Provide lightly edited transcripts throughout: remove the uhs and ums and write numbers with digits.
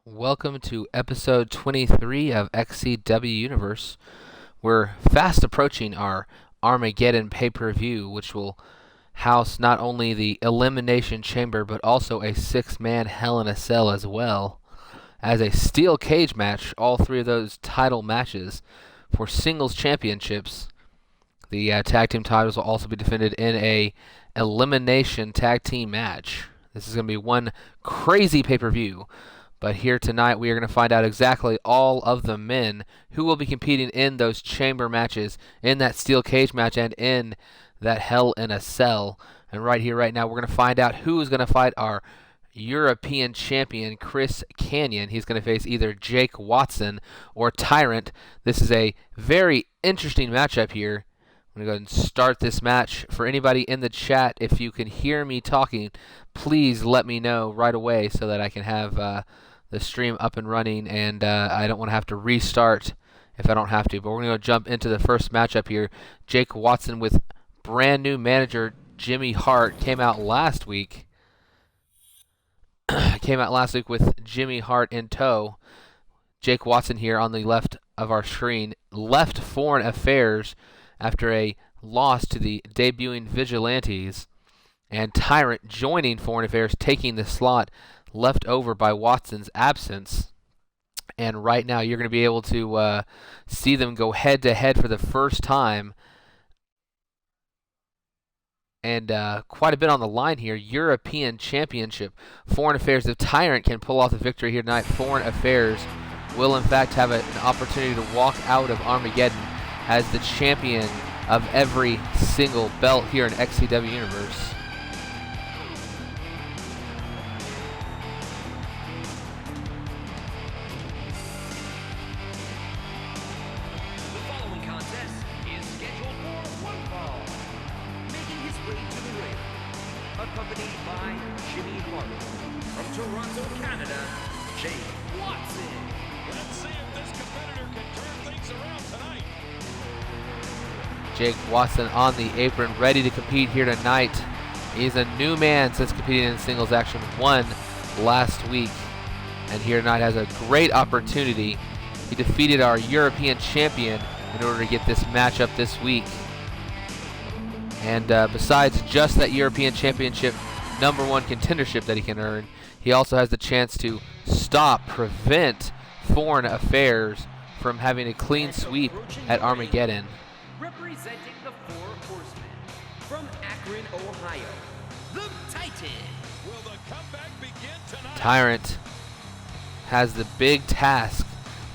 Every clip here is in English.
Welcome to episode 23 of XCW Universe. We're fast approaching our Armageddon pay-per-view, which will house not only the Elimination Chamber, but also a six-man Hell in a Cell as well as a steel cage match, all three of those title matches for singles championships. The tag team titles will also be defended in a elimination tag team match. This is going to be one crazy pay-per-view. But here tonight we are going to find out exactly all of the men who will be competing in those chamber matches, in that steel cage match, and in that Hell in a Cell. And right here, right now, we're going to find out who is going to fight our European champion, Chris Kanyon. He's going to face either Jake Watson or Tyrant. This is a very interesting matchup here. I'm going to go ahead and start this match. For anybody in the chat, if you can hear me talking, please let me know right away so that I can have the stream up and running, and I don't want to have to restart if I don't have to. But we're going to jump into the first matchup here. Jake Watson with brand new manager Jimmy Hart came out last week. With Jimmy Hart in tow. Jake Watson here on the left of our screen left Foreign Affairs after a loss to the debuting Vigilantes, and Tyrant joining Foreign Affairs, taking the slot left over by Watson's absence. And right now you're going to be able to see them go head-to-head for the first time. And quite a bit on the line here. European Championship. Foreign Affairs, if Tyrant can pull off the victory here tonight, Foreign Affairs will in fact have an opportunity to walk out of Armageddon as the champion of every single belt here in XCW Universe. Accompanied by Jimmy Hart. From Toronto, Canada, Jake Watson. Let's see if this competitor can turn things around tonight. Jake Watson on the apron, ready to compete here tonight. He's a new man since competing in singles action, won last week. And here tonight has a great opportunity. He defeated our European champion in order to get this matchup this week. And besides just that European Championship #1 contendership that he can earn, he also has the chance to prevent Foreign Affairs from having a clean sweep at Armageddon. Representing the Four Horsemen from Akron, Ohio, the Titan. Will the comeback begin tonight? Tyrant has the big task.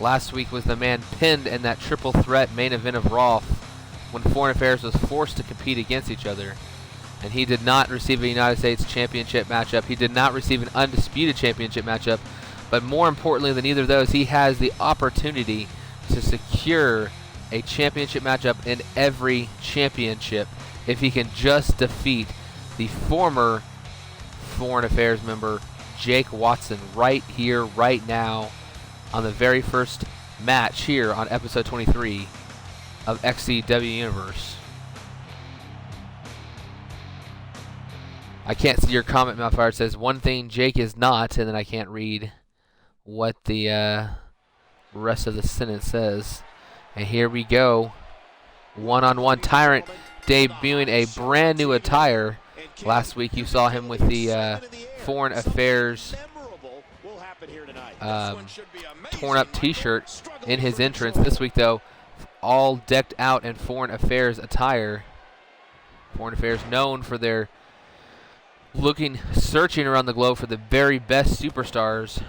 Last week was the man pinned in that triple threat main event of Raw, when Foreign Affairs was forced to compete against each other. And he did not receive a United States Championship matchup. He did not receive an Undisputed Championship matchup. But more importantly than either of those, he has the opportunity to secure a championship matchup in every championship if he can just defeat the former Foreign Affairs member, Jake Watson, right here, right now, on the very first match here on episode 23 of XCW Universe. I can't see your comment, Malfire. It says one thing Jake is not, and then I can't read what the rest of the sentence says. And here we go. One-on-one. Tyrant debuting a brand new attire. Last week you saw him with the Foreign Affairs torn up t-shirt in his entrance. This week though, all decked out in Foreign Affairs attire. Foreign Affairs known for their searching around the globe for the very best superstars,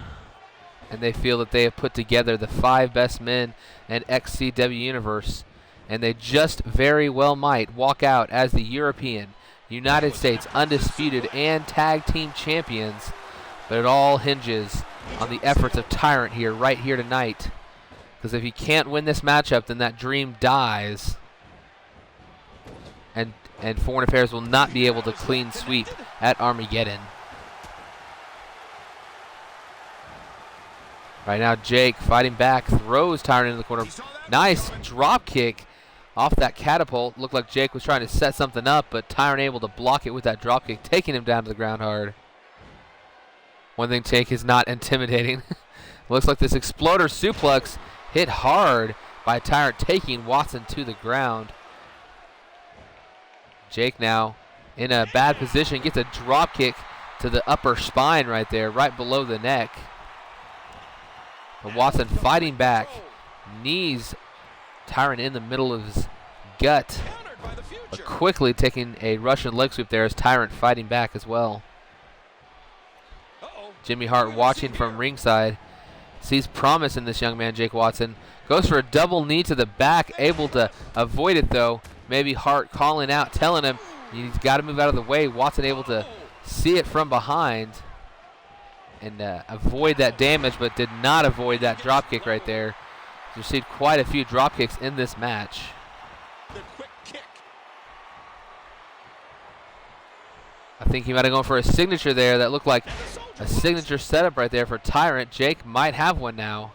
and they feel that they have put together the 5 best men in XCW Universe, and they just very well might walk out as the European, United States Undisputed and Tag Team Champions, but it all hinges on the efforts of Tyrant here, right here tonight. Because if he can't win this matchup, then that dream dies. And Foreign Affairs will not be able to clean sweep at Armageddon. Right now, Jake fighting back, throws Tyrant into the corner. Nice drop kick off that catapult. Looked like Jake was trying to set something up, but Tyrant able to block it with that drop kick, taking him down to the ground hard. One thing Jake is not intimidating. Looks like this exploder suplex hit hard by Tyrant, taking Watson to the ground. Jake now in a bad position, gets a drop kick to the upper spine right there, right below the neck. But Watson fighting back, knees Tyrant in the middle of his gut, but quickly taking a Russian leg sweep there as Tyrant fighting back as well. Jimmy Hart watching from ringside, sees promise in this young man, Jake Watson. Goes for a double knee to the back, able to avoid it though. Maybe Hart calling out, telling him he's got to move out of the way. Watson able to see it from behind and avoid that damage, but did not avoid that drop kick right there. He's received quite a few drop kicks in this match. I think he might have gone for a signature there. That looked like a signature setup right there for Tyrant. Jake might have one now.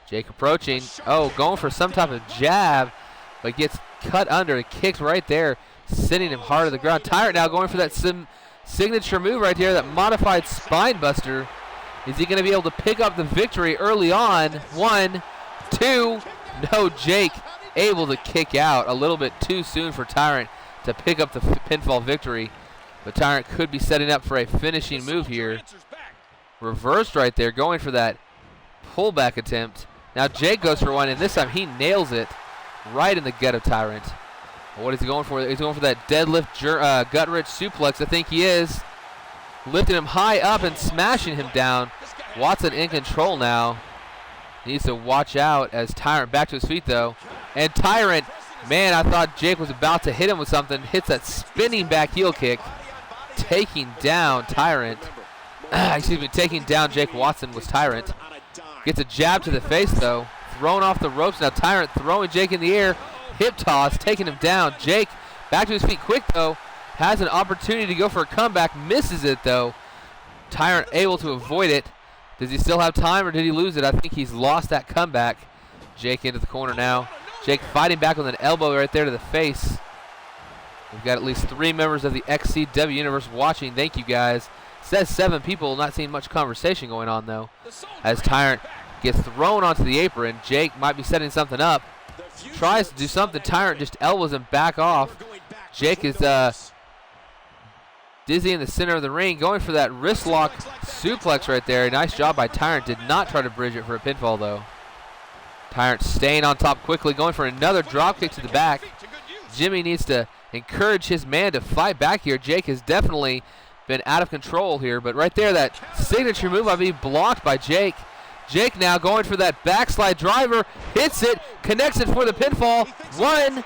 Jake approaching. Oh, going for some type of jab, but gets cut under. Kicked right there, sending him hard to the ground. Tyrant now going for that signature move right here, that modified spine buster. Is he going to be able to pick up the victory early on? 1, 2. No, Jake able to kick out a little bit too soon for Tyrant to pick up the pinfall victory. But Tyrant could be setting up for a finishing move here. Reversed right there, going for that pullback attempt. Now Jake goes for one, and this time he nails it right in the gut of Tyrant. What is he going for? He's going for that deadlift gut-wrench suplex. I think he is. Lifting him high up and smashing him down. Watson in control now. Needs to watch out as Tyrant back to his feet though. And Tyrant, man, I thought Jake was about to hit him with something. Hits that spinning back heel kick. Taking down Tyrant. Excuse me, taking down Jake Watson was Tyrant. Gets a jab to the face though. Thrown off the ropes. Now Tyrant throwing Jake in the air. Hip toss, taking him down. Jake back to his feet quick though. Has an opportunity to go for a comeback. Misses it though. Tyrant able to avoid it. Does he still have time or did he lose it? I think he's lost that comeback. Jake into the corner now. Jake fighting back with an elbow right there to the face. We've got at least 3 members of the XCW Universe watching. Thank you guys. Says 7 people, not seeing much conversation going on though. As Tyrant gets thrown onto the apron, Jake might be setting something up. Tries to do something, Tyrant just elbows him back off. Jake is dizzy in the center of the ring, going for that wrist lock suplex right there. Nice job by Tyrant, did not try to bridge it for a pinfall though. Tyrant staying on top quickly, going for another drop kick to the back. Jimmy needs to encourage his man to fight back here. Jake has definitely been out of control here, but right there, that signature move might be blocked by Jake. Jake now going for that backslide driver, hits it, connects it for the pinfall. 1,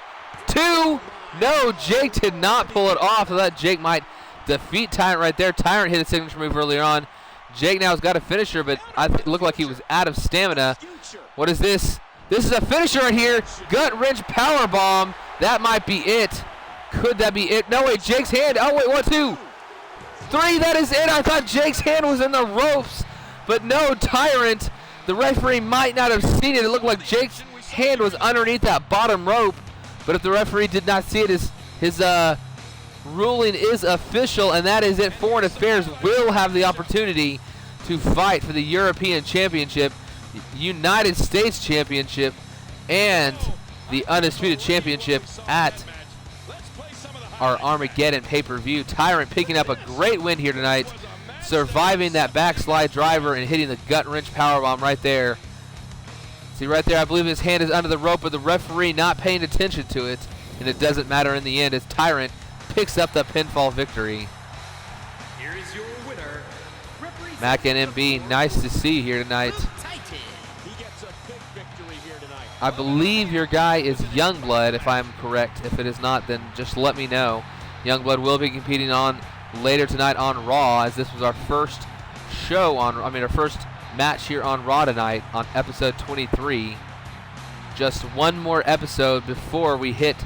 2, no, Jake did not pull it off. I thought Jake might defeat Tyrant right there. Tyrant hit a signature move earlier on. Jake now has got a finisher, but it looked like he was out of stamina. What is this? This is a finisher right here. Gut wrench power bomb. That might be it. Could that be it? No, wait, Jake's hand. Oh, wait, 1, 2, 3. That is it. I thought Jake's hand was in the ropes. But no, Tyrant, the referee might not have seen it. It looked like Jake's hand was underneath that bottom rope. But if the referee did not see it, his ruling is official, and that is it. Foreign Affairs will have the opportunity to fight for the European Championship, United States Championship, and the Undisputed Championship at our Armageddon pay-per-view. Tyrant picking up a great win here tonight, surviving that backslide driver and hitting the gut wrench powerbomb right there. See right there, I believe his hand is under the rope, but the referee not paying attention to it, and it doesn't matter in the end as Tyrant picks up the pinfall victory. Here is your winner, Mac and MB, nice to see here tonight. he gets a big victory here tonight. I believe your guy is Youngblood, if I'm correct. If it is not, then just let me know. Youngblood will be competing on later tonight on Raw, as this was our first show on, our first match here on Raw tonight on episode 23. Just one more episode before we hit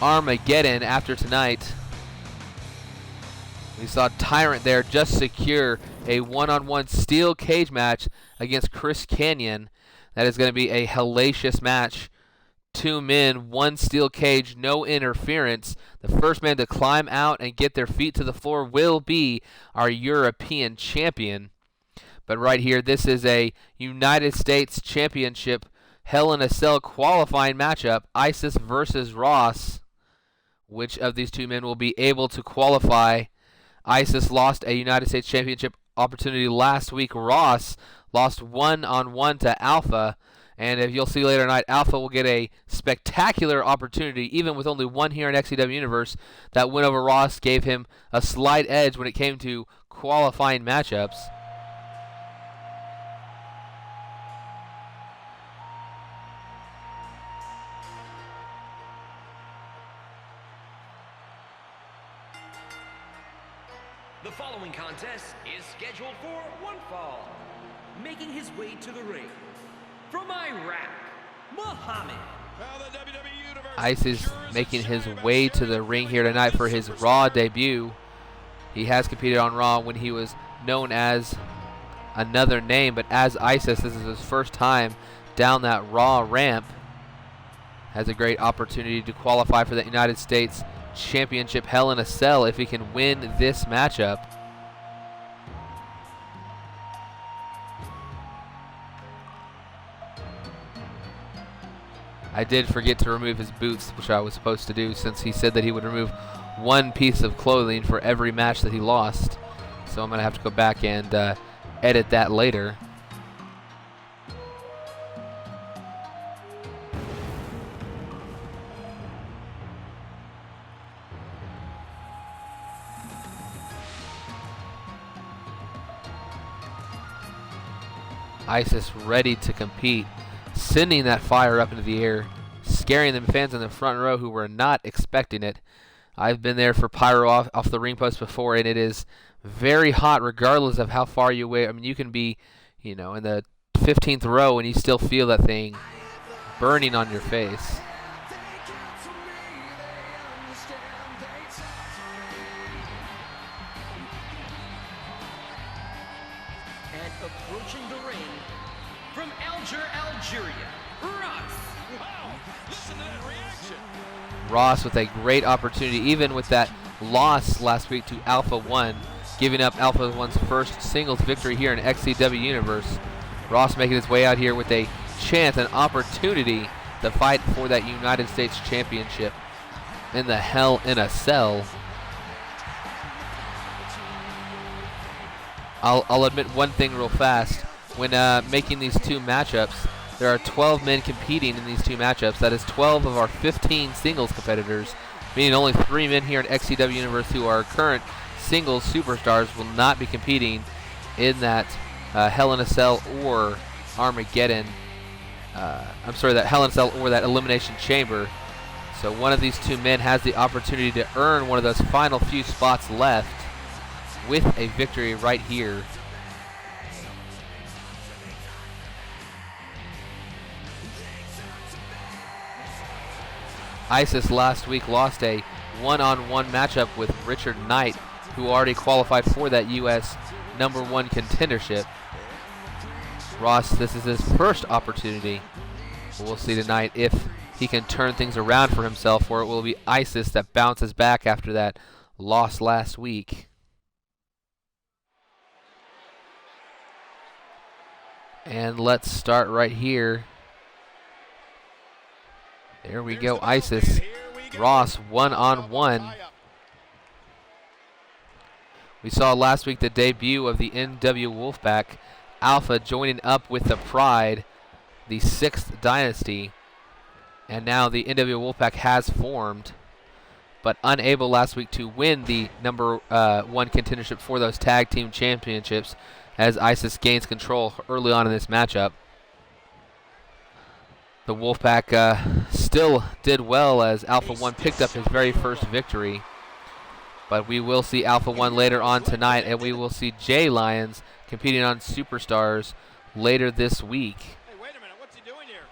Armageddon after tonight. We saw Tyrant there just secure a one-on-one steel cage match against Chris Kanyon. That is going to be a hellacious match. 2 men, 1 steel cage, no interference. The first man to climb out and get their feet to the floor will be our European champion. But right here, this is a United States Championship Hell in a Cell qualifying matchup. Isis versus Ross. Which of these two men will be able to qualify? Isis lost a United States Championship opportunity last week. Ross lost 1-on-1 to Alpha. And if you'll see later tonight, Alpha will get a spectacular opportunity, even with only one here in XCW Universe. That win over Ross gave him a slight edge when it came to qualifying matchups. The following contest is scheduled for one fall. Making his way to the ring, from Iraq, Muhammad. Isis making his way to the ring here tonight for his Raw debut. He has competed on Raw when he was known as another name, but as Isis, this is his first time down that Raw ramp. Has a great opportunity to qualify for the United States Championship Hell in a Cell if he can win this matchup. I did forget to remove his boots, which I was supposed to do, since he said that he would remove one piece of clothing for every match that he lost. So I'm going to have to go back and edit that later. Isis ready to compete, sending that fire up into the air, scaring the fans in the front row who were not expecting it. I've been there for pyro off the ring post before, and it is very hot regardless of how far you away. I mean, you can be, in the 15th row and you still feel that thing burning on your face. And approaching the ring, from Algeria, Ross. Wow, listen to that reaction. Ross with a great opportunity, even with that loss last week to Alpha 1, giving up Alpha 1's first singles victory here in XCW Universe. Ross making his way out here with a chance, an opportunity to fight for that United States Championship in the Hell in a Cell. I'll admit one thing real fast. When making these two matchups, there are 12 men competing in these two matchups. That is 12 of our 15 singles competitors, meaning only 3 men here in XCW Universe who are current singles superstars will not be competing in that Hell in a Cell or Armageddon. That Hell in a Cell or that Elimination Chamber. So one of these two men has the opportunity to earn one of those final few spots left with a victory right here. Isis last week lost a one-on-one matchup with Richard Knight, who already qualified for that U.S. #1 contendership. Ross, this is his first opportunity. We'll see tonight if he can turn things around for himself, or it will be Isis that bounces back after that loss last week. And let's start right here. There we go, Isis. Ross one-on-one. We saw last week the debut of the NW Wolfpack. Alpha joining up with the Pride, the 6th Dynasty. And now the NW Wolfpack has formed, but unable last week to win the #1 contendership for those tag team championships as Isis gains control early on in this matchup. The Wolfpack still did well as Alpha 1 picked up his very first victory. But we will see Alpha 1 later on tonight, and we will see Jay Lyons competing on Superstars later this week. Hey, wait a minute, what's he doing here?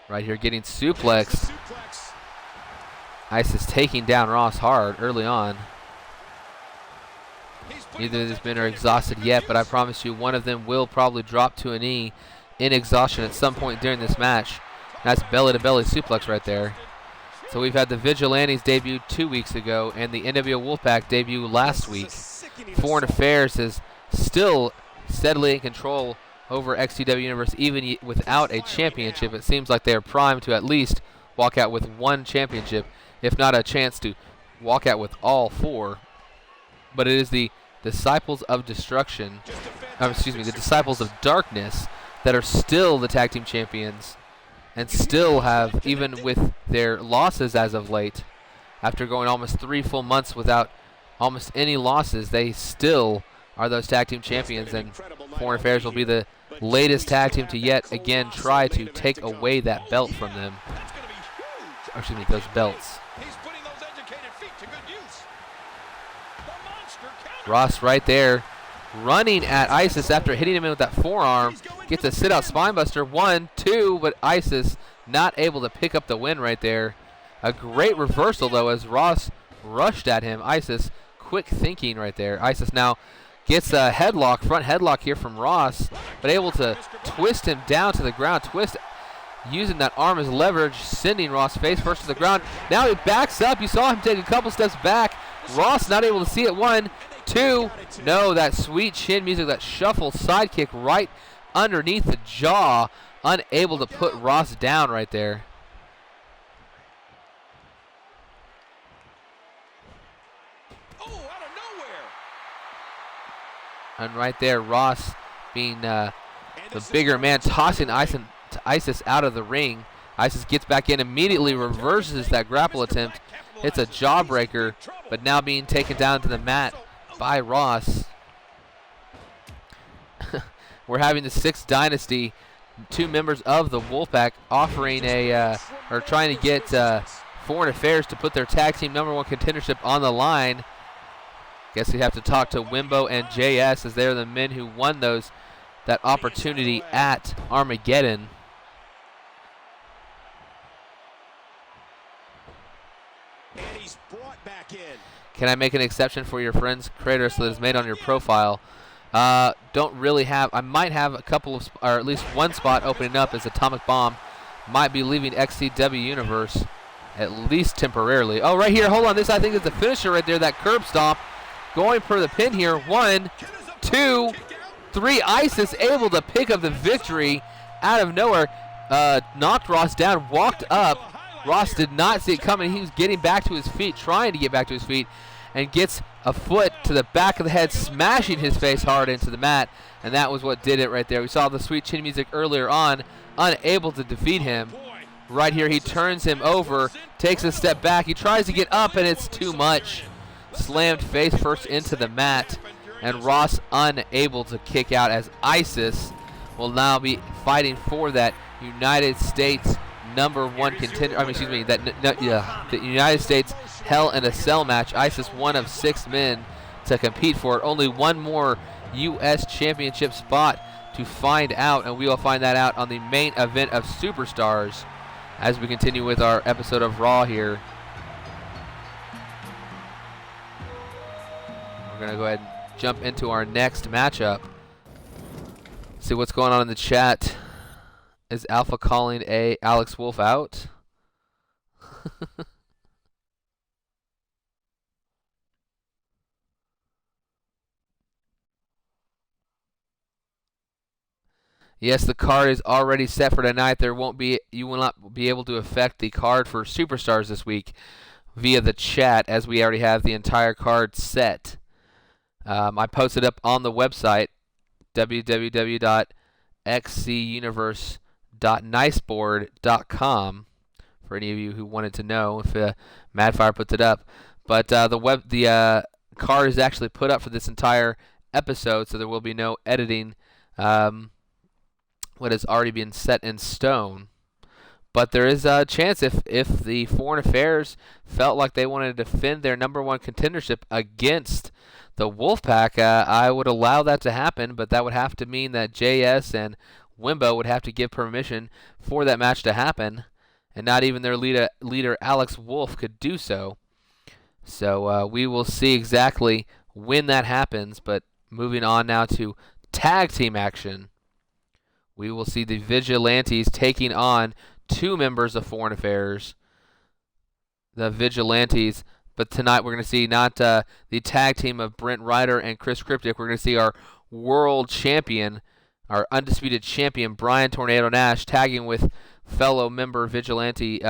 Right here getting suplexed. Isis taking down Ross hard early on. Neither of these men are exhausted yet, but I promise you one of them will probably drop to a knee in exhaustion at some point during this match. That's belly-to-belly suplex right there. So we've had the Vigilantes debut 2 weeks ago and the NWO Wolfpack debut last week. Foreign Affairs is still steadily in control over XCW Universe, even without a championship. It seems like they are primed to at least walk out with one championship, if not a chance to walk out with all four. But it is the Disciples of Destruction, the Disciples of Darkness, that are still the tag team champions, and still have, even with their losses as of late, after going almost 3 full months without almost any losses, they still are those tag team champions, and Foreign Affairs will be the latest tag team to yet again try to take away that belt from them. Or, excuse me, those belts. Ross right there, running at Isis after hitting him in with that forearm. Gets a sit-out spinebuster. 1, 2, but Isis not able to pick up the win right there. A great reversal, though, as Ross rushed at him. Isis, quick thinking right there. Isis now gets a headlock, front headlock here from Ross, but able to twist him down to the ground. Twist, using that arm as leverage, sending Ross face first to the ground. Now he backs up. You saw him take a couple steps back. Ross not able to see it. 1, 2. No, that sweet chin music, that shuffle sidekick right underneath the jaw. Unable to put Ross down right there. And right there, Ross being the bigger man, tossing Isis out of the ring. Isis gets back in, immediately reverses that grapple attempt. Hits a jawbreaker, but now being taken down to the mat by Ross. We're having the 6th Dynasty, 2 members of the Wolfpack offering or trying to get Foreign Affairs to put their tag team #1 contendership on the line. Guess we have to talk to Wimbo and JS, as they're the men who won that opportunity at Armageddon. And he's brought back in. Can I make an exception for your friend's Kratos that is made on your profile? Don't really have. I might have a couple of, or at least one spot opening up as Atomic Bomb might be leaving XCW Universe, at least temporarily. Oh, right here. Hold on. This, I think, is the finisher right there. That curb stomp. Going for the pin here. 1, 2, 3. Isis able to pick up the victory out of nowhere. Knocked Ross down. Walked up. Ross did not see it coming. He was getting back to his feet, trying to get back to his feet, and gets a foot to the back of the head, smashing his face hard into the mat, and that was what did it right there. We saw the sweet chin music earlier on, unable to defeat him. Right here, he turns him over, takes a step back. He tries to get up, and it's too much. Slammed face first into the mat, and Ross unable to kick out, as Isis will now be fighting for that United States #1 contender. The United States Hell in a Cell match. Isis, one of 6 men to compete for it. Only one more U.S. Championship spot to find out, and we will find that out on the main event of Superstars as we continue with our episode of Raw here. We're going to go ahead and jump into our next matchup. See what's going on in the chat. Is Alpha calling Alex Wolf out? Yes, the card is already set for tonight. You will not be able to affect the card for Superstars this week via the chat, as we already have the entire card set. I posted up on the website www.xcuniverse.niceboard.com for any of you who wanted to know if Madfire puts it up. But the card is actually put up for this entire episode, so there will be no editing what has already been set in stone. But there is a chance if the Foreign Affairs felt like they wanted to defend their #1 contendership against the Wolfpack, I would allow that to happen, but that would have to mean that JS and Wimbo would have to give permission for that match to happen, and not even their leader Alex Wolf could do so. So we will see exactly when that happens, but moving on now to tag team action. We will see the Vigilantes taking on 2 members of Foreign Affairs. The Vigilantes But tonight we're going to see not the tag team of Brent Ryder and Chris Cryptic. We're going to see our world champion, our undisputed champion, Brian Tornado Nash, tagging with fellow vigilante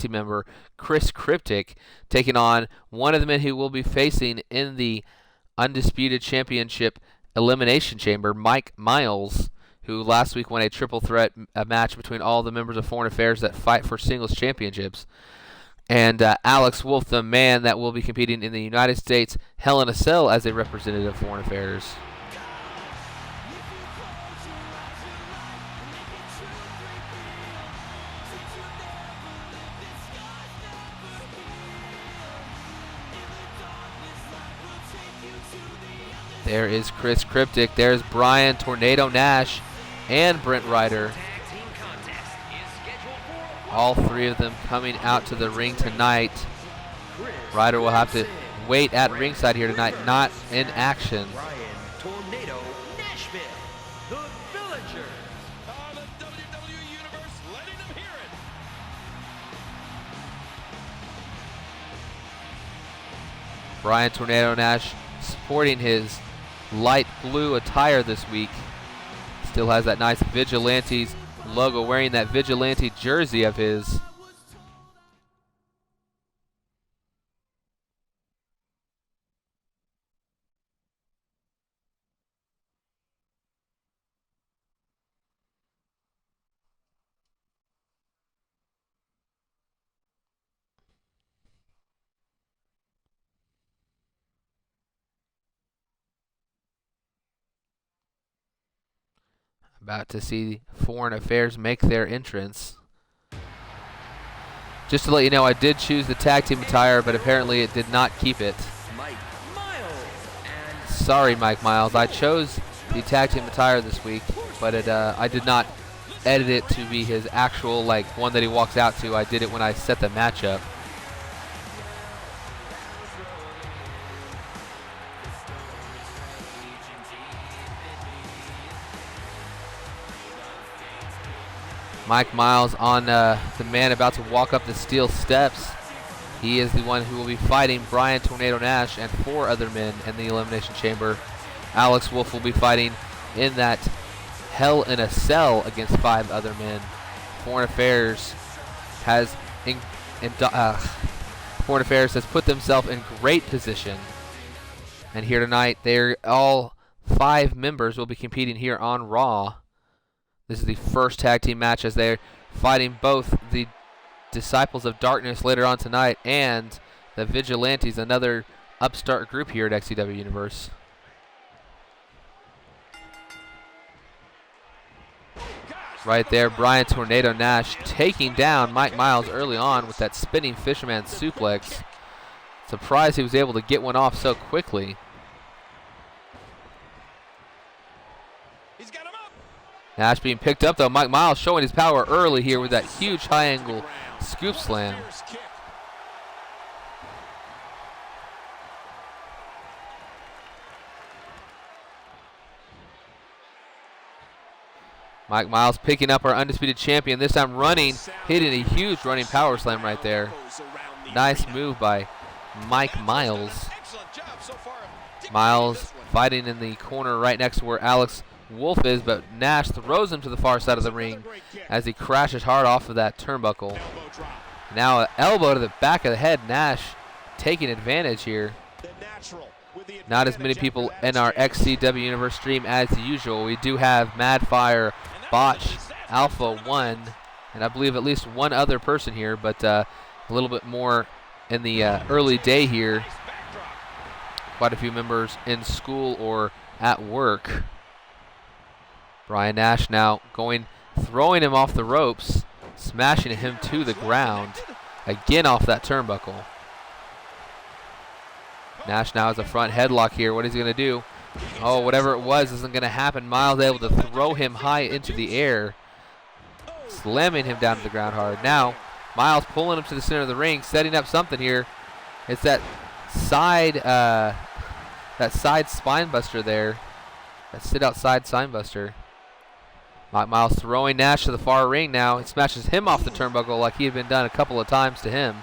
member Chris Cryptic, taking on one of the men who will be facing in the undisputed championship elimination chamber, Mike Miles, who last week won a triple threat match between all the members of Foreign Affairs that fight for singles championships. And Alex Wolf, the man that will be competing in the United States Hell in a Cell as a representative of Foreign Affairs. There is Chris Cryptic. There's Brian Tornado Nash and Brent Ryder. All three of them coming out to the ring tonight. Ryder will have to wait at ringside here tonight, not in action. Brian Tornado Nashville, the Villagers. The XCW Universe, letting them hear it. Brian Tornado Nash sporting his light blue attire this week. Still has that nice Vigilantes logo, wearing that Vigilante jersey of his. About to see Foreign Affairs make their entrance. Just to let you know, I did choose the tag team attire, but apparently it did not keep it. Mike Miles and Sorry, Mike Miles. I chose the tag team attire this week, but I did not edit it to be his actual one that he walks out to. I did it when I set the match up. Mike Miles on the man about to walk up the steel steps. He is the one who will be fighting Brian Tornado Nash and 4 other men in the Elimination Chamber. Alex Wolf will be fighting in that Hell in a Cell against 5 other men. Foreign Affairs has put themselves in great position. And here tonight, all 5 members will be competing here on Raw. This is the first tag team match as they're fighting both the Disciples of Darkness later on tonight and the Vigilantes, another upstart group here at XCW Universe. Right there, Brian Tornado Nash taking down Mike Miles early on with that spinning fisherman suplex. Surprised he was able to get one off so quickly. Nash being picked up though. Mike Miles showing his power early here with that huge high angle scoop slam. Mike Miles picking up our undisputed champion, this time running, hitting a huge running power slam right there. Nice move by Mike Miles. Miles fighting in the corner right next to where Alex Wolf is, but Nash throws him to the far side of the ring as he crashes hard off of that turnbuckle. Now an elbow to the back of the head. Nash taking advantage here. Not as many people in our XCW Universe stream as usual. We do have Madfire, Botch, Alpha 1, and I believe at least one other person here, but a little bit more in the early day here. Quite a few members in school or at work. Brian Nash now throwing him off the ropes, smashing him to the ground, again off that turnbuckle. Nash now has a front headlock here. What is he going to do? Oh, whatever it was isn't going to happen. Miles able to throw him high into the air, slamming him down to the ground hard. Now, Miles pulling him to the center of the ring, setting up something here. It's that side spine buster there. That sit outside spine buster. Mike Miles throwing Nash to the far ring now. He smashes him off the turnbuckle like he had been done a couple of times to him.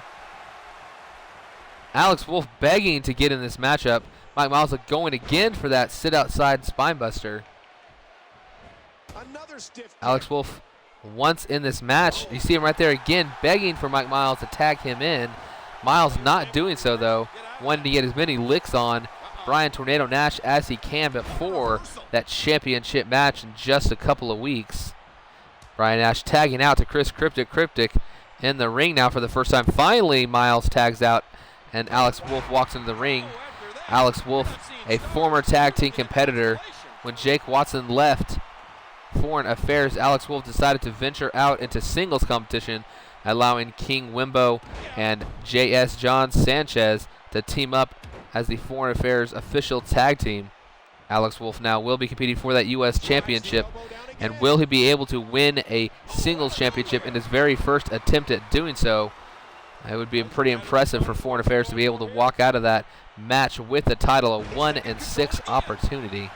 Alex Wolf begging to get in this matchup. Mike Miles going again for that sit outside spine buster. Alex Wolf once in this match. You see him right there again begging for Mike Miles to tag him in. Miles not doing so though, wanting to get as many licks on Brian Tornado Nash as he can before that championship match in just a couple of weeks. Brian Nash tagging out to Chris Cryptic. Cryptic in the ring now for the first time. Finally, Miles tags out and Alex Wolf walks into the ring. Alex Wolf, a former tag team competitor. When Jake Watson left Foreign Affairs, Alex Wolf decided to venture out into singles competition, allowing King Wimbo and J.S. John Sanchez to team up as the Foreign Affairs official tag team. Alex Wolf now will be competing for that U.S. Championship, and will he be able to win a singles championship in his very first attempt at doing so? It would be pretty impressive for Foreign Affairs to be able to walk out of that match with the title, a 1-6 opportunity.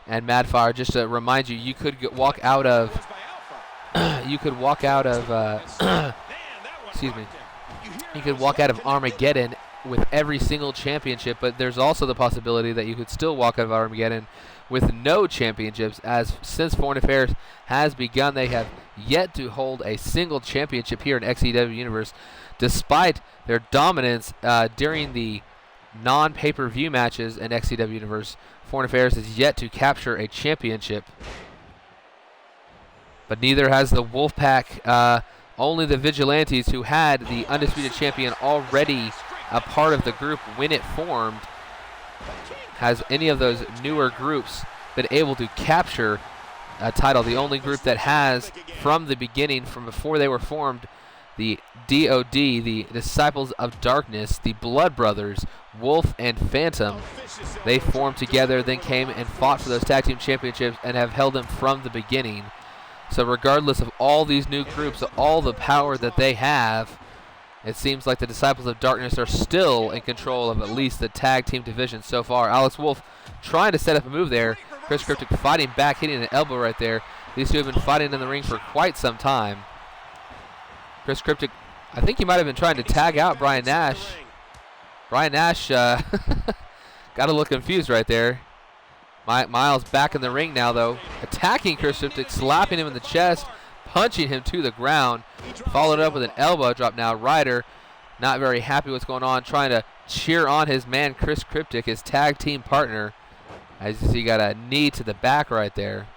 And Madfire, just to remind you, you could walk out of, excuse me, you could walk out of Armageddon with every single championship, but there's also the possibility that you could still walk out of Armageddon with no championships, as since Foreign Affairs has begun, they have yet to hold a single championship here in XCW Universe, despite their dominance during the non-pay-per-view matches in XCW Universe. Foreign Affairs has yet to capture a championship, but neither has the Wolfpack. Only the Vigilantes, who had the Undisputed Champion already a part of the group when it formed, has any of those newer groups been able to capture a title. The only group that has from the beginning, from before they were formed, the DOD, the Disciples of Darkness, the Blood Brothers, Wolf and Phantom, they formed together, then came and fought for those tag team championships and have held them from the beginning. So regardless of all these new groups, all the power that they have, it seems like the Disciples of Darkness are still in control of at least the tag team division so far. Alex Wolf trying to set up a move there. Chris Cryptic fighting back, hitting an elbow right there. These two have been fighting in the ring for quite some time. Chris Cryptic, I think he might have been trying to tag out Brian Nash. Brian Nash got a little confused right there. Miles back in the ring now, though. Attacking Chris Cryptic, slapping him in the chest, punching him to the ground. Followed up with an elbow drop now. Ryder, not very happy what's going on, trying to cheer on his man Chris Cryptic, his tag team partner. As you see, got a knee to the back right there.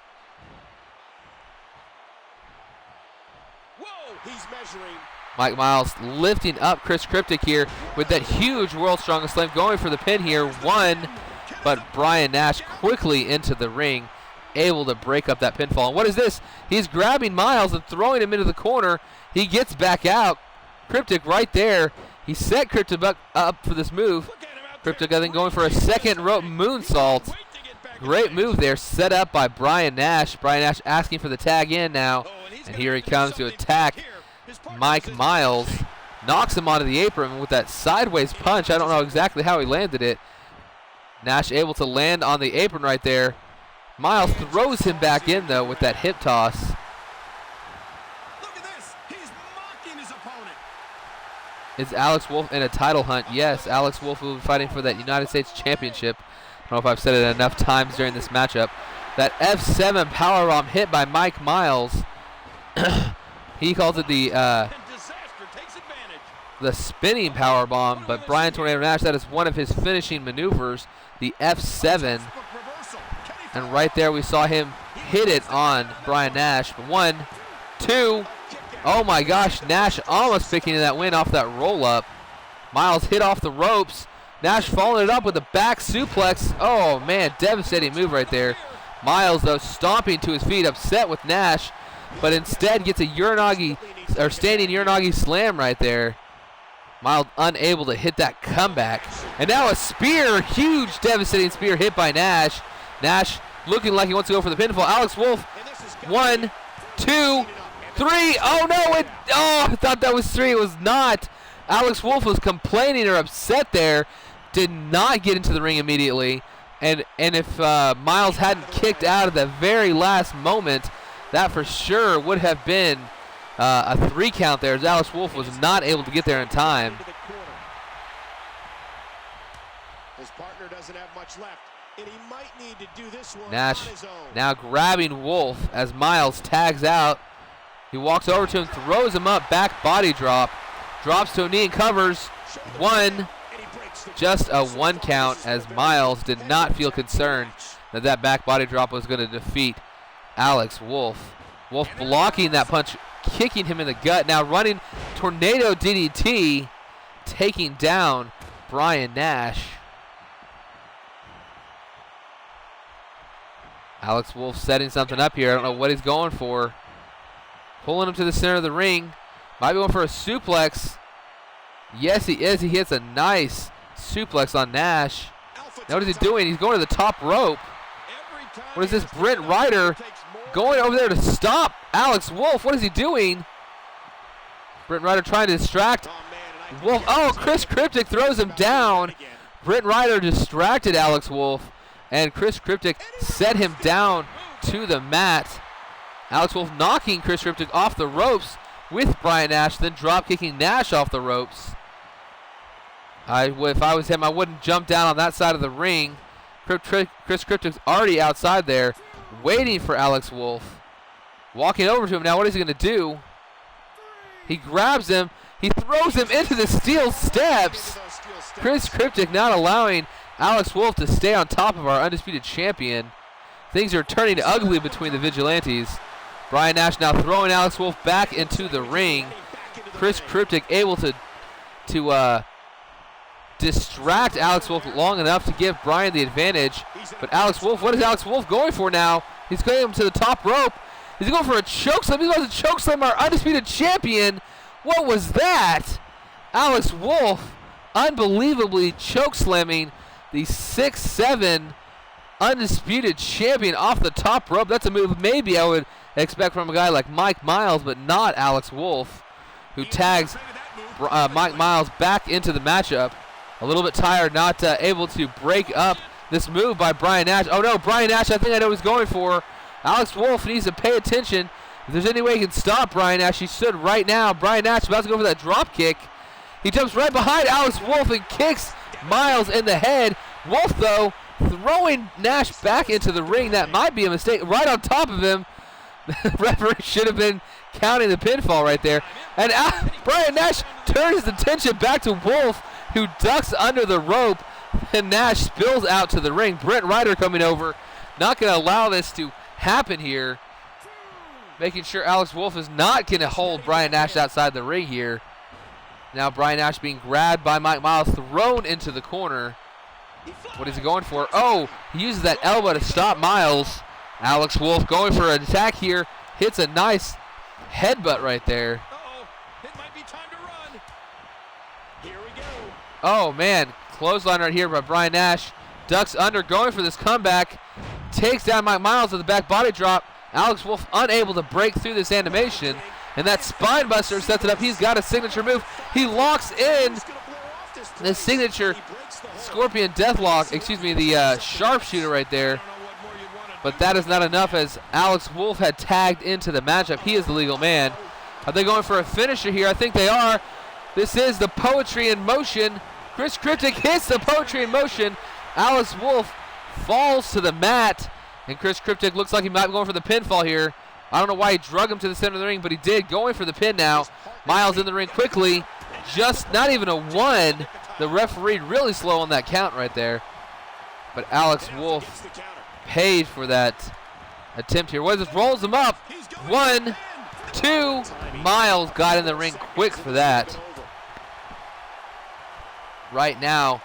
Whoa, he's measuring. Mike Miles lifting up Chris Cryptic here with that huge World's Strongest Slam, going for the pin here. One, but Brian Nash quickly into the ring, able to break up that pinfall. And what is this? He's grabbing Miles and throwing him into the corner. He gets back out. Cryptic right there. He set Cryptic up for this move. Cryptic, I think, going for a second rope moonsault. Great move there, set up by Brian Nash. Brian Nash asking for the tag in now. And here he comes to attack Mike Miles. Knocks him onto the apron with that sideways punch. I don't know exactly how he landed it. Nash able to land on the apron right there. Miles throws him back in, though, with that hip toss. Look at this. He's mocking his opponent. Is Alex Wolf in a title hunt? Yes, Alex Wolf will be fighting for that United States Championship. I don't know if I've said it enough times during this matchup. That F7 powerbomb hit by Mike Miles. He calls it the spinning powerbomb, but Brian Tornado Nash, that is one of his finishing maneuvers, the F7. And right there we saw him hit it on Brian Nash. 1, 2. Oh my gosh, Nash almost picking that win off that roll up. Miles hit off the ropes. Nash following it up with a back suplex. Oh man, devastating move right there. Miles, though, stomping to his feet, upset with Nash, but instead gets a standing Uranagi slam right there. Miles unable to hit that comeback. And now a spear, huge devastating spear hit by Nash. Nash looking like he wants to go for the pinfall. Alex Wolf, 1, 2, 3. Oh no, I thought that was 3. It was not. Alex Wolf was complaining or upset there. Did not get into the ring immediately. And if Miles hadn't kicked out at the very last moment, that for sure would have been a 3 count there as Alex Wolf was not able to get there in time. His partner doesn't have much left, and he might need to do this one Nash on his own. now grabbing Wolf as Miles tags out. He walks over to him, throws him up, back body drop, drops to a knee and covers. 1, just a 1 count as Miles did not feel concerned that back body drop was going to defeat Alex Wolf. Wolf blocking that punch, kicking him in the gut. Now running tornado DDT, taking down Brian Nash. Alex Wolf setting something up here. I don't know what he's going for. Pulling him to the center of the ring. Might be going for a suplex. Yes, he is. He hits a nice suplex on Nash. Now what is he doing? He's going to the top rope. What is this? Brent Ryder going over there to stop Alex Wolf. What is he doing? Brent Ryder trying to distract Wolf. Oh, Chris Cryptic throws him down. Brent Ryder distracted Alex Wolf, and Chris Cryptic set him down to the mat. Alex Wolf knocking Chris Cryptic off the ropes with Brian Nash, then drop kicking Nash off the ropes. If I was him, I wouldn't jump down on that side of the ring. Chris Cryptic's already outside there, waiting for Alex Wolf. Walking over to him now, what is he going to do? He grabs him, he throws him into the steel steps. Chris Cryptic not allowing Alex Wolf to stay on top of our undisputed champion. Things are turning ugly between the Vigilantes. Brian Nash now throwing Alex Wolf back into the ring. Chris Cryptic able to distract Alex Wolf long enough to give Brian the advantage. But Alex Wolf, what is Alex Wolf going for now? He's going him to the top rope. Is he going for a chokeslam? He's going to chokeslam our undisputed champion. What was that? Alex Wolf unbelievably chokeslamming the 6'7" undisputed champion off the top rope. That's a move maybe I would expect from a guy like Mike Miles, but not Alex Wolf, who tags Mike Miles back into the matchup. A little bit tired, not able to break up this move by Brian Nash. Oh no, Brian Nash, I think I know what he's going for. Alex Wolf needs to pay attention. If there's any way he can stop Brian Nash, he should right now. Brian Nash about to go for that drop kick. He jumps right behind Alex Wolf and kicks Miles in the head. Wolf, though, throwing Nash back into the ring. That might be a mistake. Right on top of him. The referee should have been counting the pinfall right there. And Brian Nash turns his attention back to Wolf, who ducks under the rope. And Nash spills out to the ring. Brent Ryder coming over. Not going to allow this to happen here. Making sure Alex Wolf is not going to hold Brian Nash outside the ring here. Now Brian Nash being grabbed by Mike Miles, thrown into the corner. What is he going for? Oh, he uses that elbow to stop Miles. Alex Wolf going for an attack here. Hits a nice headbutt right there. It might be time to run. Here we go. Oh, man. Clothesline right here by Brian Nash. Ducks under, going for this comeback. Takes down Mike Miles with the back body drop. Alex Wolf unable to break through this animation. And that spine buster sets it up. He's got a signature move. He locks in the signature Scorpion Deathlock, the sharpshooter right there. But that is not enough as Alex Wolf had tagged into the matchup. He is the legal man. Are they going for a finisher here? I think they are. This is the Poetry in Motion. Chris Cryptic hits the Poetry in Motion. Alex Wolf falls to the mat. And Chris Cryptic looks like he might be going for the pinfall here. I don't know why he drug him to the center of the ring, but he did. Going for the pin now. Miles in the ring quickly. Just not even a 1. The referee really slow on that count right there. But Alex Wolf paid for that attempt here. What is this? Rolls him up. 1, 2. Miles got in the ring quick for that. Right now,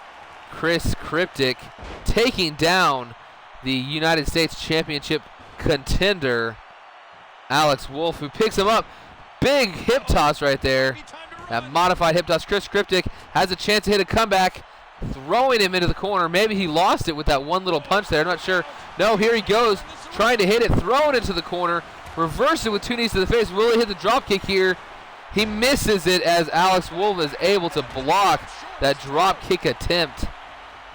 Chris Cryptic taking down the United States Championship contender, Alex Wolf, who picks him up. Big hip toss right there. That modified hip toss. Chris Cryptic has a chance to hit a comeback, throwing him into the corner. Maybe he lost it with that one little punch there. I'm not sure. No, here he goes, trying to hit it, thrown into the corner. Reverse it with 2 knees to the face. Will he hit the drop kick here? He misses it as Alex Wolf is able to block that drop kick attempt.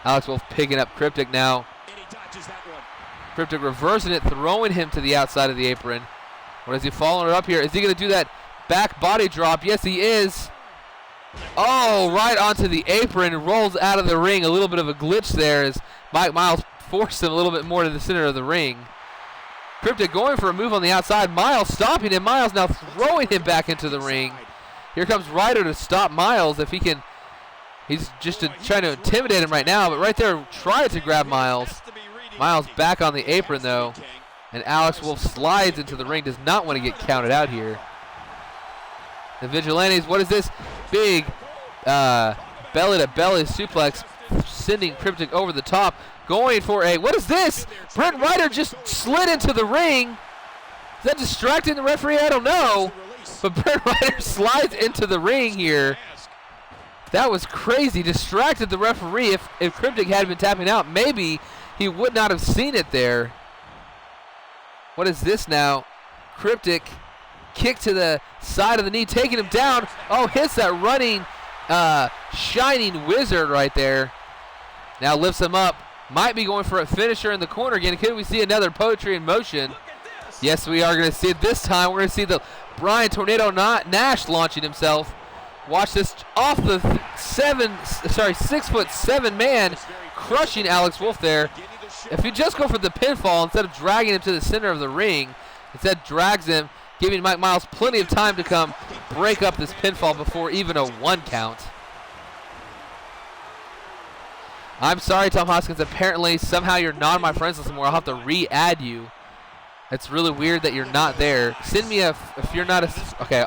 Alex Wolf picking up Cryptic now. Cryptic reversing it, throwing him to the outside of the apron. What is he following it up here? Is he going to do that back body drop. Yes, he is. Oh, right onto the apron, rolls out of the ring. A little bit of a glitch there as Mike Miles forced him a little bit more to the center of the ring. Cryptic going for a move on the outside. Miles stopping him. Miles now throwing him back into the ring. Here comes Ryder to stop Miles if he can. He's just trying to intimidate him right now, but right there trying to grab Miles. Miles back on the apron though, and Alex Wolf slides into the ring. Does not want to get counted out here. The Vigilantes, what is this? Big belly-to-belly suplex, sending Cryptic over the top. Going for a, what is this? Brent Ryder just slid into the ring. Is that distracting the referee? I don't know. But Brent Ryder slides into the ring here. That was crazy. Distracted the referee. If Cryptic had been tapping out, maybe he would not have seen it there. What is this now? Cryptic kick to the side of the knee, taking him down. Oh, hits that running shining wizard right there. Now lifts him up. Might be going for a finisher in the corner again. Could we see another poetry in motion? Yes, we are going to see it this time. We're going to see the Brian Tornado Nash launching himself. Watch this off the 6'7" man, crushing Alex Wolf there. If you just go for the pinfall instead of dragging him to the center of the ring, instead drags him, giving Mike Miles plenty of time to come break up this pinfall before even a 1 count. I'm sorry, Tom Hoskins. Apparently, somehow you're not on my friends list anymore. I'll have to re-add you. It's really weird that you're not there. Send me if you're not okay.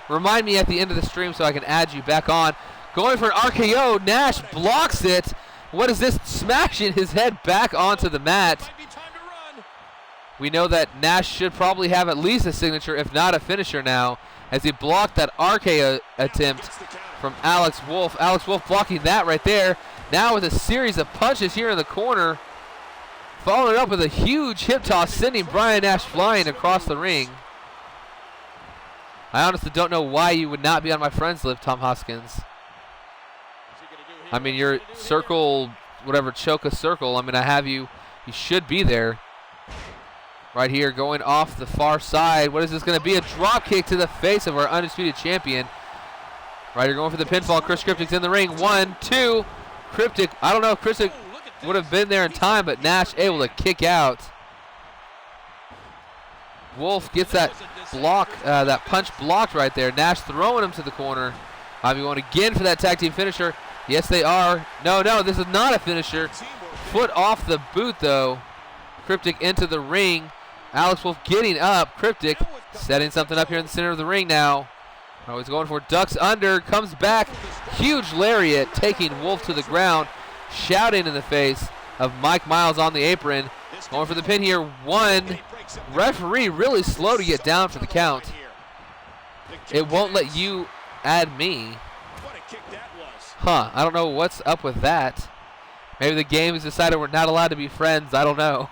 Remind me at the end of the stream so I can add you back on. Going for an RKO. Nash blocks it. What is this? Smashing his head back onto the mat. We know that Nash should probably have at least a signature, if not a finisher now, as he blocked that RKO attempt from Alex Wolf. Alex Wolf blocking that right there. Now with a series of punches here in the corner. Following it up with a huge hip toss, sending Brian Nash flying across the ring. I honestly don't know why you would not be on my friends list, Tom Hoskins. I mean, your circle, whatever, choke a circle. I mean, I have you. You should be there. Right here, going off the far side. What is this going to be? A drop kick to the face of our undisputed champion. Right here, going for the pinfall. Chris Cryptic's in the ring. 1, 2. Cryptic, I don't know if Cryptic would have been there in time, but Nash able to kick out. Wolf gets that block, that punch blocked right there. Nash throwing him to the corner. I'll be going again for that tag team finisher. Yes, they are. No, this is not a finisher. Foot off the boot, though. Cryptic into the ring. Alex Wolf getting up. Cryptic setting something up here in the center of the ring now. Oh, he's going for ducks under. Comes back. Huge lariat taking Wolf to the ground. Shouting in the face of Mike Miles on the apron. Going for the pin here. 1. Referee really slow to get down for the count. It won't let you add me. Huh, I don't know what's up with that. Maybe the game has decided we're not allowed to be friends. I don't know.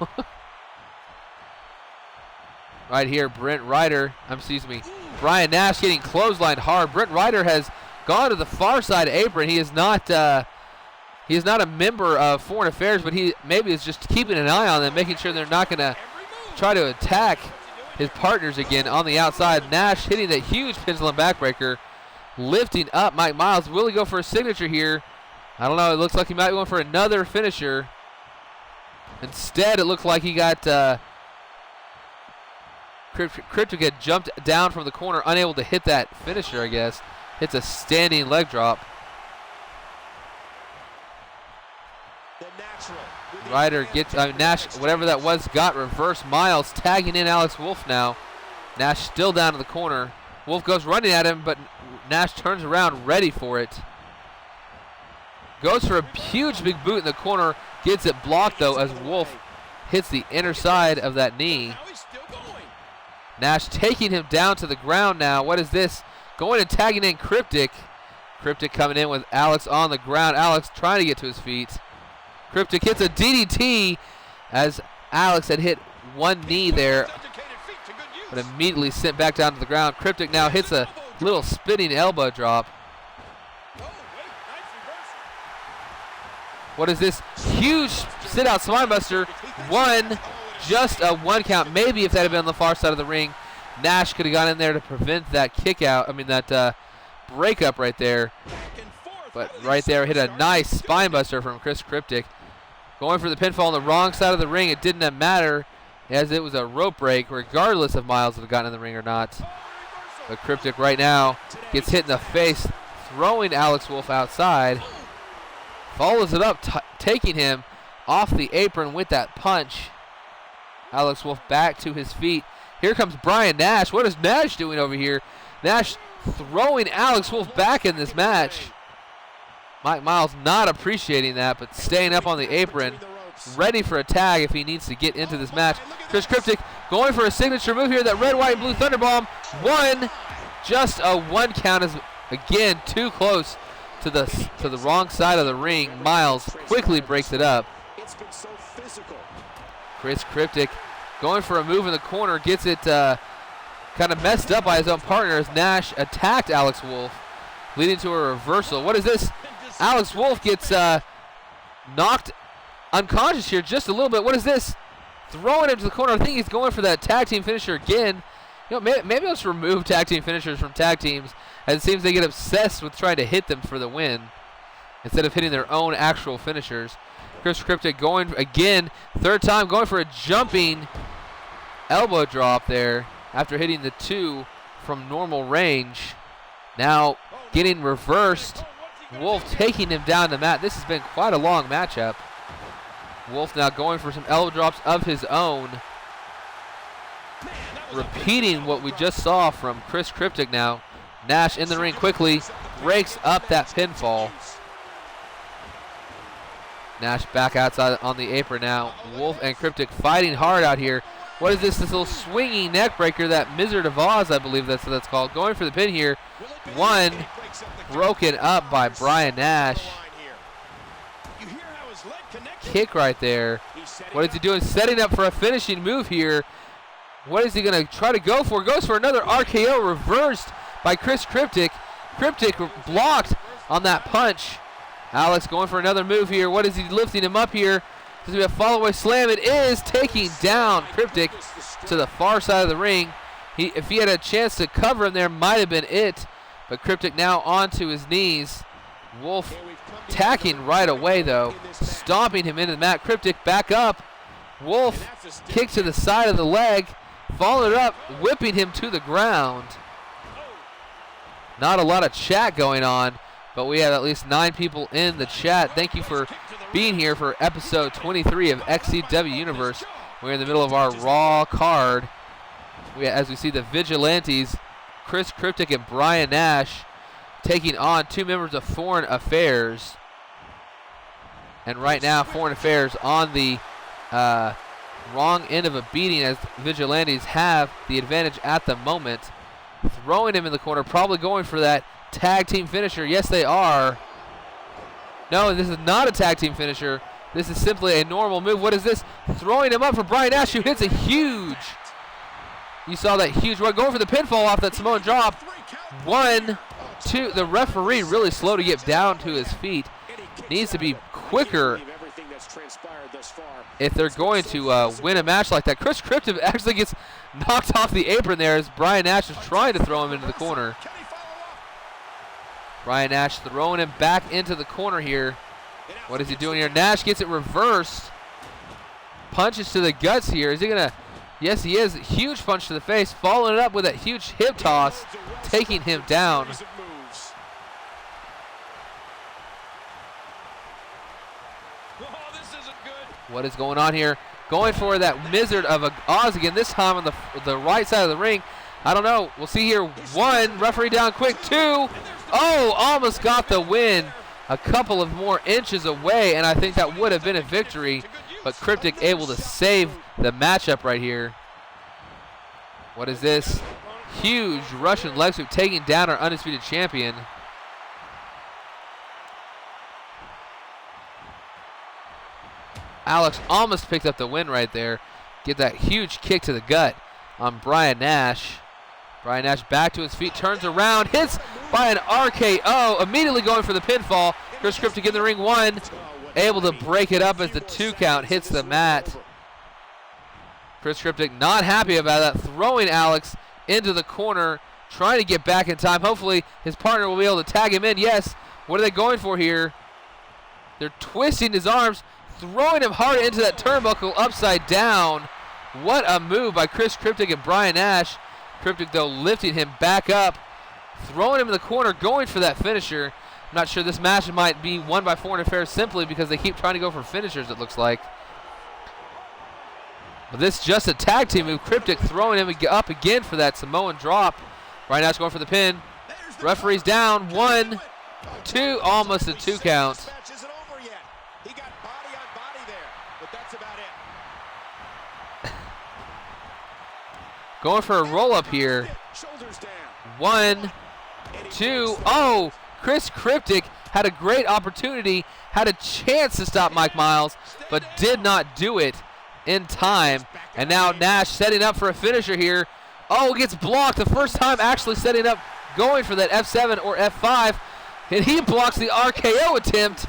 Right here, Brent Ryder. Brian Nash getting clotheslined hard. Brent Ryder has gone to the far side apron. He is not a member of Foreign Affairs, but he maybe is just keeping an eye on them, making sure they're not going to try to attack his partners again on the outside. Nash hitting that huge pendulum backbreaker, lifting up Mike Miles. Will he go for a signature here? I don't know. It looks like he might be going for another finisher. Instead, it looked like he got Cryptic had jumped down from the corner, unable to hit that finisher, I guess. Hits a standing leg drop. Ryder gets, Nash, whatever that was, got reversed. Miles tagging in Alex Wolf now. Nash still down in the corner. Wolf goes running at him, but Nash turns around ready for it. Goes for a huge big boot in the corner. Gets it blocked, though, as Wolf hits the inner side of that knee. Nash taking him down to the ground now. What is this? Going and tagging in Cryptic. Cryptic coming in with Alex on the ground. Alex trying to get to his feet. Cryptic hits a DDT as Alex had hit one knee there, but immediately sent back down to the ground. Cryptic now hits a little spinning elbow drop. What is this? Huge sit-out spinebuster. Just a 1 count. Maybe if that had been on the far side of the ring, Nash could have gone in there to prevent that kick out. I mean, that breakup right there. But right there, hit a nice spine buster from Chris Cryptic. Going for the pinfall on the wrong side of the ring. It didn't matter as it was a rope break, regardless if Miles would have gotten in the ring or not. But Cryptic right now gets hit in the face, throwing Alex Wolf outside. Follows it up, taking him off the apron with that punch. Alex Wolf back to his feet. Here comes Brian Nash. What is Nash doing over here? Nash throwing Alex Wolf back in this match. Mike Miles not appreciating that, but staying up on the apron, ready for a tag if he needs to get into this match. Chris Cryptic going for a signature move here, that red, white, and blue Thunderbomb. One, just a 1 count is, again, too close to the wrong side of the ring. Miles quickly breaks it up. Chris Cryptic going for a move in the corner, gets it kind of messed up by his own partner as Nash attacked Alex Wolf, leading to a reversal. What is this? Alex Wolf gets knocked unconscious here just a little bit. What is this? Throwing him to the corner. I think he's going for that tag team finisher again. You know, maybe let's remove tag team finishers from tag teams, as it seems they get obsessed with trying to hit them for the win instead of hitting their own actual finishers. Chris Cryptic going again, third time, going for a jumping elbow drop there after hitting the 2 from normal range. Now getting reversed. Wolf taking him down the mat. This has been quite a long matchup. Wolf now going for some elbow drops of his own. Repeating what we just saw from Chris Cryptic now. Nash in the ring quickly, breaks up that pinfall. Nash back outside on the apron now. Wolf and Cryptic fighting hard out here. What is this little swinging neck breaker, that Wizard of Oz, I believe that's what that's called. Going for the pin here. One, broken up by Brian Nash. Kick right there. What is he doing? Setting up for a finishing move here. What is he going to try to go for? Goes for another RKO, reversed by Chris Cryptic. Cryptic blocked on that punch. Alex going for another move here. What is he lifting him up here? Does he have a follow-away slam? It is taking down Cryptic to the far side of the ring. If he had a chance to cover him there, might have been it. But Cryptic now onto his knees. Wolf attacking right away, though, stomping him into the mat. Cryptic back up. Wolf kick to the side of the leg, followed up, whipping him to the ground. Not a lot of chat going on, but we have at least 9 people in the chat. Thank you for being here for episode 23 of XCW Universe. We're in the middle of our Raw card. As we see the Vigilantes, Chris Cryptic and Brian Nash, taking on 2 members of Foreign Affairs. And right now, Foreign Affairs on the wrong end of a beating, as Vigilantes have the advantage at the moment. Throwing him in the corner, probably going for that tag team finisher. Yes, they are. No, this is not a tag team finisher. This is simply a normal move. What is this? Throwing him up for Brian Nash, who hits a huge. You saw that huge one. Going for the pinfall off that Samoan drop. 1, 2. The referee really slow to get down to his feet. Needs to be quicker if they're going to win a match like that. Chris Cryptic actually gets knocked off the apron there as Brian Nash is trying to throw him into the corner. Brian Nash throwing him back into the corner here. What is he doing here? Nash gets it reversed. Punches to the guts here. Is he going to? Yes, he is. Huge punch to the face. Following it up with a huge hip toss, taking him down. What is going on here? Going for that Wizard of Oz again, this time on the right side of the ring. I don't know. We'll see here. 1, referee down quick. 2, oh, almost got the win. A couple of more inches away, and I think that would have been a victory. But Cryptic able to save the matchup right here. What is this? Huge Russian leg sweep, taking down our undisputed champion. Alex almost picked up the win right there. Get that huge kick to the gut on Brian Nash. Brian Nash back to his feet, turns around, hits by an RKO, immediately going for the pinfall. Chris Cryptic in the ring. 1, able to break it up as the 2 count hits the mat. Chris Cryptic not happy about that, throwing Alex into the corner, trying to get back in time. Hopefully his partner will be able to tag him in. Yes. What are they going for here? They're twisting his arms, throwing him hard into that turnbuckle upside down. What a move by Chris Cryptic and Brian Nash. Cryptic, though, lifting him back up, throwing him in the corner, going for that finisher. I'm not sure this match might be won by Foreign Affairs simply because they keep trying to go for finishers, it looks like. But this is just a tag team move. Cryptic throwing him up again for that Samoan drop. Brian Nash going for the pin. Referee's down. 1, 2, almost a 2 count. He got body on body there, but that's about it. Going for a roll-up here. 1, 2, oh! Chris Cryptic had a great opportunity, had a chance to stop Mike Miles, but did not do it in time. And now Nash setting up for a finisher here. Oh, gets blocked the first time actually setting up, going for that F7 or F5. And he blocks the RKO attempt.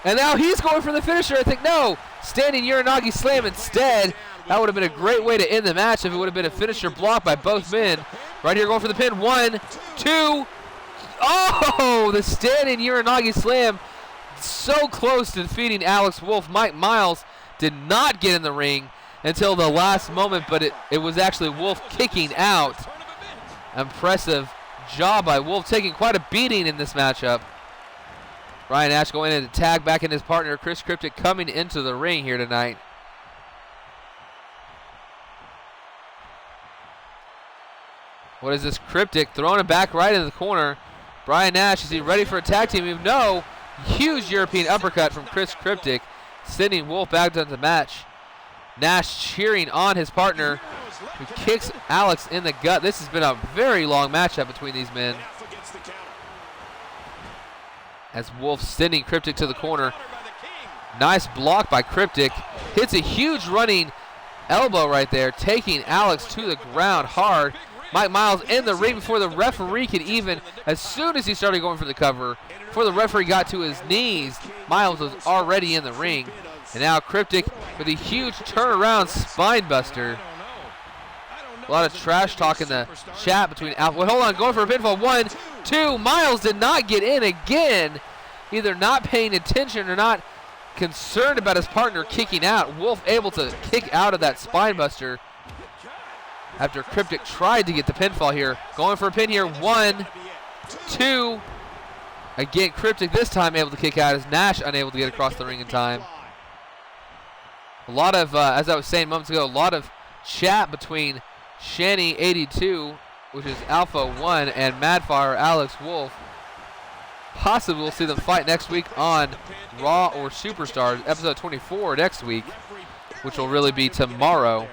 And now he's going for the finisher. I think, no, standing Uranagi slam instead. That would have been a great way to end the match if it would have been a finisher block by both men. Right here going for the pin. 1, 2. Oh, the standing Uranagi slam. So close to defeating Alex Wolf. Mike Miles did not get in the ring until the last moment, but it was actually Wolf kicking out. Impressive job by Wolf, taking quite a beating in this matchup. Brian Nash going in to tag back in his partner, Chris Cryptic, coming into the ring here tonight. What is this? Cryptic throwing him back right in the corner. Brian Nash, is he ready for a tag team move? No. Huge European uppercut from Chris Cryptic, sending Wolf back to the match. Nash cheering on his partner, who kicks Alex in the gut. This has been a very long matchup between these men. As Wolf sending Cryptic to the corner. Nice block by Cryptic. Hits a huge running elbow right there, taking Alex to the ground hard. Mike Miles in the ring before the referee could even, as soon as he started going for the cover, before the referee got to his knees, Miles was already in the ring. And now Cryptic with a huge turnaround spine buster. A lot of trash talk in the chat between Alpha. Well, hold on, going for a pinfall. 1, 2. Miles did not get in again. Either not paying attention or not concerned about his partner kicking out. Wolf able to kick out of that spine buster after Cryptic tried to get the pinfall here. Going for a pin here. 1, 2. Again, Cryptic this time able to kick out as Nash unable to get across the ring in time. A lot of, as I was saying moments ago, a lot of chat between Shanny82, which is Alpha 1, and Madfire Alex Wolf. Possibly we'll see them fight next week on Raw or Superstars, episode 24 next week, which will really be tomorrow.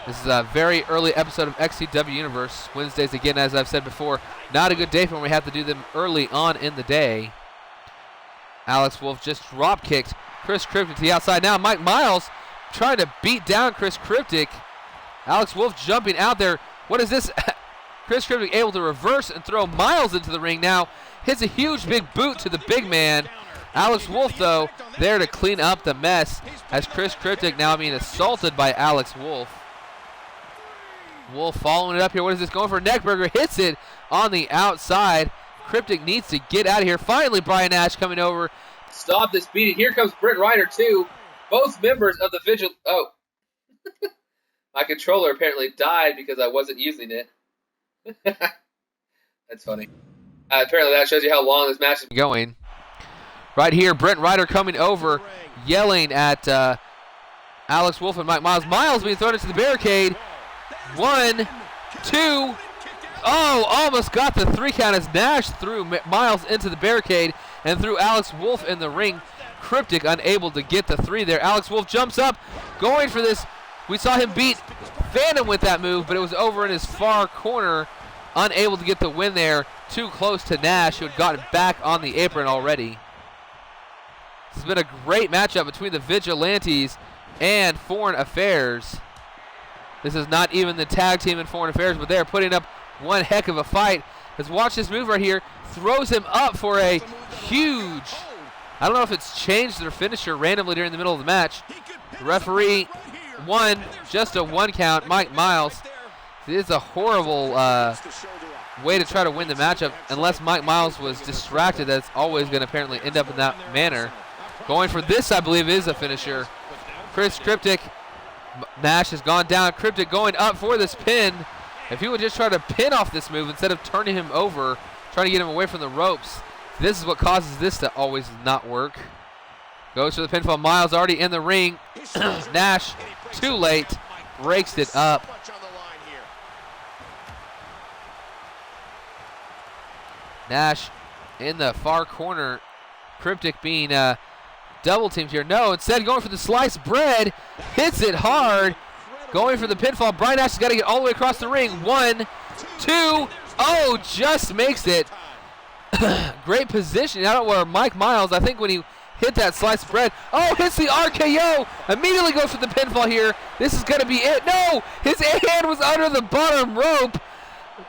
This is a very early episode of XCW Universe. Wednesdays, again, as I've said before, not a good day for when we have to do them early on in the day. Alex Wolf just drop kicked Chris Cryptic to the outside. Now Mike Miles trying to beat down Chris Cryptic. Alex Wolf jumping out there. What is this? Chris Cryptic able to reverse and throw Miles into the ring now. Hits a huge big boot to the big man. Alex Wolf, though, there to clean up the mess as Chris Cryptic now being assaulted by Alex Wolf. Wolf following it up here. What is this? Going for a neckburger. Hits it on the outside. Cryptic needs to get out of here. Finally, Brian Nash coming over. Stop this beating. Here comes Britt Ryder, too. Both members of the Vigil. Oh. My controller apparently died because I wasn't using it. That's funny. Apparently that shows you how long this match is going. Right here, Brent Ryder coming over, yelling at Alex Wolf and Mike Miles. Miles being thrown into the barricade. 1, 2. Oh, almost got the 3 count as Nash threw Miles into the barricade and threw Alex Wolf in the ring. Cryptic unable to get the 3 there. Alex Wolf jumps up, going for this. We saw him beat Phantom with that move, but it was over in his far corner. Unable to get the win there. Too close to Nash, who had gotten back on the apron already. This has been a great matchup between the Vigilantes and Foreign Affairs. This is not even the tag team in Foreign Affairs, but they're putting up one heck of a fight. Let's watch this move right here. Throws him up for a huge, I don't know if it's changed their finisher randomly during the middle of the match. The referee won just a 1 count. Mike Miles This is a horrible way to try to win the matchup. Unless Mike Miles was distracted, that's always going to apparently end up in that manner. Going for this, I believe, is a finisher. Chris Cryptic. Nash has gone down. Cryptic going up for this pin. If he would just try to pin off this move instead of turning him over, trying to get him away from the ropes, this is what causes this to always not work. Goes for the pinfall. Miles already in the ring. Nash, too late, breaks it up. Nash in the far corner. Cryptic being double teamed here. No, instead going for the sliced bread. Hits it hard. Going for the pinfall. Brian Nash has got to get all the way across the ring. 1, 2. Oh, just makes it. Great position out where Mike Miles, I think when he hit that sliced bread. Oh, hits the RKO. Immediately goes for the pinfall here. This is going to be it. No, his hand was under the bottom rope.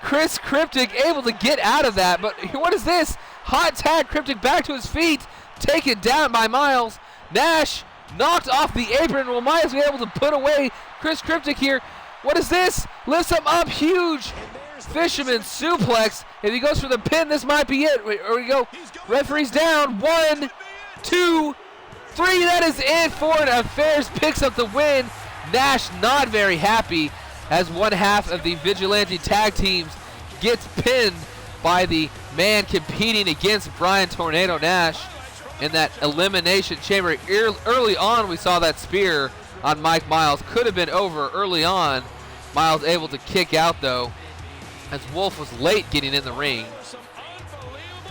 Chris Cryptic able to get out of that. But what is this? Hot tag. Cryptic back to his feet. Taken down by Miles. Nash knocked off the apron. Will Miles be able to put away Chris Cryptic here? What is this? Lifts him up. Huge fisherman suplex. If he goes for the pin, this might be it. Here we go. Referee's down. 1, 2, 3. That is it. Foreign Affairs picks up the win. Nash not very happy as one half of the Vigilante tag teams gets pinned by the man competing against Brian Tornado Nash in that elimination chamber. Early on, we saw that spear on Mike Miles. Could have been over early on. Miles able to kick out, though, as Wolf was late getting in the ring.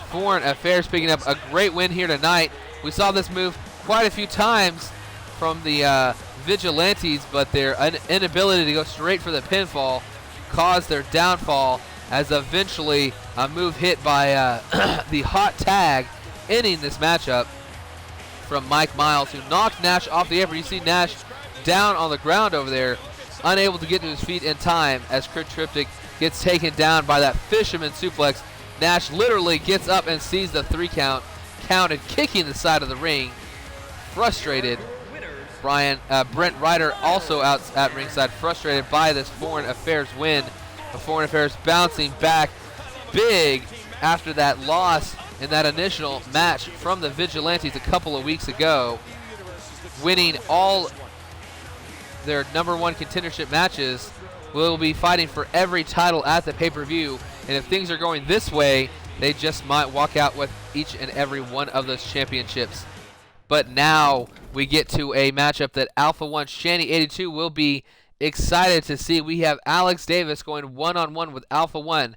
Foreign Affairs picking up a great win here tonight. We saw this move quite a few times from the Vigilantes, but their inability to go straight for the pinfall caused their downfall, as eventually a move hit by the hot tag ending this matchup from Mike Miles, who knocked Nash off the apron. You see Nash down on the ground over there, unable to get to his feet in time as Chris Cryptic gets taken down by that fisherman suplex. Nash literally gets up and sees the 3 count, counted, kicking the side of the ring. Frustrated, Brent Ryder also out at ringside, frustrated by this Foreign Affairs win. The Foreign Affairs bouncing back big after that loss in that initial match from the Vigilantes a couple of weeks ago, winning all their #1 contendership matches. Will be fighting for every title at the pay-per-view, and if things are going this way, they just might walk out with each and every one of those championships. But now we get to a matchup that Alpha One Shanny 82 will be excited to see. We have Alex Davis going one-on-one with Alpha One.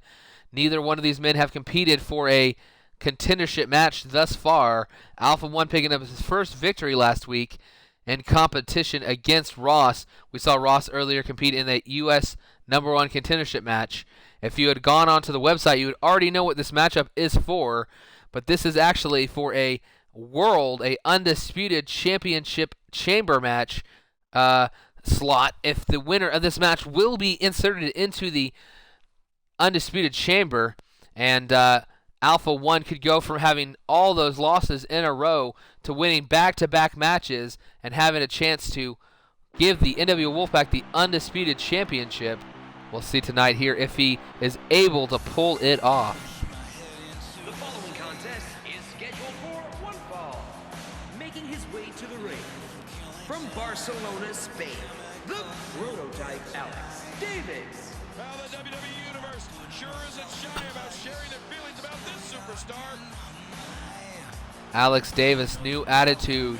Neither one of these men have competed for a contendership match thus far. Alpha One picking up his first victory last week in competition against Ross. We saw Ross earlier compete in the U.S. #1 contendership match. If you had gone onto the website, you would already know what this matchup is for, but this is actually for a undisputed championship chamber match slot. If the winner of this match will be inserted into the undisputed chamber, and Alpha One could go from having all those losses in a row to winning back-to-back matches and having a chance to give the NWO Wolfpack the undisputed championship. We'll see tonight here if he is able to pull it off. The following contest is scheduled for one fall. Making his way to the ring from Barcelona, Spain, the prototype Alex Davis. Well, the WWE Universe sure isn't shy about sharing their feelings about this superstar. Alex Davis, new attitude.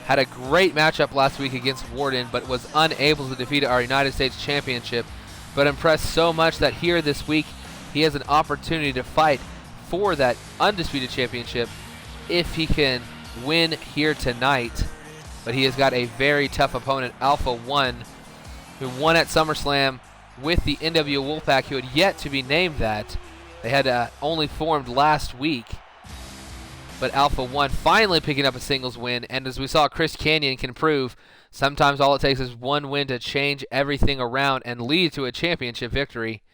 Had a great matchup last week against Warden, but was unable to defeat our United States Championship, but impressed so much that here this week he has an opportunity to fight for that undisputed championship if he can win here tonight. But he has got a very tough opponent, Alpha One, who won at SummerSlam with the NWO Wolfpack, who had yet to be named that. They had only formed last week. But Alpha One finally picking up a singles win, and as we saw Chris Kanyon can prove, sometimes all it takes is one win to change everything around and lead to a championship victory.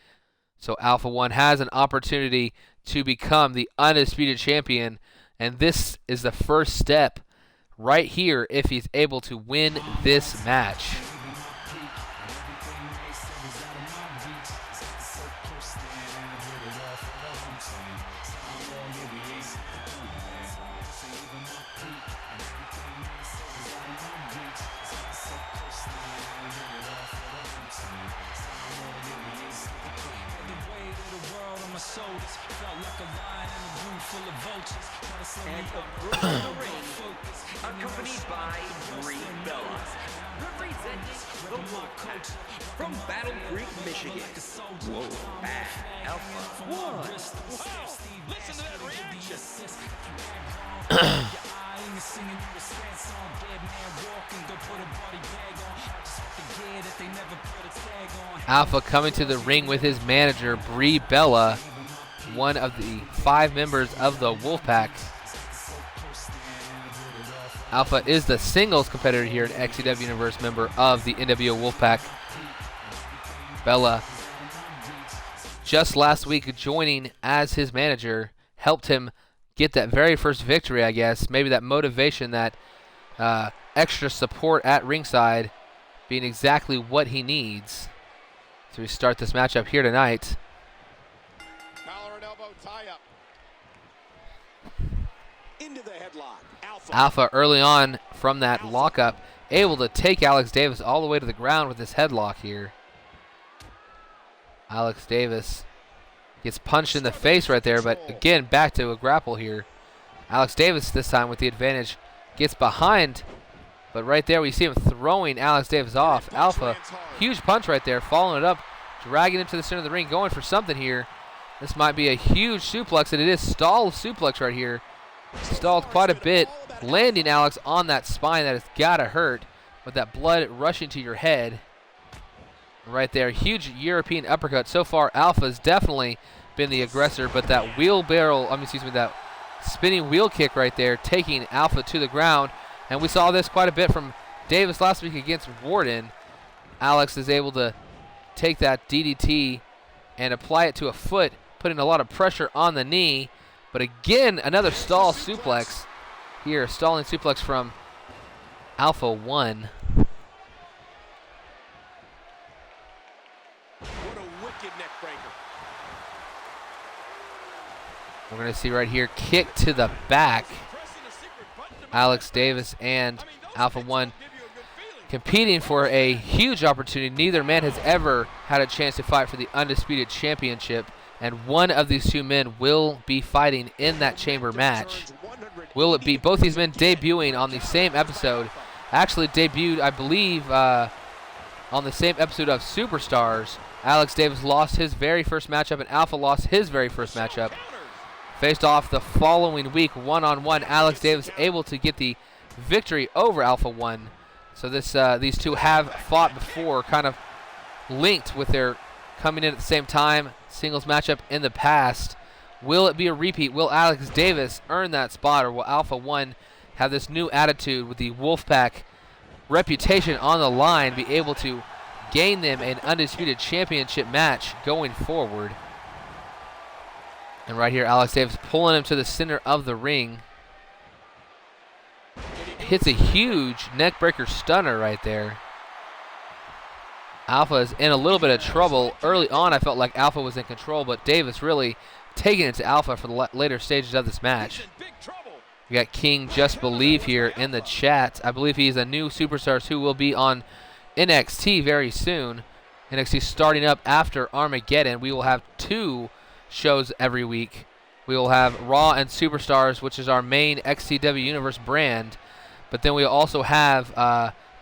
So Alpha One has an opportunity to become the undisputed champion, and this is the first step right here if he's able to win this match. And approaching the ring, accompanied by Brie Bella, representing the Wolfpack from Battle Creek, Michigan. Wolfpack Alpha 1. Wow, listen to that reaction. Alpha coming to the ring with his manager, Brie Bella, one of the 5 members of the Wolfpack. Alpha is the singles competitor here, an XCW Universe member of the NWO Wolfpack. Bella, just last week joining as his manager, helped him get that very first victory, I guess. Maybe that motivation, that extra support at ringside being exactly what he needs. So we start this matchup here tonight. Collar and elbow tie up. Into the headlock. Alpha early on from that lockup, able to take Alex Davis all the way to the ground with this headlock here. Alex Davis gets punched in the face right there, but again, back to a grapple here. Alex Davis this time with the advantage, gets behind, but right there we see him throwing Alex Davis off. Alpha, huge punch right there, following it up, dragging him to the center of the ring, going for something here. This might be a huge suplex, and it is stalled suplex right here. Stalled quite a bit, landing Alex on that spine. That has got to hurt with that blood rushing to your head. Right there, huge European uppercut. So far, Alpha's definitely been the aggressor, but that that spinning wheel kick right there, taking Alpha to the ground. And we saw this quite a bit from Davis last week against Warden. Alex is able to take that DDT and apply it to a foot, putting a lot of pressure on the knee. But again, another stall suplex here, stalling suplex from Alpha 1. What a wicked neck breaker. We're going to see right here, kick to the back. Alex Davis and Alpha 1 competing for a huge opportunity. Neither man has ever had a chance to fight for the Undisputed Championship, and one of these two men will be fighting in that chamber match. Will it be both these men debuting on the same episode? Actually debuted, I believe, on the same episode of Superstars. Alex Davis lost his very first matchup, and Alpha lost his very first matchup. Faced off the following week, one-on-one. Alex Davis able to get the victory over Alpha 1. So these two have fought before, kind of linked with their coming in at the same time singles matchup in the past. Will it be a repeat? Will Alex Davis earn that spot, or will Alpha 1 have this new attitude with the Wolfpack reputation on the line, be able to gain them an Undisputed Championship match going forward? And right here, Alex Davis pulling him to the center of the ring. Hits a huge neckbreaker stunner right there. Alpha is in a little bit of trouble. Early on, I felt like Alpha was in control, but Davis really taking it to Alpha for the later stages of this match. We got King Just Believe here in the chat. I believe he's a new superstar who will be on NXT very soon. NXT starting up after Armageddon. We will have 2 shows every week. We will have Raw and Superstars, which is our main XCW Universe brand. But then we also have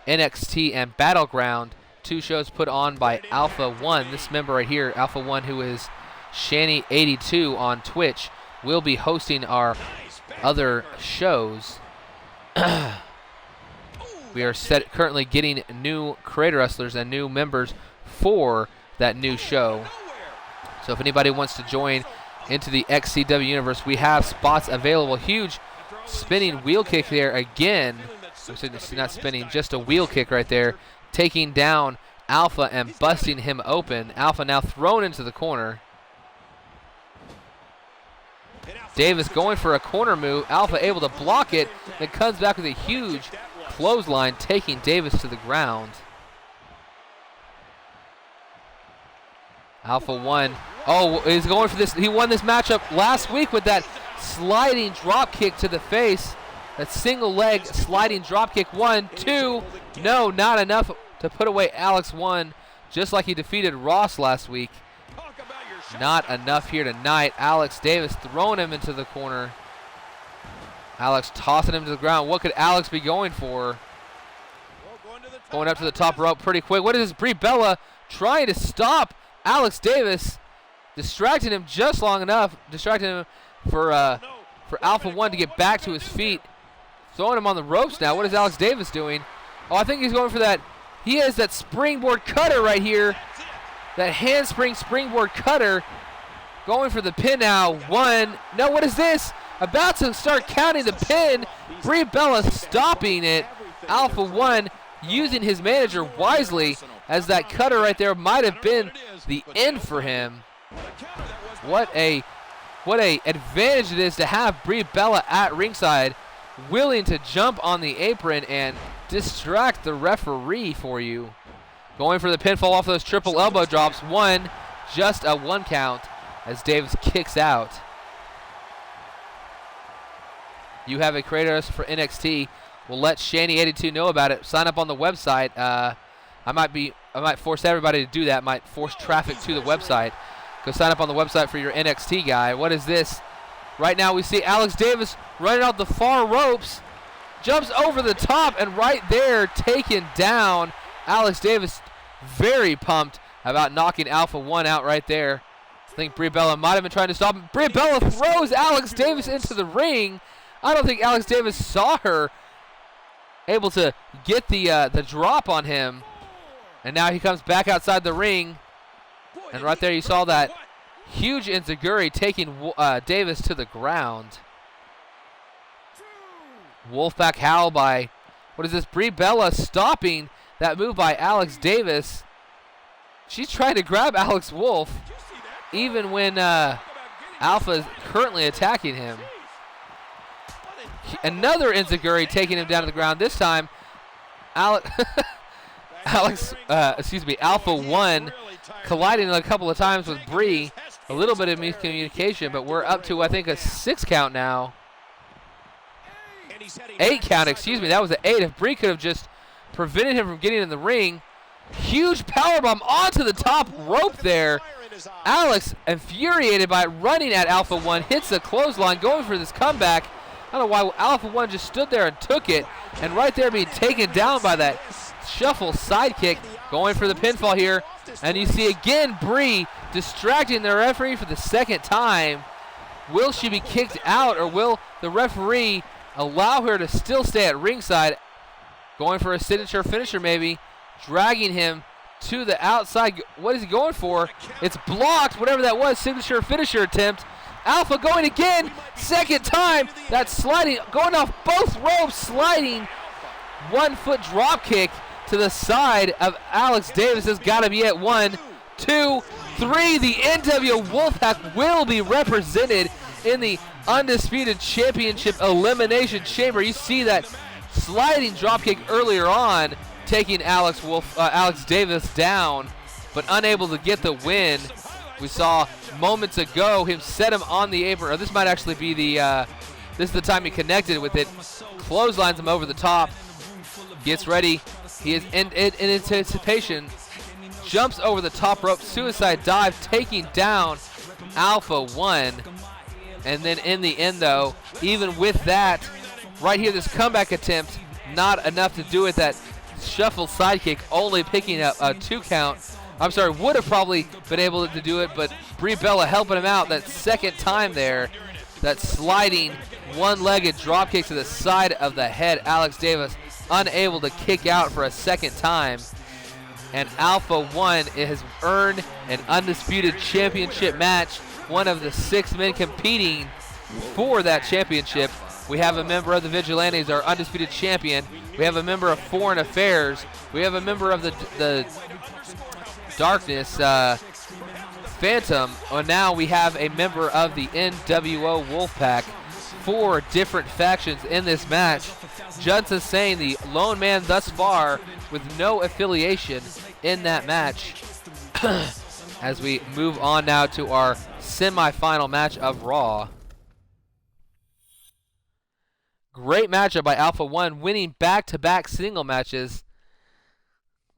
NXT and Battleground, 2 shows put on by Alpha 1. This member right here, Alpha 1, who is Shani82 on Twitch, will be hosting our other shows. We are currently getting new creator wrestlers and new members for that new show. So if anybody wants to join into the XCW Universe, we have spots available. Huge spinning wheel kick there again. It's not spinning, just a wheel kick right there, taking down Alpha and busting him open. Alpha now thrown into the corner. Davis going for a corner move. Alpha able to block it, then comes back with a huge clothesline, taking Davis to the ground. Alpha 1, he's going for this. He won this matchup last week with that sliding drop kick to the face. That single leg sliding drop kick. 1, 2. No, not enough to put away Alex 1, just like he defeated Ross last week. Not enough here tonight. Alex Davis throwing him into the corner. Alex tossing him to the ground. What could Alex be going for? Going up to the top rope pretty quick. What is this? Brie Bella trying to stop Alex Davis, distracting him just long enough, distracting him for Alpha One to get back to his feet. Throwing him on the ropes now. What is Alex Davis doing? Oh, I think he's going for that. He has that springboard cutter right here. That handspring springboard cutter. Going for the pin now. One. No, what is this? About to start counting the pin. Brie Bella stopping it. Alpha One using his manager wisely, as that cutter right there might have been the end for him. What a advantage it is to have Brie Bella at ringside, willing to jump on the apron and distract the referee for you. Going for the pinfall off those triple elbow drops. One, just a 1 count as Davis kicks out. You have a creator for NXT. We'll let Shani82 know about it. Sign up on the website. I might force everybody to do that. Might force traffic to the website. Go sign up on the website for your NXT guy. What is this? Right now we see Alex Davis running out the far ropes. Jumps over the top, and right there taken down. Alex Davis very pumped about knocking Alpha One out right there. I think Brie Bella might have been trying to stop him. Brie Bella throws Alex Davis into the ring. I don't think Alex Davis saw her able to get the drop on him. And now he comes back outside the ring. And right there you saw that huge enziguri taking Davis to the ground. Wolfpack howl by, what is this? Brie Bella stopping that move by Alex Davis. She's trying to grab Alex Wolf even when Alpha is currently attacking him. Another enziguri taking him down to the ground. This time, Alpha One colliding a couple of times with Brie. A little bit of miscommunication, but we're up to, I think, a 6 count now. 8 count, excuse me. That was an 8. If Brie could have just prevented him from getting in the ring. Huge powerbomb onto the top rope there. Alex, infuriated by it, running at Alpha One, hits a clothesline, going for this comeback. I don't know why Alpha One just stood there and took it, and right there being taken down by that shuffle sidekick, going for the pinfall here. And you see again Brie distracting the referee for the 2nd time. Will she be kicked out, or will the referee allow her to still stay at ringside? Going for a signature finisher maybe, dragging him to the outside. What is he going for? It's blocked, whatever that was, signature finisher attempt. Alpha going again, 2nd time. That's sliding, going off both ropes, sliding 1-foot drop kick to the side of Alex Davis. Has got to be at 1, 2, 3. The NWO Wolfpack will be represented in the Undisputed Championship Elimination Chamber. You see that sliding drop kick earlier on, taking Alex Davis down, but unable to get the win. We saw moments ago him set him on the apron, or this might actually be this is the time he connected with it. Clotheslines him over the top, gets ready. He is in anticipation, jumps over the top rope, suicide dive, taking down Alpha One. And then in the end, though, even with that, right here, this comeback attempt, not enough to do it. That shuffle sidekick only picking up a 2 count. I'm sorry, would have probably been able to do it, but Brie Bella helping him out that 2nd time there. That sliding one-legged drop kick to the side of the head. Alex Davis unable to kick out for a 2nd time. And Alpha One has earned an Undisputed Championship match. One of the 6 men competing for that championship. We have a member of the Vigilantes, our Undisputed Champion. We have a member of Foreign Affairs. We have a member of the Darkness, Phantom. And now we have a member of the NWO Wolfpack. 4 different factions in this match. Judson saying the lone man thus far with no affiliation in that match. As we move on now to our semi-final match of Raw. Great matchup by Alpha One, winning back-to-back single matches.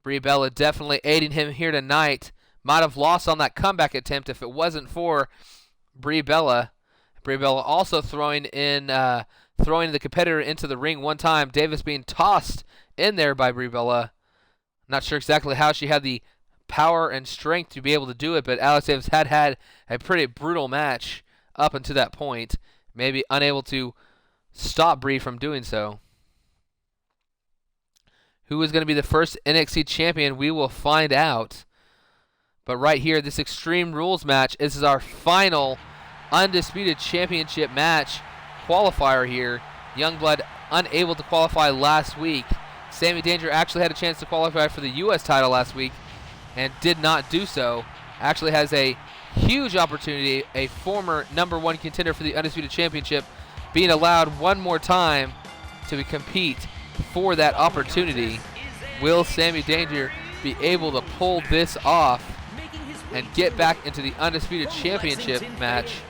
Brie Bella definitely aiding him here tonight. Might have lost on that comeback attempt if it wasn't for Brie Bella. Brie Bella also throwing in throwing the competitor into the ring one time. Davis being tossed in there by Brie Bella. Not sure exactly how she had the power and strength to be able to do it, but Alex Davis had a pretty brutal match up until that point. Maybe unable to stop Brie from doing so. Who is going to be the first NXT champion? We will find out. But right here, this Extreme Rules match, this is our final Undisputed Championship match qualifier here. Youngblood unable to qualify last week. Sammy Danger actually had a chance to qualify for the U.S. title last week and did not do so. Actually has a huge opportunity, a former #1 contender for the Undisputed Championship, being allowed one more time to compete for that opportunity. Will Sammy Danger be able to pull this off and get back into the Undisputed Championship match?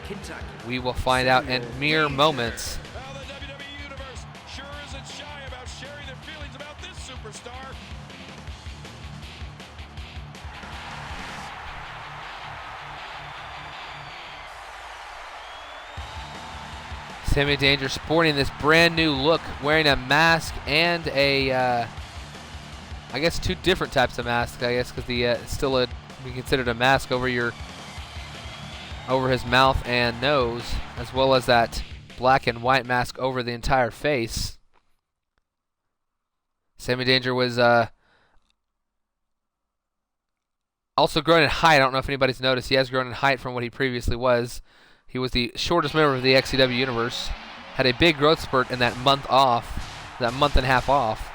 We will find out in mere moments. Well, the WWE Universe sure isn't shy about sharing their feelings about this superstar. Sammy Danger sporting this brand new look, wearing a mask and a, I guess 2 different types of masks, I guess, because the still be considered a mask over his mouth and nose, as well as that black and white mask over the entire face. Sammy Danger was also grown in height. I don't know if anybody's noticed. He has grown in height from what he previously was. He was the shortest member of the XCW Universe. Had a big growth spurt in that month and a half off.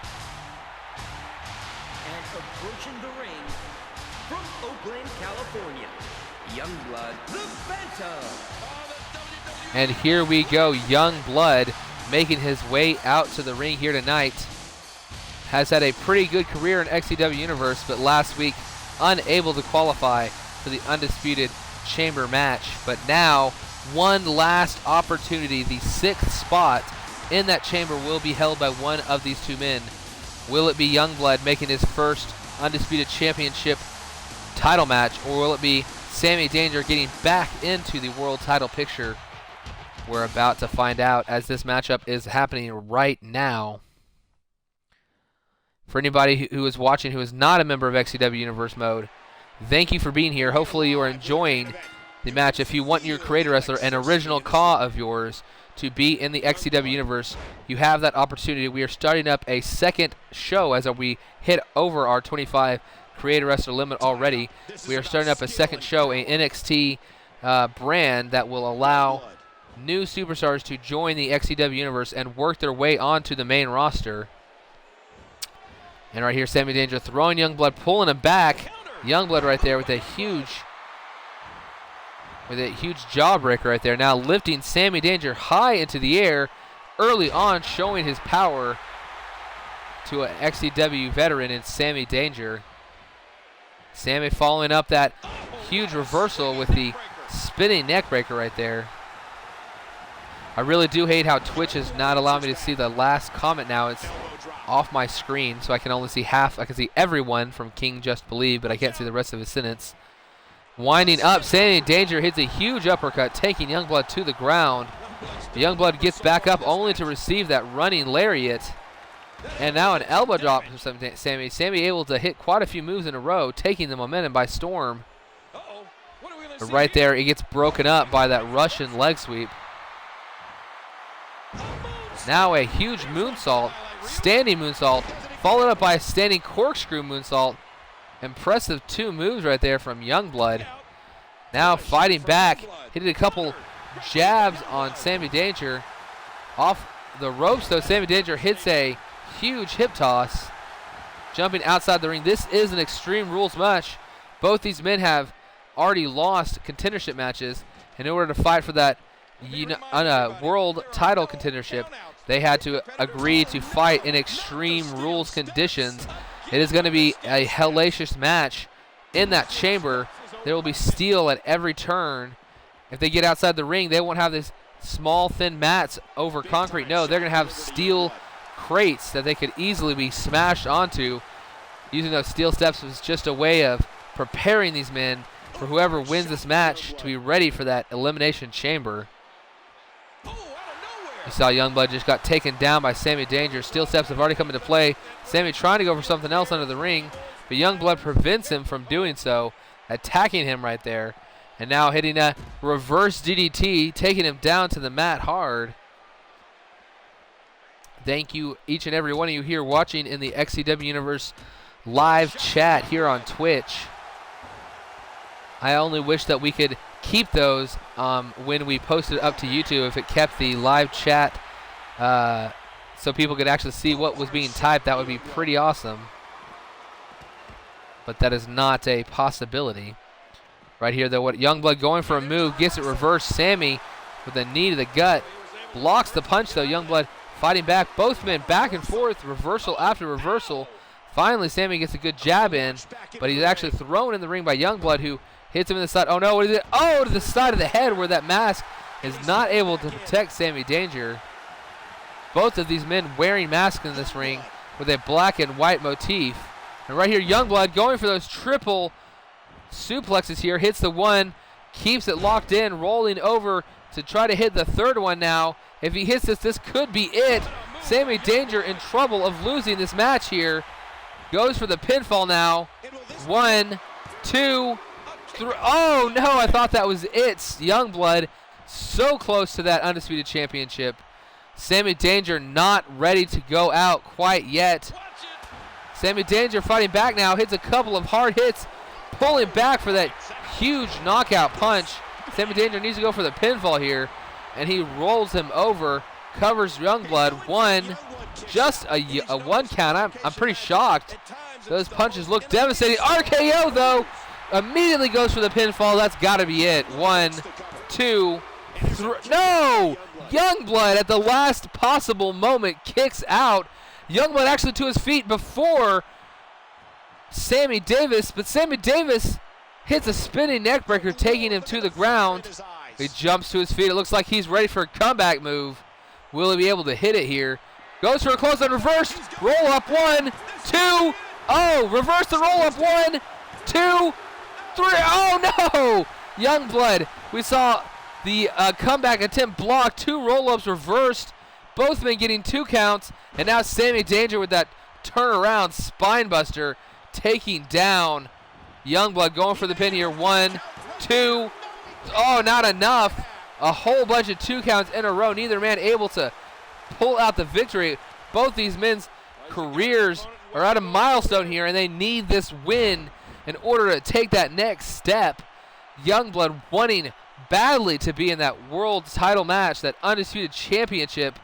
And approaching the ring from Oakland, California, Youngblood, the Phantom. And here we go, Youngblood making his way out to the ring here tonight. Has had a pretty good career in XCW Universe, but last week unable to qualify for the Undisputed Chamber match. But now, one last opportunity. The 6th spot in that chamber will be held by one of these 2 men. Will it be Youngblood making his first Undisputed Championship title match, or will it be Sammy Danger getting back into the world title picture? We're about to find out, as this matchup is happening right now. For anybody who is watching who is not a member of XCW Universe Mode, thank you for being here. Hopefully you are enjoying the match. If you want your creator wrestler, an original CAW of yours, to be in the XCW Universe, you have that opportunity. We are starting up a second show as we hit over our 25 creator wrestler limit already. We are starting up a second show, a NXT brand that will allow new superstars to join the XCW Universe and work their way onto the main roster. And right here, Sammy Danger throwing Youngblood, pulling him back. Youngblood right there with a huge jawbreaker right there. Now lifting Sammy Danger high into the air early on, showing his power to an XCW veteran in Sammy Danger. Sammy following up that huge reversal with the spinning neckbreaker right there. I really do hate how Twitch is not allowing me to see the last comment now. It's off my screen, so I can only see half. I can see everyone from King Just Believe, but I can't see the rest of his sentence. Winding up, Sammy Danger hits a huge uppercut, taking Youngblood to the ground. Youngblood gets back up only to receive that running lariat. And now an elbow drop from Sammy. Sammy able to hit quite a few moves in a row, taking the momentum by storm. But right there, it gets broken up by that Russian leg sweep. Now a huge moonsault, standing moonsault, followed up by a standing corkscrew moonsault. Impressive 2 moves right there from Youngblood. Now fighting back, hitting a couple jabs on Sammy Danger. Off the ropes though, Sammy Danger hits a huge hip toss. Jumping outside the ring. This is an Extreme Rules match. Both these men have already lost contendership matches. In order to fight for that world title contendership, they had to agree to fight in Extreme Rules conditions. It is going to be a hellacious match in that chamber. There will be steel at every turn. If they get outside the ring, they won't have this small, thin mats over concrete. No, they're going to have steel crates that they could easily be smashed onto. Using those steel steps was just a way of preparing these men for whoever wins this match to be ready for that elimination chamber. You saw Youngblood just got taken down by Sammy Danger. Steel steps have already come into play. Sammy trying to go for something else under the ring, but Youngblood prevents him from doing so, attacking him right there. And now hitting a reverse DDT, taking him down to the mat hard. Thank you, each and every one of you here watching in the XCW Universe live chat here on Twitch. I only wish that we could keep those when we post it up to YouTube. If it kept the live chat so people could actually see what was being typed, that would be pretty awesome. But that is not a possibility. Right here, though, what Youngblood going for a move, gets it reversed. Sammy with a knee to the gut. Blocks the punch, though. Youngblood fighting back. Both men back and forth, reversal after reversal. Finally, Sammy gets a good jab in, but he's actually thrown in the ring by Youngblood, who hits him in the side. Oh, no, what is it? Oh, to the side of the head where that mask is not able to protect Sammy Danger. Both of these men wearing masks in this ring with a black and white motif. And right here, Youngblood going for those triple suplexes here. Hits the one, keeps it locked in, rolling over to try to hit the third one now. If he hits this, this could be it. Sammy Danger in trouble of losing this match here. Goes for the pinfall now. 1, 2, 3. Oh, no, I thought that was it. Youngblood so close to that Undisputed Championship. Sammy Danger not ready to go out quite yet. Sammy Danger fighting back now. Hits a couple of hard hits. Pulling back for that huge knockout punch. Sammy Danger needs to go for the pinfall here. And he rolls him over. Covers Youngblood. One. Just a one count. I'm pretty shocked. Those punches look devastating. RKO, though. Immediately goes for the pinfall. That's got to be it. 1, 2, 3. No! Youngblood at the last possible moment kicks out. Youngblood actually to his feet before Sammy Davis, but Sammy Davis hits a spinning neckbreaker, taking him to the ground. He jumps to his feet. It looks like he's ready for a comeback move. Will he be able to hit it here? Goes for a close on reverse. Roll up. 1, 2. Oh, reverse the roll up. 1, 2, 3. Oh, no. Youngblood. We saw the comeback attempt blocked. 2 roll-ups reversed. Both men getting 2 counts. And now Sammy Danger with that turnaround spine buster, taking down Youngblood, going for the pin here. 1, 2. Oh, not enough. A whole bunch of 2 counts in a row. Neither man able to pull out the victory. Both these men's careers are at a milestone here, and they need this win in order to take that next step. Youngblood wanting badly to be in that world title match, that Undisputed Championship.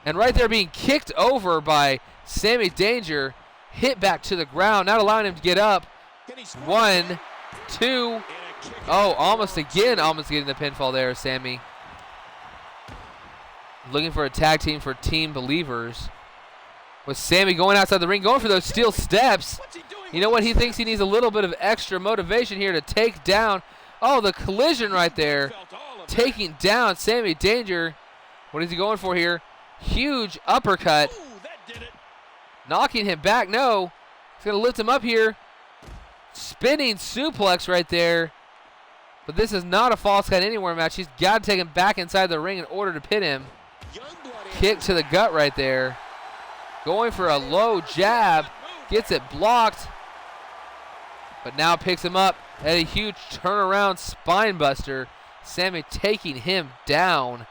And right there being kicked over by Sammy Danger. Hit back to the ground, not allowing him to get up. 1, 2. Oh, almost getting the pinfall there, Sammy. Looking for a tag team for Team Believers. With Sammy going outside the ring, going for those steel steps. You know what? He thinks he needs a little bit of extra motivation here to take down. Oh, the collision right there. Taking down Sammy Danger. What is he going for here? Huge uppercut. Knocking him back. No. He's going to lift him up here. Spinning suplex right there. But this is not a false count anywhere match. He's got to take him back inside the ring in order to pin him. Kick to the gut right there. Going for a low jab. Gets it blocked. But now picks him up at a huge turnaround spine buster. Sammy taking him down.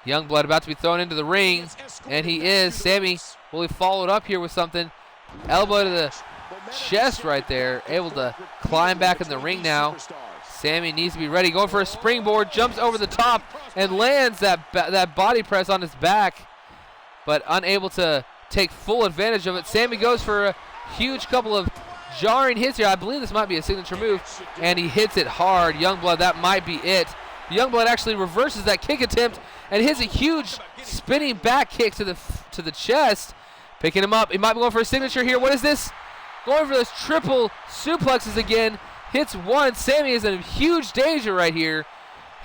Youngblood about to be thrown into the ring. And he is. Sammy, will he follow it up here with something? Elbow to the chest right there. Able to climb back in the ring now. Sammy needs to be ready. Going for a springboard. Jumps over the top and lands that body press on his back. But unable to take full advantage of it. Sammy goes for a huge couple of jarring hits here. I believe this might be a signature move. And he hits it hard. Youngblood, that might be it. Youngblood actually reverses that kick attempt and hits a huge spinning back kick to the chest. Picking him up. He might be going for a signature here. What is this? Going for those triple suplexes again. Hits 1. Sammy is in huge danger right here.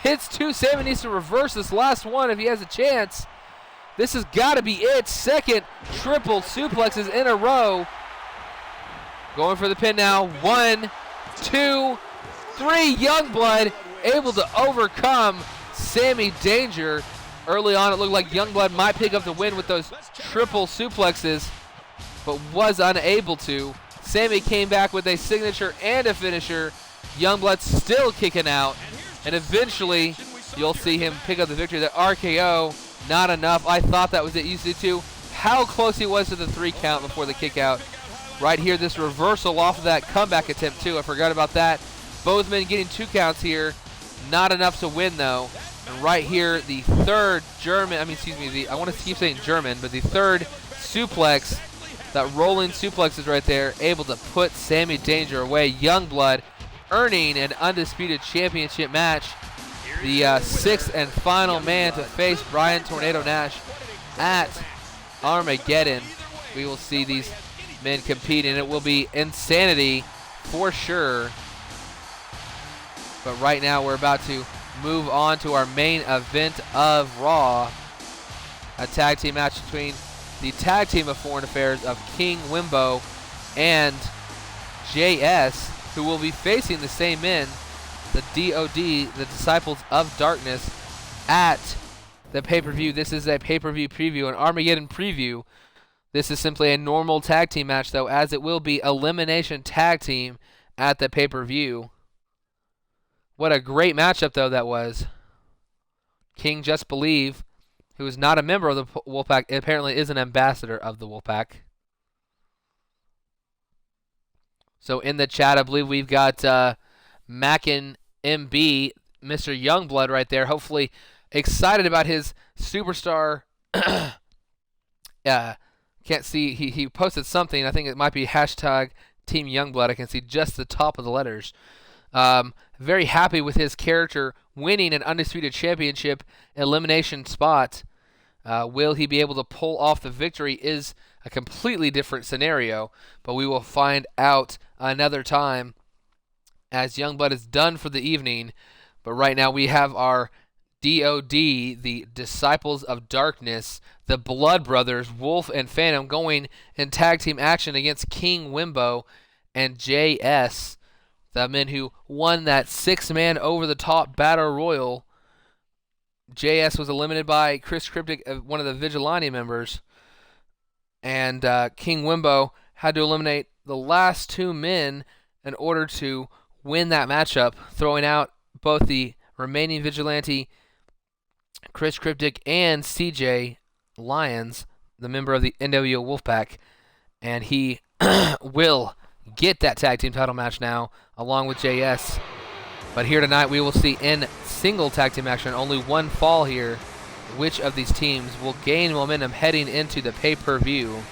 Hits 2. Sammy needs to reverse this last one if he has a chance. This has got to be it. Second triple suplexes in a row. Going for the pin now. 1, 2, 3. Youngblood able to overcome Sammy Danger. Early on, it looked like Youngblood might pick up the win with those triple suplexes, but was unable to. Sammy came back with a signature and a finisher. Youngblood still kicking out, and eventually you'll see him pick up the victory. The RKO, not enough. I thought that was it. You see too how close he was to the 3 count before the kick out. Right here, this reversal off of that comeback attempt too. I forgot about that. Both men getting 2 counts here. Not enough to win though. And right here, the third I want to keep saying German, but the third suplex, that rolling suplex is right there, able to put Sammy Danger away. Youngblood earning an undisputed championship match. The 6th and final man to face Brian Tornado Nash at Armageddon. We will see these men compete, and it will be insanity for sure. But right now we're about to move on to our main event of Raw. A tag team match between the tag team of Foreign Affairs of King Wimbo and JS, who will be facing the same men, the DOD, the Disciples of Darkness, at the pay-per-view. This is a pay-per-view preview, an Armageddon preview. This is simply a normal tag team match, though, as it will be elimination tag team at the pay-per-view. What a great matchup, though, that was. King Just Believe, who is not a member of the Wolfpack, apparently is an ambassador of the Wolfpack. So in the chat, I believe we've got Mackin MB, Mr. Youngblood right there. Hopefully excited about his superstar. Can't see. He posted something. I think it might be hashtag Team Youngblood. I can see just the top of the letters. Very happy with his character winning an undisputed championship elimination spot. Will he be able to pull off the victory is a completely different scenario, but we will find out another time as Youngblood is done for the evening. But right now we have our DOD, the Disciples of Darkness, the Blood Brothers, Wolf and Phantom, going in tag team action against King Wimbo and JS, the men who won that 6-man over-the-top Battle Royal. JS was eliminated by Chris Cryptic, one of the Vigilante members, and King Wimbo had to eliminate the last 2 men in order to win that matchup, throwing out both the remaining Vigilante, Chris Cryptic, and CJ Lyons, the member of the NWO Wolfpack, and he will get that tag team title match now, along with JS. But here tonight we will see in single tag team action, only one fall here, which of these teams will gain momentum heading into the pay-per-view.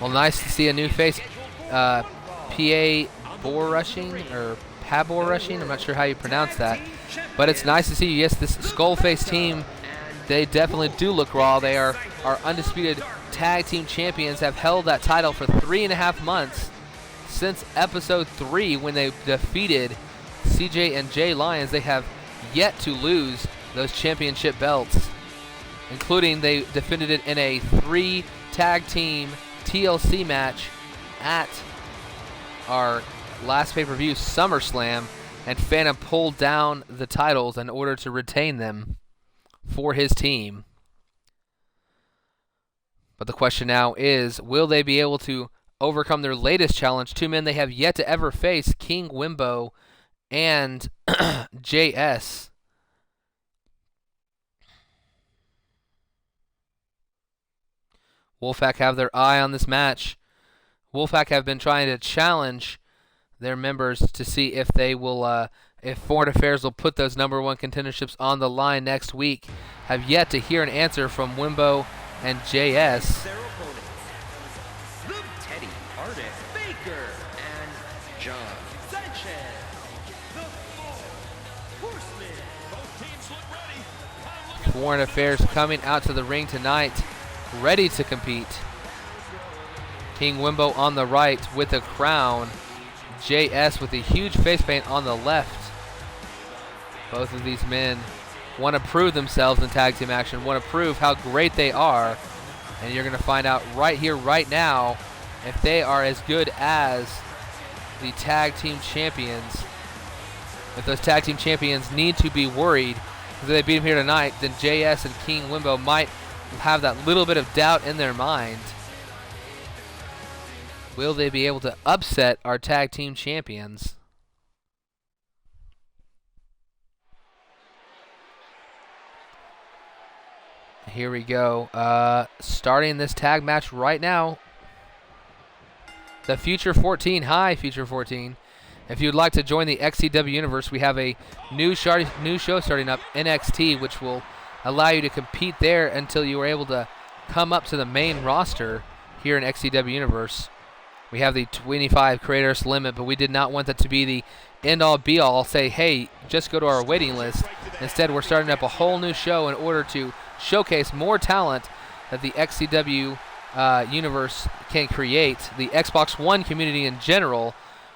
Well, nice to see a new face, PA Boar Rushing, or Pabor Rushing, I'm not sure how you pronounce that. But it's nice to see, yes, this Skullface team, they definitely do look raw. They are our undisputed tag team champions, have held that title for 3.5 months since episode 3 when they defeated CJ and Jay Lyons. They have yet to lose those championship belts, including they defended it in a 3 tag team TLC match at our last pay-per-view, SummerSlam, and Phantom pulled down the titles in order to retain them for his team. But the question now is, will they be able to overcome their latest challenge? 2 men they have yet to ever face, King Wimbo and JS. Wolfpack have their eye on this match. Wolfpack have been trying to challenge their members to see if they will, if Foreign Affairs will put those #1 contenderships on the line next week. Have yet to hear an answer from Wimbo and JS. Their opponents, the Teddy Artist Baker and John Sanchez, the Four Horsemen. Both teams look ready. Foreign Affairs coming out to the ring tonight, ready to compete. King Wimbo on the right with a crown. JS with a huge face paint on the left. Both of these men want to prove themselves in tag team action, want to prove how great they are. And you're going to find out right here, right now, if they are as good as the tag team champions. If those tag team champions need to be worried because they beat them here tonight, then JS and King Wimbo might have that little bit of doubt in their mind. Will they be able to upset our tag team champions? Here we go. Starting this tag match right now. The Future 14. Hi, Future 14. If you'd like to join the XCW Universe, we have a new show starting up, NXT, which will allow you to compete there until you are able to come up to the main roster here in XCW Universe. We have the 25 creators limit, but we did not want that to be the end-all be-all. Say, hey, just go to our waiting list. Instead, we're starting up a whole new show in order to showcase more talent that the XCW Universe can create. The Xbox One community in general,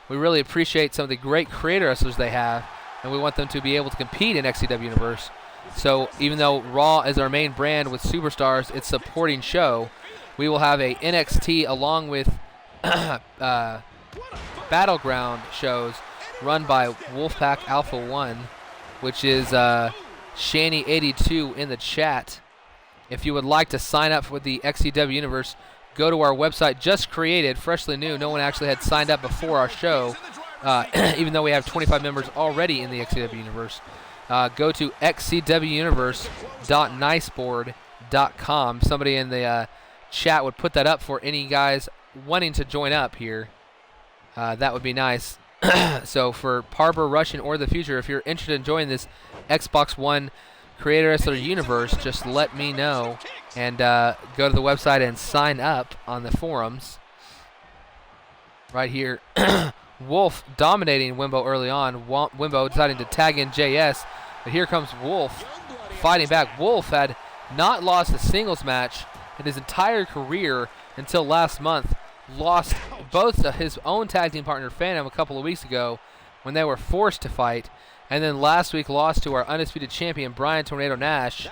we really appreciate some of the great creator wrestlers they have, and we want them to be able to compete in XCW Universe. So even though Raw is our main brand with Superstars, its supporting show, we will have a NXT along with Battleground shows run by Wolfpack Alpha 1, which is Shani82 in the chat. If you would like to sign up with the XCW Universe, go to our website, just created, freshly new. No one actually had signed up before our show, even though we have 25 members already in the XCW Universe. Go to xcwuniverse.niceboard.com. Somebody in the chat would put that up for any guys wanting to join up here. That would be nice. So for Parber, Russian, or the Future, if you're interested in joining this Xbox One Creator Wrestler Universe, just let me know and go to the website and sign up on the forums. Right here, Wolf dominating Wimbo early on. Wimbo deciding to tag in JS, but here comes Wolf fighting back. Wolf had not lost a singles match in his entire career until last month. Lost both to his own tag team partner Phantom a couple of weeks ago when they were forced to fight, and then last week lost to our undisputed champion Brian Tornado Nash,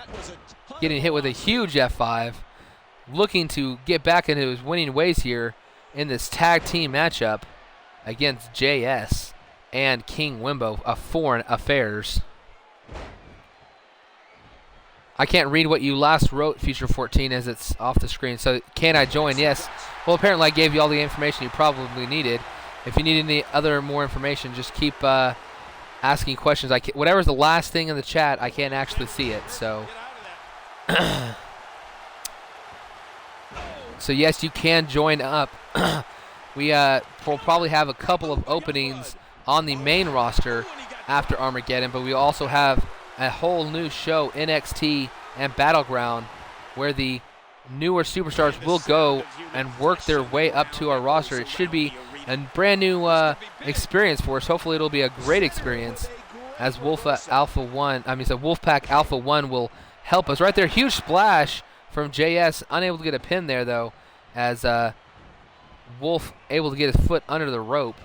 getting hit with a huge F5, looking to get back into his winning ways here in this tag team matchup against JS and King Wimbo of Foreign Affairs. I can't read what you last wrote, Future 14, as it's off the screen. So, can I join? Yes. Well, apparently I gave you all the information you probably needed. If you need any more information, just keep asking questions. Whatever's the last thing in the chat, I can't actually see it. So, so yes, you can join up. We'll probably have a couple of openings on the main roster after Armageddon, but we also have a whole new show, NXT and Battleground, where the newer superstars will go and work their way up to our roster. It should be a brand new experience for us. Hopefully it'll be a great experience as Wolfpack Alpha 1 will help us. Right there, huge splash from JS, unable to get a pin there though, as Wolf able to get his foot under the rope.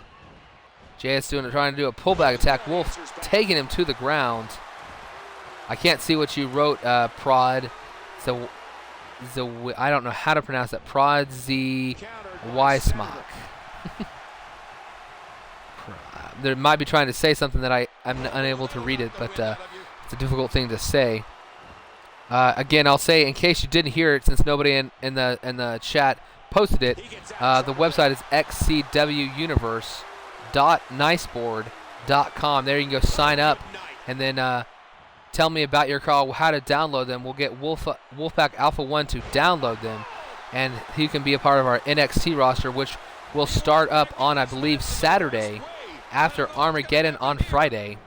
JS trying to do a pullback attack. Wolf taking him to the ground. I can't see what you wrote, Prod. So, I don't know how to pronounce that. Prod Z Weissmach. They might be trying to say something that I'm unable to read it, but it's a difficult thing to say. Again, I'll say in case you didn't hear it, since nobody in the chat posted it, the website is xcwuniverse.niceboard.com. There you can go sign up, and then tell me about your call, how to download them. We'll get Wolfpack Alpha 1 to download them, and he can be a part of our NXT roster, which will start up on, I believe, Saturday after Armageddon on Friday.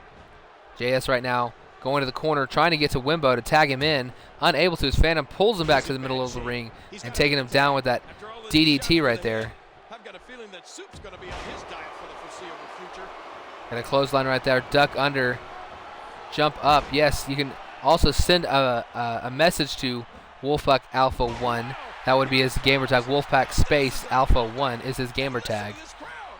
JS right now going to the corner, trying to get to Wimbo to tag him in. Unable to. His Phantom pulls him back to the middle of the ring and taking him down with that DDT right there. I've got a feeling that Soup's going to be on his diet for the foreseeable future. And a clothesline right there. Duck under. Jump up. Yes, you can also send a message to Wolfpack Alpha 1. That would be his gamer tag. Wolfpack space Alpha 1 is his gamer tag.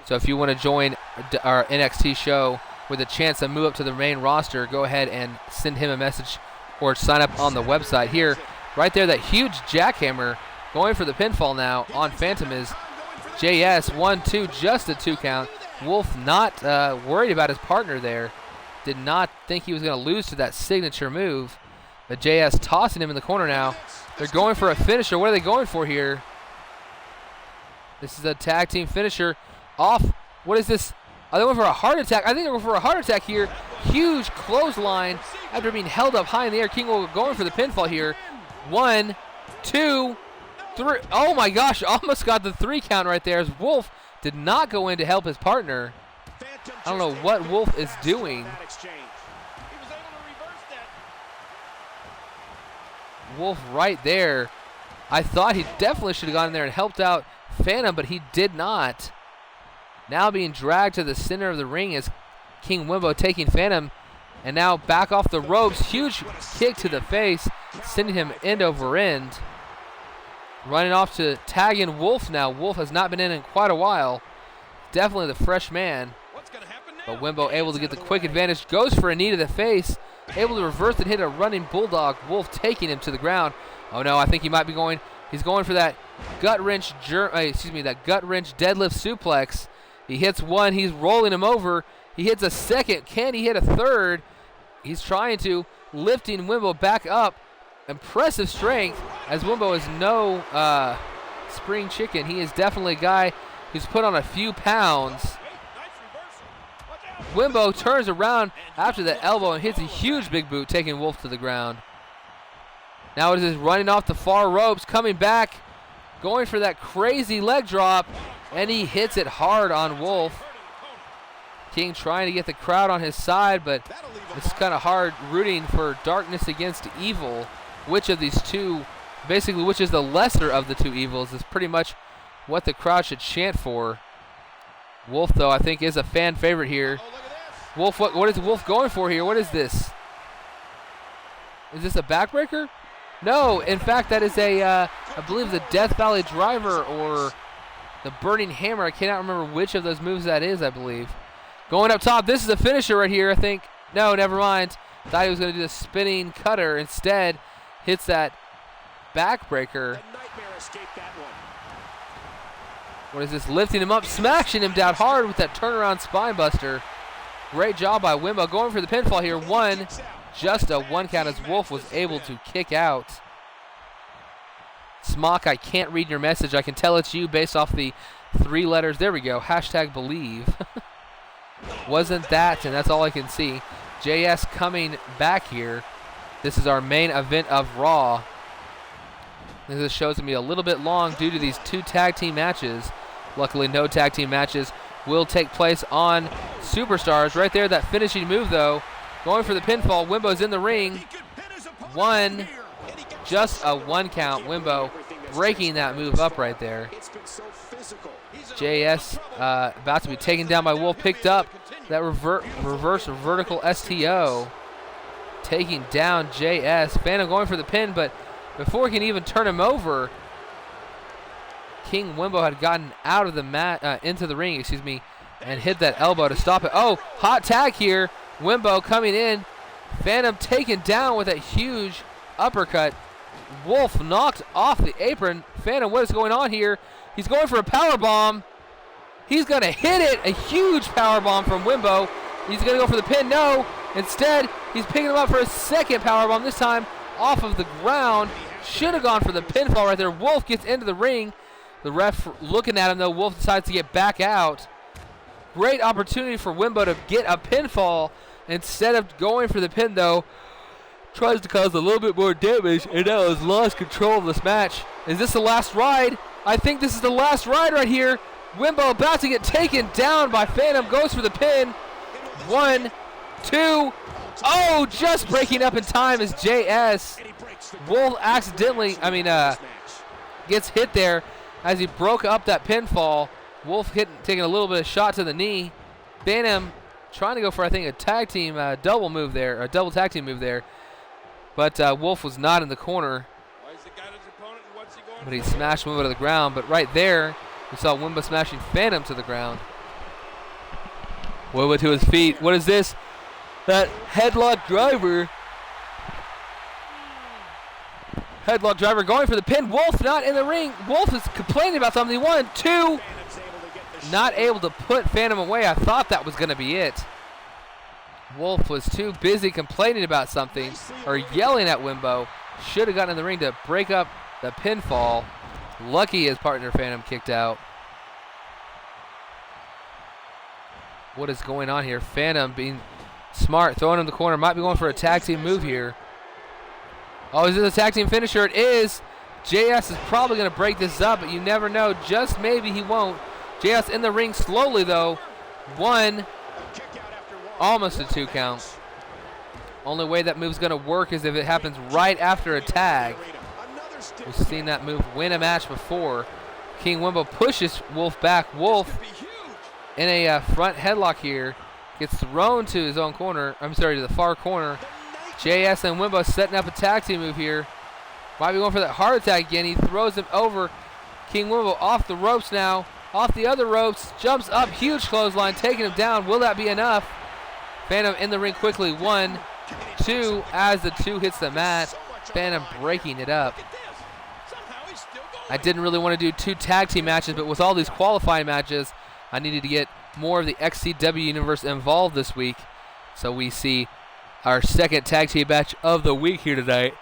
So if you want to join our NXT show with a chance to move up to the main roster, go ahead and send him a message or sign up on the website. Here, right there, that huge jackhammer Going for the pinfall now on Phantom is JS. 1-2, just a 2 count. Wolf not worried about his partner there. Did not think he was going to lose to that signature move. But JS tossing him in the corner now. They're going for a finisher. What are they going for here? This is a tag team finisher. Off. What is this? Are they going for a heart attack? I think they're going for a heart attack here. Huge clothesline after being held up high in the air. King will going for the pinfall here. 1, 2, 3. Oh my gosh, almost got the 3 count right there as Wolf did not go in to help his partner. I don't know what Wolf is doing. Wolf right there. I thought he definitely should have gone in there and helped out Phantom, but he did not. Now being dragged to the center of the ring is King Wimbo taking Phantom, and now back off the ropes. Huge kick to the face, sending him end over end. Running off to tag in Wolf now. Wolf has not been in quite a while. Definitely the fresh man. But Wimbo able to get the quick advantage. Goes for a knee to the face. Able to reverse and hit a running bulldog. Wolf taking him to the ground. Oh no, I think he might be going. He's going for that gut wrench. That gut wrench deadlift suplex. He hits one. He's rolling him over. He hits a second. Can he hit a third? He's trying to, lifting Wimbo back up. Impressive strength, as Wimbo is no spring chicken. He is definitely a guy who's put on a few pounds. Wimbo turns around after the elbow and hits a huge big boot, taking Wolf to the ground. Now it is running off the far ropes, coming back, going for that crazy leg drop, and he hits it hard on Wolf. King trying to get the crowd on his side, but it's kind of hard rooting for darkness against evil. Which of these two, basically which is the lesser of the two evils, is pretty much what the crowd should chant for. Wolf, though, I think is a fan favorite here. Wolf, what is Wolf going for here? What is this? Is this a backbreaker? No, in fact, that is I believe the Death Valley Driver or the Burning Hammer. I cannot remember which of those moves that is, I believe. Going up top, this is a finisher right here, I think. No, never mind. Thought he was going to do the spinning cutter. Instead, hits that backbreaker. What is this? Lifting him up, smashing him down hard with that turnaround spine buster. Great job by Wimbo. Going for the pinfall here. Just a 1 count as Wolf was able to kick out. Smock, I can't read your message. I can tell it's you based off the 3 letters. There we go. Hashtag believe. Wasn't that, and that's all I can see. JS coming back here. This is our main event of Raw. This show's going to be a little bit long due to these 2 tag team matches. Luckily, no tag team matches will take place on Superstars. Right there, that finishing move, though. Going for the pinfall. Wimbo's in the ring. Just a 1 count. Wimbo breaking that move up right there. JS about to be taken down by Wolf. Picked up that reverse vertical STO. Taking down JS. Phantom going for the pin, but before he can even turn him over, King Wimbo had gotten out of the mat, into the ring, and hit that elbow to stop it. Oh, hot tag here. Wimbo coming in. Phantom taken down with that huge uppercut. Wolf knocked off the apron. Phantom, what is going on here? He's going for a power bomb. He's going to hit it. A huge power bomb from Wimbo. He's going to go for the pin. No. Instead, he's picking him up for a second power bomb, this time off of the ground. Should have gone for the pinfall right there. Wolf gets into the ring. The ref looking at him, though. Wolf decides to get back out. Great opportunity for Wimbo to get a pinfall. Instead of going for the pin, though, tries to cause a little bit more damage, and now has lost control of this match. Is this the last ride? I think this is the last ride right here. Wimbo about to get taken down by Phantom. Goes for the pin. 1, 2. Oh, just breaking up in time is JS. Wolf accidentally, gets hit there as he broke up that pinfall. Wolf taking a little bit of shot to the knee. Phantom trying to go for, I think, a tag team double move there, a double tag team move there. But Wolf was not in the corner. But he smashed Wimbo to the ground. But right there, we saw Wimbo smashing Phantom to the ground. Wimbo to his feet. What is this? That headlock driver. Headlock driver going for the pin. Wolf not in the ring. Wolf is complaining about something. 1, 2. Not able to put Phantom away. I thought that was going to be it. Wolf was too busy complaining about something or yelling at Wimbo. Should have gotten in the ring to break up the pinfall. Lucky his partner Phantom kicked out. What is going on here? Phantom being smart, throwing him in the corner. Might be going for a tag team move here. Oh, is it a tag team finisher? It is. JS is probably going to break this up, but you never know. Just maybe he won't. JS in the ring slowly, though. 1. Almost a 2 count. Only way that move's going to work is if it happens right after a tag. We've seen that move win a match before. King Wimbo pushes Wolf back. Wolf in a front headlock here. Gets thrown to his own corner. I'm sorry, to the far corner. JS and Wimbo setting up a tag team move here. Might be going for that heart attack again. He throws him over. King Wimbo off the ropes now. Off the other ropes. Jumps up. Huge clothesline. Taking him down. Will that be enough? Phantom in the ring quickly. 1, 2. As the 2 hits the mat. Phantom breaking it up. I didn't really want to do 2 tag team matches, but with all these qualifying matches, I needed to get more of the XCW Universe involved this week. So we see our second tag team match of the week here tonight.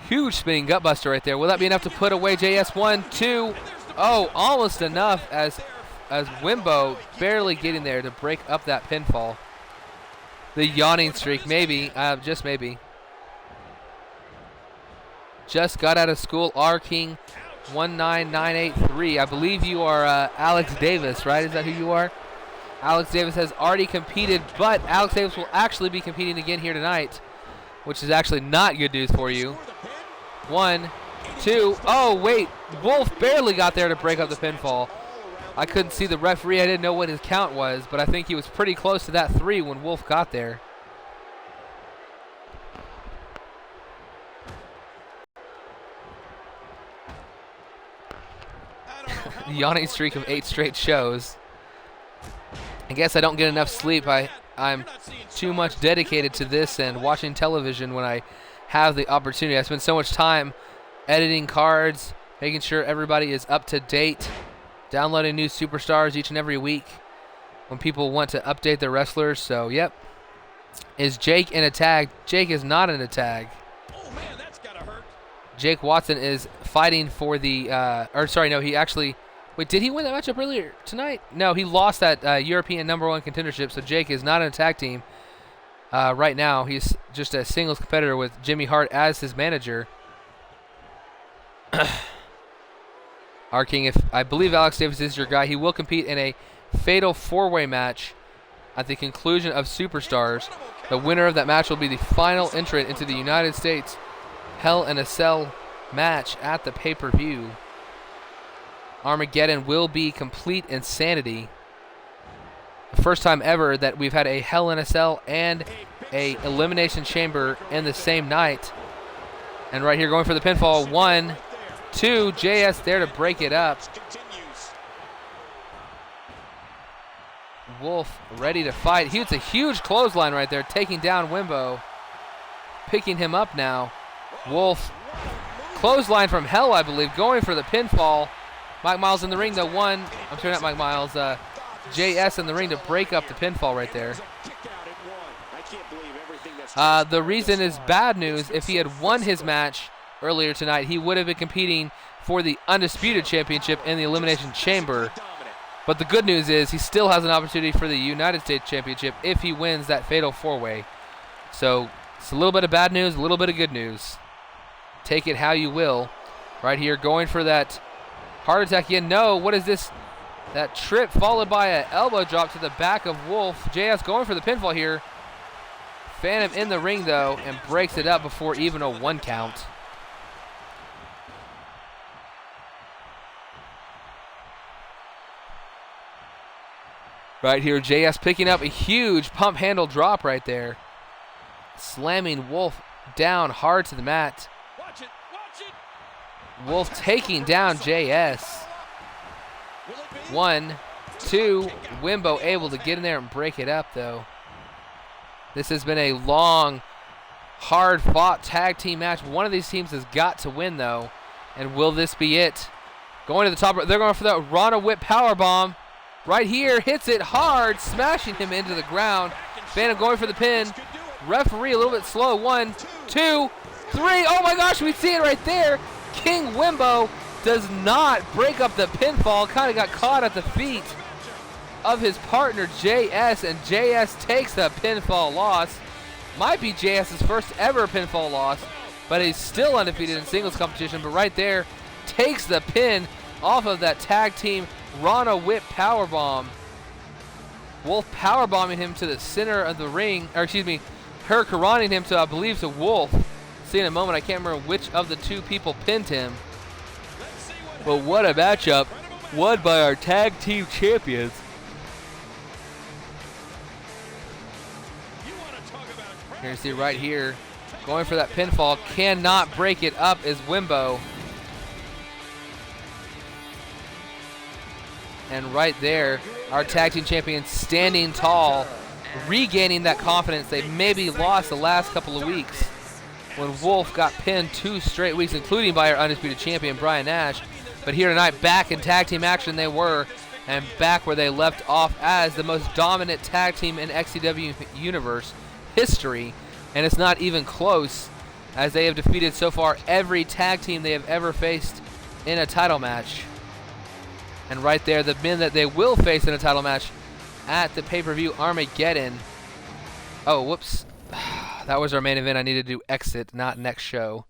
Huge spinning gutbuster right there. Will that be enough to put away JS? 1, 2. Oh, almost enough as Wimbo barely getting there to break up that pinfall. The yawning streak, maybe, just maybe. Just got out of school, R King 19983. I believe you are Alex Davis, right? Is that who you are? Alex Davis has already competed, but Alex Davis will actually be competing again here tonight, which is actually not good news for you. 1, 2. Oh, wait. Wolf barely got there to break up the pinfall. I couldn't see the referee. I didn't know what his count was, but I think he was pretty close to that 3 when Wolf got there. The yawning streak of 8 straight shows. I guess I don't get enough sleep. I'm too much dedicated to this and watching television when I have the opportunity. I spend so much time editing cards, making sure everybody is up to date, downloading new superstars each and every week when people want to update their wrestlers. So, yep. Is Jake in a tag? Jake is not in a tag. Oh man, that's gotta hurt. Jake Watson is fighting for the, he actually, wait, did he win that matchup earlier tonight? No, he lost that European #1 contendership, so Jake is not in a tag team right now. He's just a singles competitor with Jimmy Hart as his manager. R King, if I believe Alex Davis is your guy, he will compete in a fatal 4-way match at the conclusion of Superstars. The winner of that match will be the final entrant into the United States Hell in a Cell match at the pay-per-view. Armageddon will be complete insanity. The first time ever that we've had a Hell in a Cell and a Elimination Chamber in the same night. And right here going for the pinfall. 1, 2. JS there to break it up. Wolf ready to fight. It's a huge clothesline right there, taking down Wimbo. Picking him up now. Wolf, clothesline from hell, I believe, going for the pinfall. Mike Miles in the ring, though. I'm sorry, not Mike Miles. JS in the ring to break up the pinfall right there. The reason is bad news. If he had won his match earlier tonight, he would have been competing for the Undisputed Championship in the Elimination Chamber. But the good news is he still has an opportunity for the United States Championship if he wins that fatal 4-way. So it's a little bit of bad news, a little bit of good news. Take it how you will. Right here, going for that heart attack again. No, what is this? That trip followed by an elbow drop to the back of Wolf. JS going for the pinfall here. Phantom in the ring, though, and breaks it up before even a 1 count. Right here, JS picking up a huge pump handle drop right there. Slamming Wolf down hard to the mat. Watch it, watch it. Wolf taking down JS. 1, 2. Wimbo able to get in there and break it up, though. This has been a long hard-fought tag team match. One of these teams has got to win, though. And will this be it? Going to the top. They're going for the Rana Whip powerbomb. Right here, hits it hard, smashing him into the ground. Phantom going for the pin. Referee a little bit slow. 1, 2, 3. Oh my gosh, we see it right there. King Wimbo does not break up the pinfall. Kind of got caught at the feet of his partner JS, and JS takes the pinfall loss. Might be JS's first ever pinfall loss, but he's still undefeated in singles competition. But right there, takes the pin off of that tag team Rana Whip powerbomb. Wolf powerbombing him to the center of the ring, or excuse me, hurricanrunning him to, I believe, to Wolf. See in a moment, I can't remember which of the two people pinned him. But what a matchup, won by our tag team champions. Here you see right here, going for that pinfall, cannot break it up is Wimbo. And right there, our tag team champions standing tall, regaining that confidence they maybe lost the last couple of weeks when Wolf got pinned 2 straight weeks, including by our undisputed champion, Brian Nash. But here tonight, back in tag team action they were, and back where they left off as the most dominant tag team in XCW Universe history. And it's not even close, as they have defeated so far every tag team they have ever faced in a title match. And right there, the men that they will face in a title match at the pay-per-view Armageddon. Oh, whoops. That was our main event. I needed to do exit, not next show.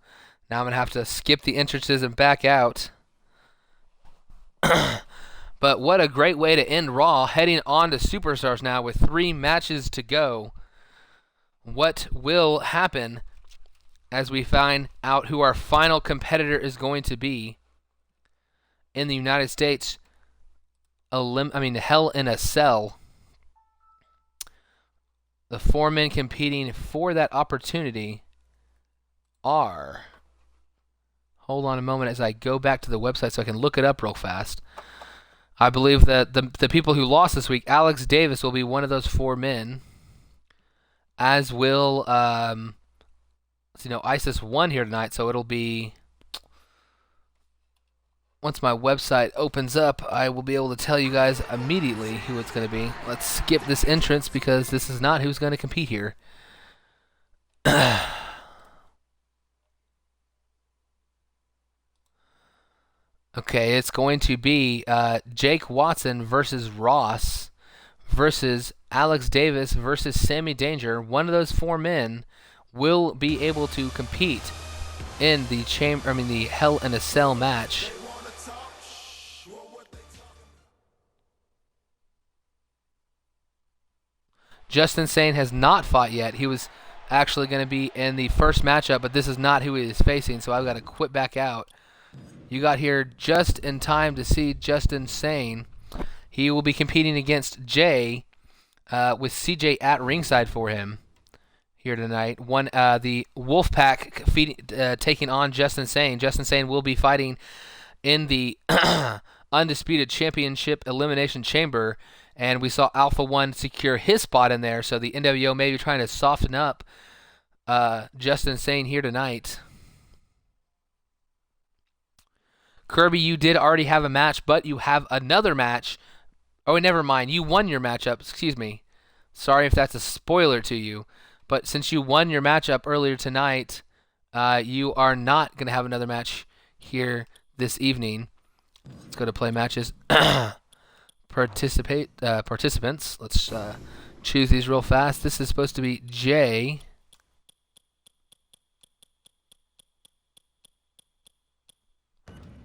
Now I'm going to have to skip the entrances and back out. But what a great way to end Raw, heading on to Superstars now with 3 matches to go. What will happen as we find out who our final competitor is going to be in the United States? Hell in a Cell. The 4 men competing for that opportunity are... Hold on a moment as I go back to the website so I can look it up real fast. I believe that the people who lost this week, Alex Davis will be one of those 4 men. As will, Isis won here tonight, so it'll be... Once my website opens up, I will be able to tell you guys immediately who it's going to be. Let's skip this entrance because this is not who's going to compete here. Okay, it's going to be Jake Watson versus Ross versus Alex Davis versus Sammy Danger. One of those 4 men will be able to compete in the the Hell in a Cell match. Justin Sane has not fought yet. He was actually going to be in the first matchup, but this is not who he is facing, so I've got to quit back out. You got here just in time to see Justin Sane. He will be competing against Jay with CJ at ringside for him here tonight. The Wolfpack taking on Justin Sane. Justin Sane will be fighting in the Undisputed Championship Elimination Chamber. And we saw Alpha One secure his spot in there, so the NWO may be trying to soften up Justin Sane here tonight. Kirby, you did already have a match, but you have another match. Oh, never mind. You won your matchup. Excuse me. Sorry if that's a spoiler to you. But since you won your matchup earlier tonight, you are not going to have another match here this evening. Let's go to play matches. Participants. Let's choose these real fast. This is supposed to be Jay.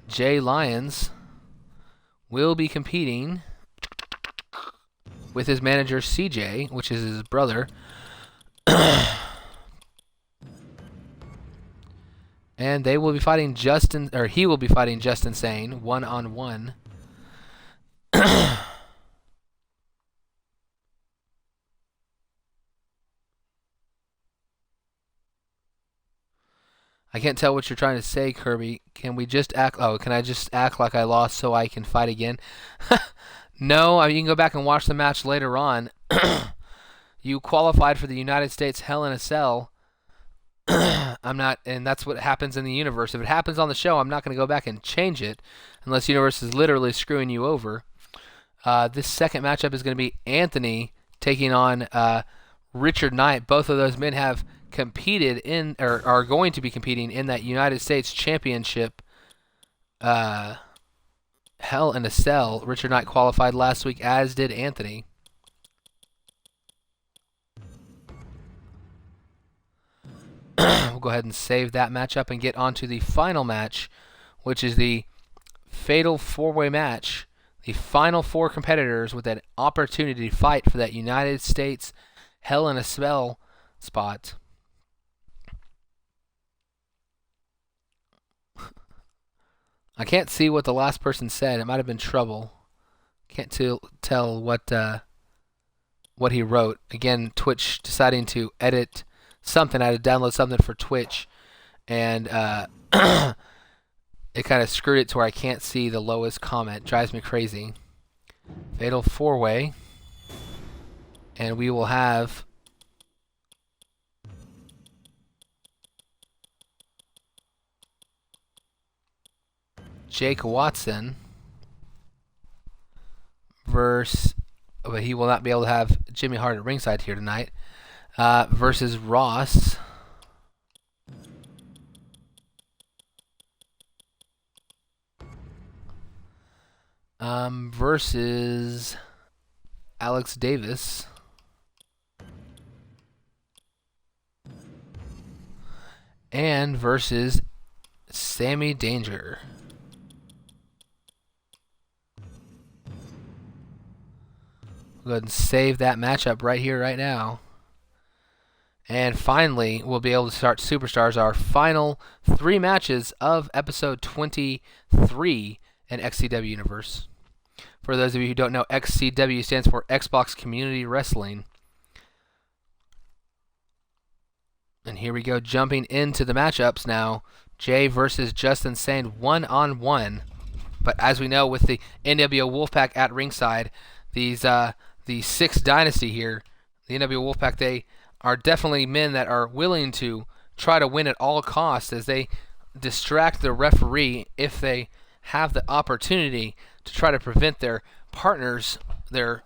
Jay Lyons will be competing with his manager CJ, which is his brother. And they will be fighting he will be fighting Justin Sane 1-on-1. I can't tell what you're trying to say, Kirby. Can we just act... Oh, can I just act like I lost so I can fight again? No, you can go back and watch the match later on. You qualified for the United States Hell in a Cell I'm not, and that's what happens in the universe. If it happens on the show, I'm not going to go back and change it unless the universe is literally screwing you over. This second matchup is going to be Anthony taking on Richard Knight. Both of those men have competed in, or are going to be competing in that United States Championship Hell in a Cell. Richard Knight qualified last week, as did Anthony. We'll go ahead and save that matchup and get on to the final match, which is the Fatal 4-Way match. The final 4 competitors with an opportunity to fight for that United States Hell in a Cell spot. I can't see what the last person said. It might have been trouble. Can't tell what he wrote. Again, Twitch deciding to edit something. I had to download something for Twitch, and it kind of screwed it to where I can't see the lowest comment. Drives me crazy. Fatal 4-Way, and we will have Jake Watson versus, but he will not be able to have Jimmy Hart at ringside here tonight, versus Ross versus Alex Davis and versus Sammy Danger. We'll go ahead and save that matchup right here, right now. And finally, we'll be able to start Superstars, our final 3 matches of episode 23 in XCW Universe. For those of you who don't know, XCW stands for Xbox Community Wrestling. And here we go, jumping into the matchups now. Jay versus Justin Sand, 1-on-1. But as we know, with the NWO Wolfpack at ringside, the 6th Dynasty here, the NWO Wolfpack, they are definitely men that are willing to try to win at all costs as they distract the referee if they have the opportunity to try to prevent their partners, their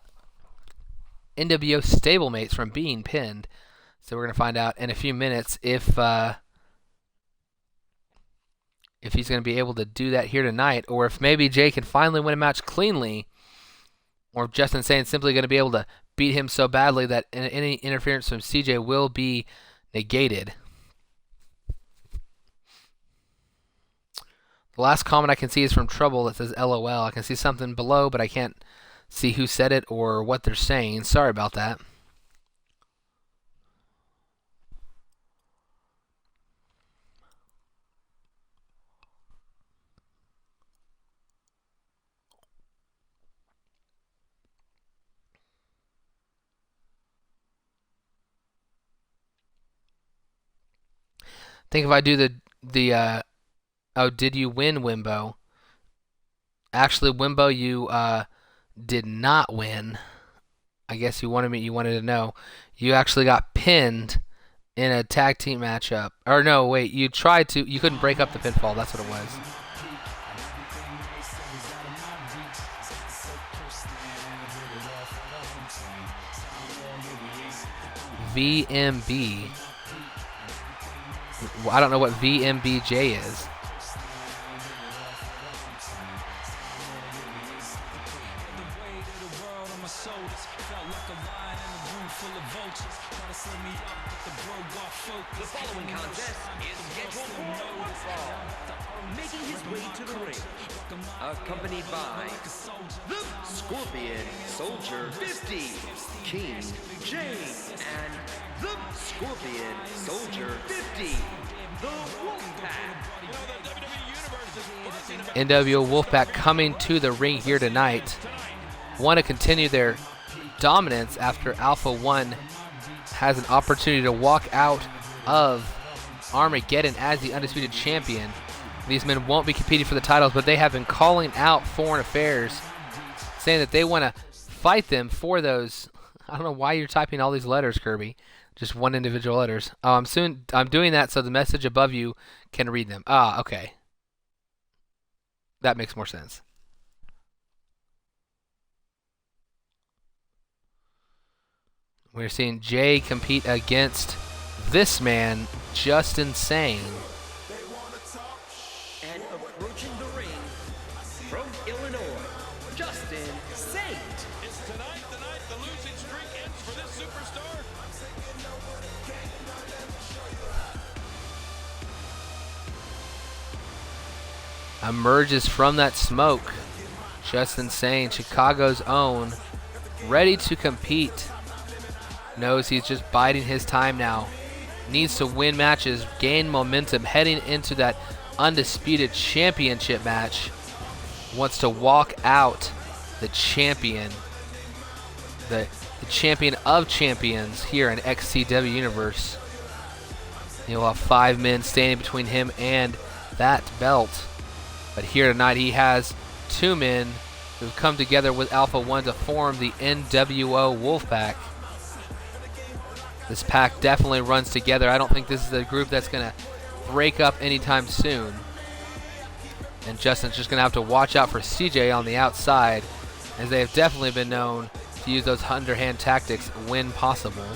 NWO stablemates, from being pinned. So we're going to find out in a few minutes if he's going to be able to do that here tonight, or if maybe Jay can finally win a match cleanly, or if Justin Saint's simply going to be able to beat him so badly that any interference from CJ will be negated. The last comment I can see is from Trouble that says LOL. I can see something below, but I can't see who said it or what they're saying. Sorry about that. I think if I do the oh, did you win, Wimbo? Actually, Wimbo, you did not win. I guess you wanted to know. You actually got pinned in a tag team matchup. Or no, wait, you couldn't break up the pinfall. That's what it was. VMB. I don't know what VMBJ is. The following contest is scheduled for one fall. Making his way to the ring, accompanied by the Scorpion Soldier 50, King James, and the Scorpion Soldier 50, the Wolfpack. NWO Wolfpack coming to the ring here tonight. Want to continue their dominance after Alpha 1 has an opportunity to walk out of Armageddon as the undisputed champion. These men won't be competing for the titles, but they have been calling out Foreign Affairs, saying that they want to fight them for those I don't know why you're typing all these letters, Kirby. Just one individual letters. Oh, I'm doing that so the message above you can read them. Ah, okay. That makes more sense. We're seeing Jay compete against this man, just insane. And approaching the ring from Illinois, Justin Saint. Is tonight the night the losing streak ends for this superstar? Emerges from that smoke. Just insane. Chicago's own. Ready to compete. Knows he's just biding his time now. Needs to win matches, gain momentum, heading into that undisputed championship match. Wants to walk out the champion. The champion of champions here in XCW Universe. He'll have 5 men standing between him and that belt. But here tonight he has 2 men who've come together with Alpha 1 to form the NWO Wolfpack. This pack definitely runs together. I don't think this is a group that's going to break up anytime soon. And Justin's just going to have to watch out for CJ on the outside, as they have definitely been known to use those underhand tactics when possible.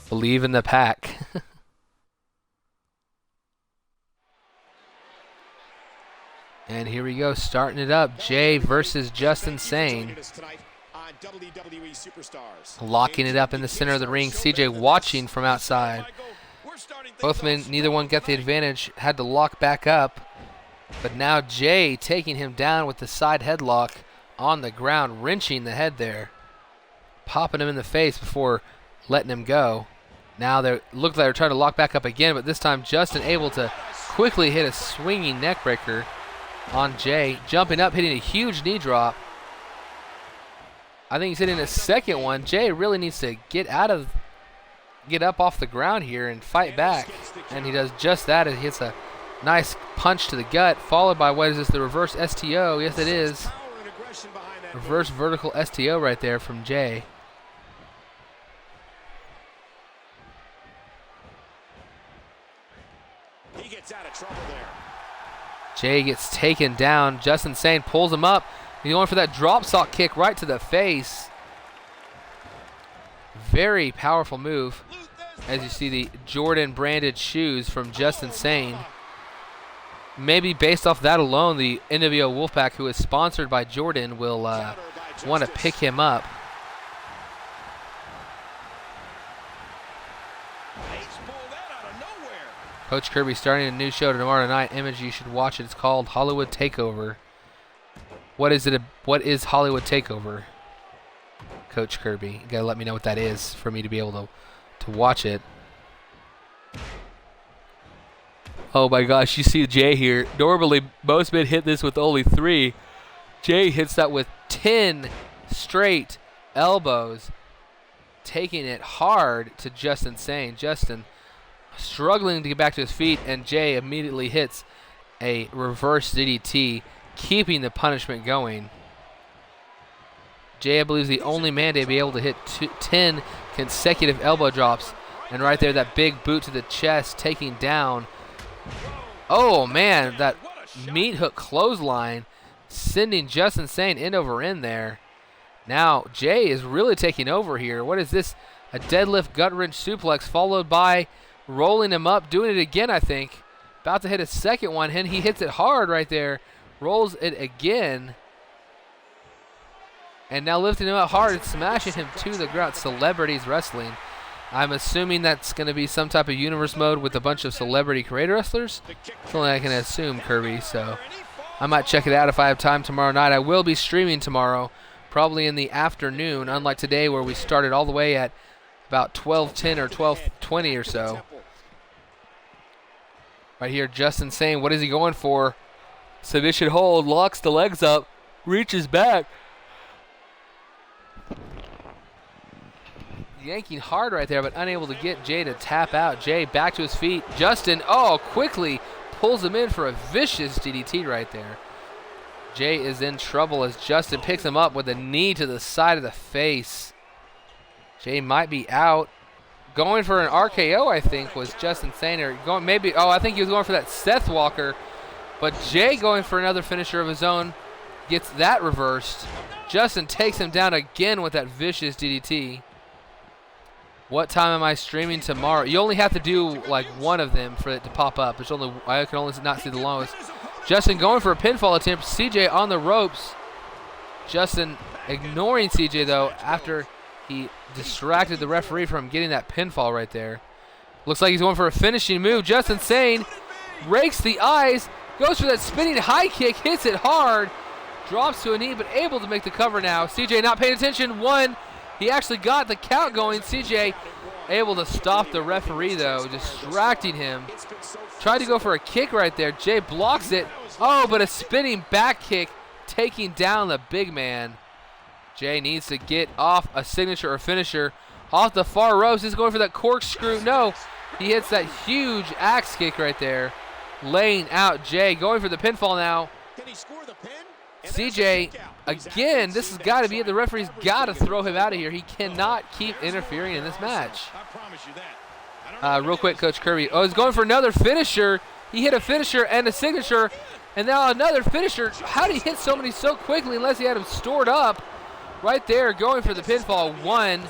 Believe in the pack. And here we go, starting it up. Jay versus Justin Sane. Locking it up in the center of the ring. CJ watching from outside. Both men, neither one got the advantage. Had to lock back up. But now Jay taking him down with the side headlock on the ground, wrenching the head there. Popping him in the face before letting him go. Now they looked like they're trying to lock back up again, but this time Justin able to quickly hit a swinging neckbreaker on Jay. Jumping up, hitting a huge knee drop. I think he's hitting a second one. Jay really needs to get up off the ground here and fight back. And he does just that. He hits a nice punch to the gut, followed by, what is this, the reverse STO? Yes, it is. Reverse vertical STO right there from Jay. He gets out of trouble there. Jay gets taken down. Justin Sane pulls him up. He's going for that drop sock kick right to the face. Very powerful move. As you see the Jordan branded shoes from Justin Sane. Maybe based off that alone, the NWO Wolfpack, who is sponsored by Jordan, will want to pick him up. Coach Kirby starting a new show tomorrow night. Image, you should watch it. It's called Hollywood Takeover. What is it? What is Hollywood Takeover? Coach Kirby, you gotta let me know what that is for me to be able to watch it. Oh my gosh, you see Jay here. Normally, most men hit this with only 3. Jay hits that with 10 straight elbows, taking it hard to Justin Sane. Justin struggling to get back to his feet, and Jay immediately hits a reverse DDT, keeping the punishment going. Jay, I believe, is the only man to be able to hit 10 consecutive elbow drops. And right there, that big boot to the chest, taking down. Oh, man, that meat hook clothesline, sending Justin Sane end over end there. Now, Jay is really taking over here. What is this? A deadlift gut wrench suplex, followed by rolling him up, doing it again, I think. About to hit a second one, and he hits it hard right there. Rolls it again. And now lifting him up hard, smashing him to the ground. Celebrities wrestling. I'm assuming that's going to be some type of universe mode with a bunch of celebrity creator wrestlers. That's only I can assume, Kirby. So I might check it out if I have time tomorrow night. I will be streaming tomorrow, probably in the afternoon, unlike today where we started all the way at about 12:10 or 12:20 or so. Right here, Justin Sane, what is he going for? Submission hold, locks the legs up, reaches back. yanking hard right there, but unable to get Jay to tap out. Jay back to his feet. Justin, quickly pulls him in for a vicious DDT right there. Jay is in trouble as Justin picks him up with a knee to the side of the face. Jay might be out. Going for an RKO, I think, was Justin saying. Or going maybe, I think he was going for that Seth Walker. But Jay going for another finisher of his own. Gets that reversed. Justin takes him down again with that vicious DDT. What time am I streaming tomorrow? You only have to do like one of them for it to pop up. I can only not see the longest. Justin going for a pinfall attempt. CJ on the ropes. Justin ignoring CJ though after he distracted the referee from getting that pinfall right there. Looks like he's going for a finishing move. Justin Sane rakes the eyes, goes for that spinning high kick, hits it hard, drops to a knee, but able to make the cover now. CJ not paying attention. One, he actually got the count going. CJ able to stop the referee though, distracting him. Tried to go for a kick right there. Jay blocks it. But a spinning back kick taking down the big man. Jay needs to get off a signature or finisher. Off the far ropes, he's going for that corkscrew. No, he hits that huge axe kick right there. Laying out Jay, going for the pinfall now. Can he score the pin? CJ, again, this has got to be it. The referee's got to throw him out of here. He cannot keep interfering in this match. I promise you that. Real quick, Coach Kirby. He's going for another finisher. He hit a finisher and a signature, and now another finisher. How did he hit so many so quickly unless he had them stored up? Right there, going for the pinfall. 1,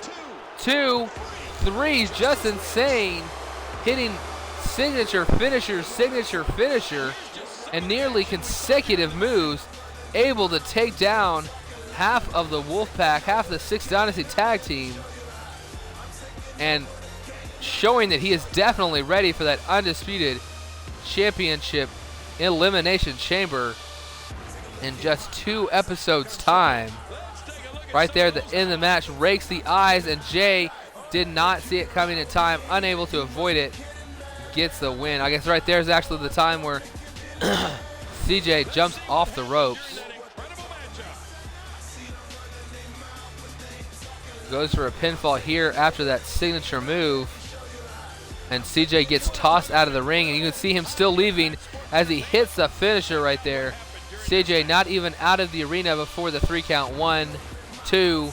2, 3. Just insane. Hitting signature, finisher, and nearly consecutive moves. Able to take down half of the Wolfpack, half the 6 Dynasty tag team, and showing that he is definitely ready for that undisputed championship elimination chamber in just 2 episodes time. Right there, the end of the match, rakes the eyes, and Jay did not see it coming in time, unable to avoid it, gets the win. I guess right there is actually the time where CJ jumps off the ropes. Goes for a pinfall here after that signature move. And CJ gets tossed out of the ring, and you can see him still leaving as he hits the finisher right there. CJ not even out of the arena before the 3 count. 1, 2,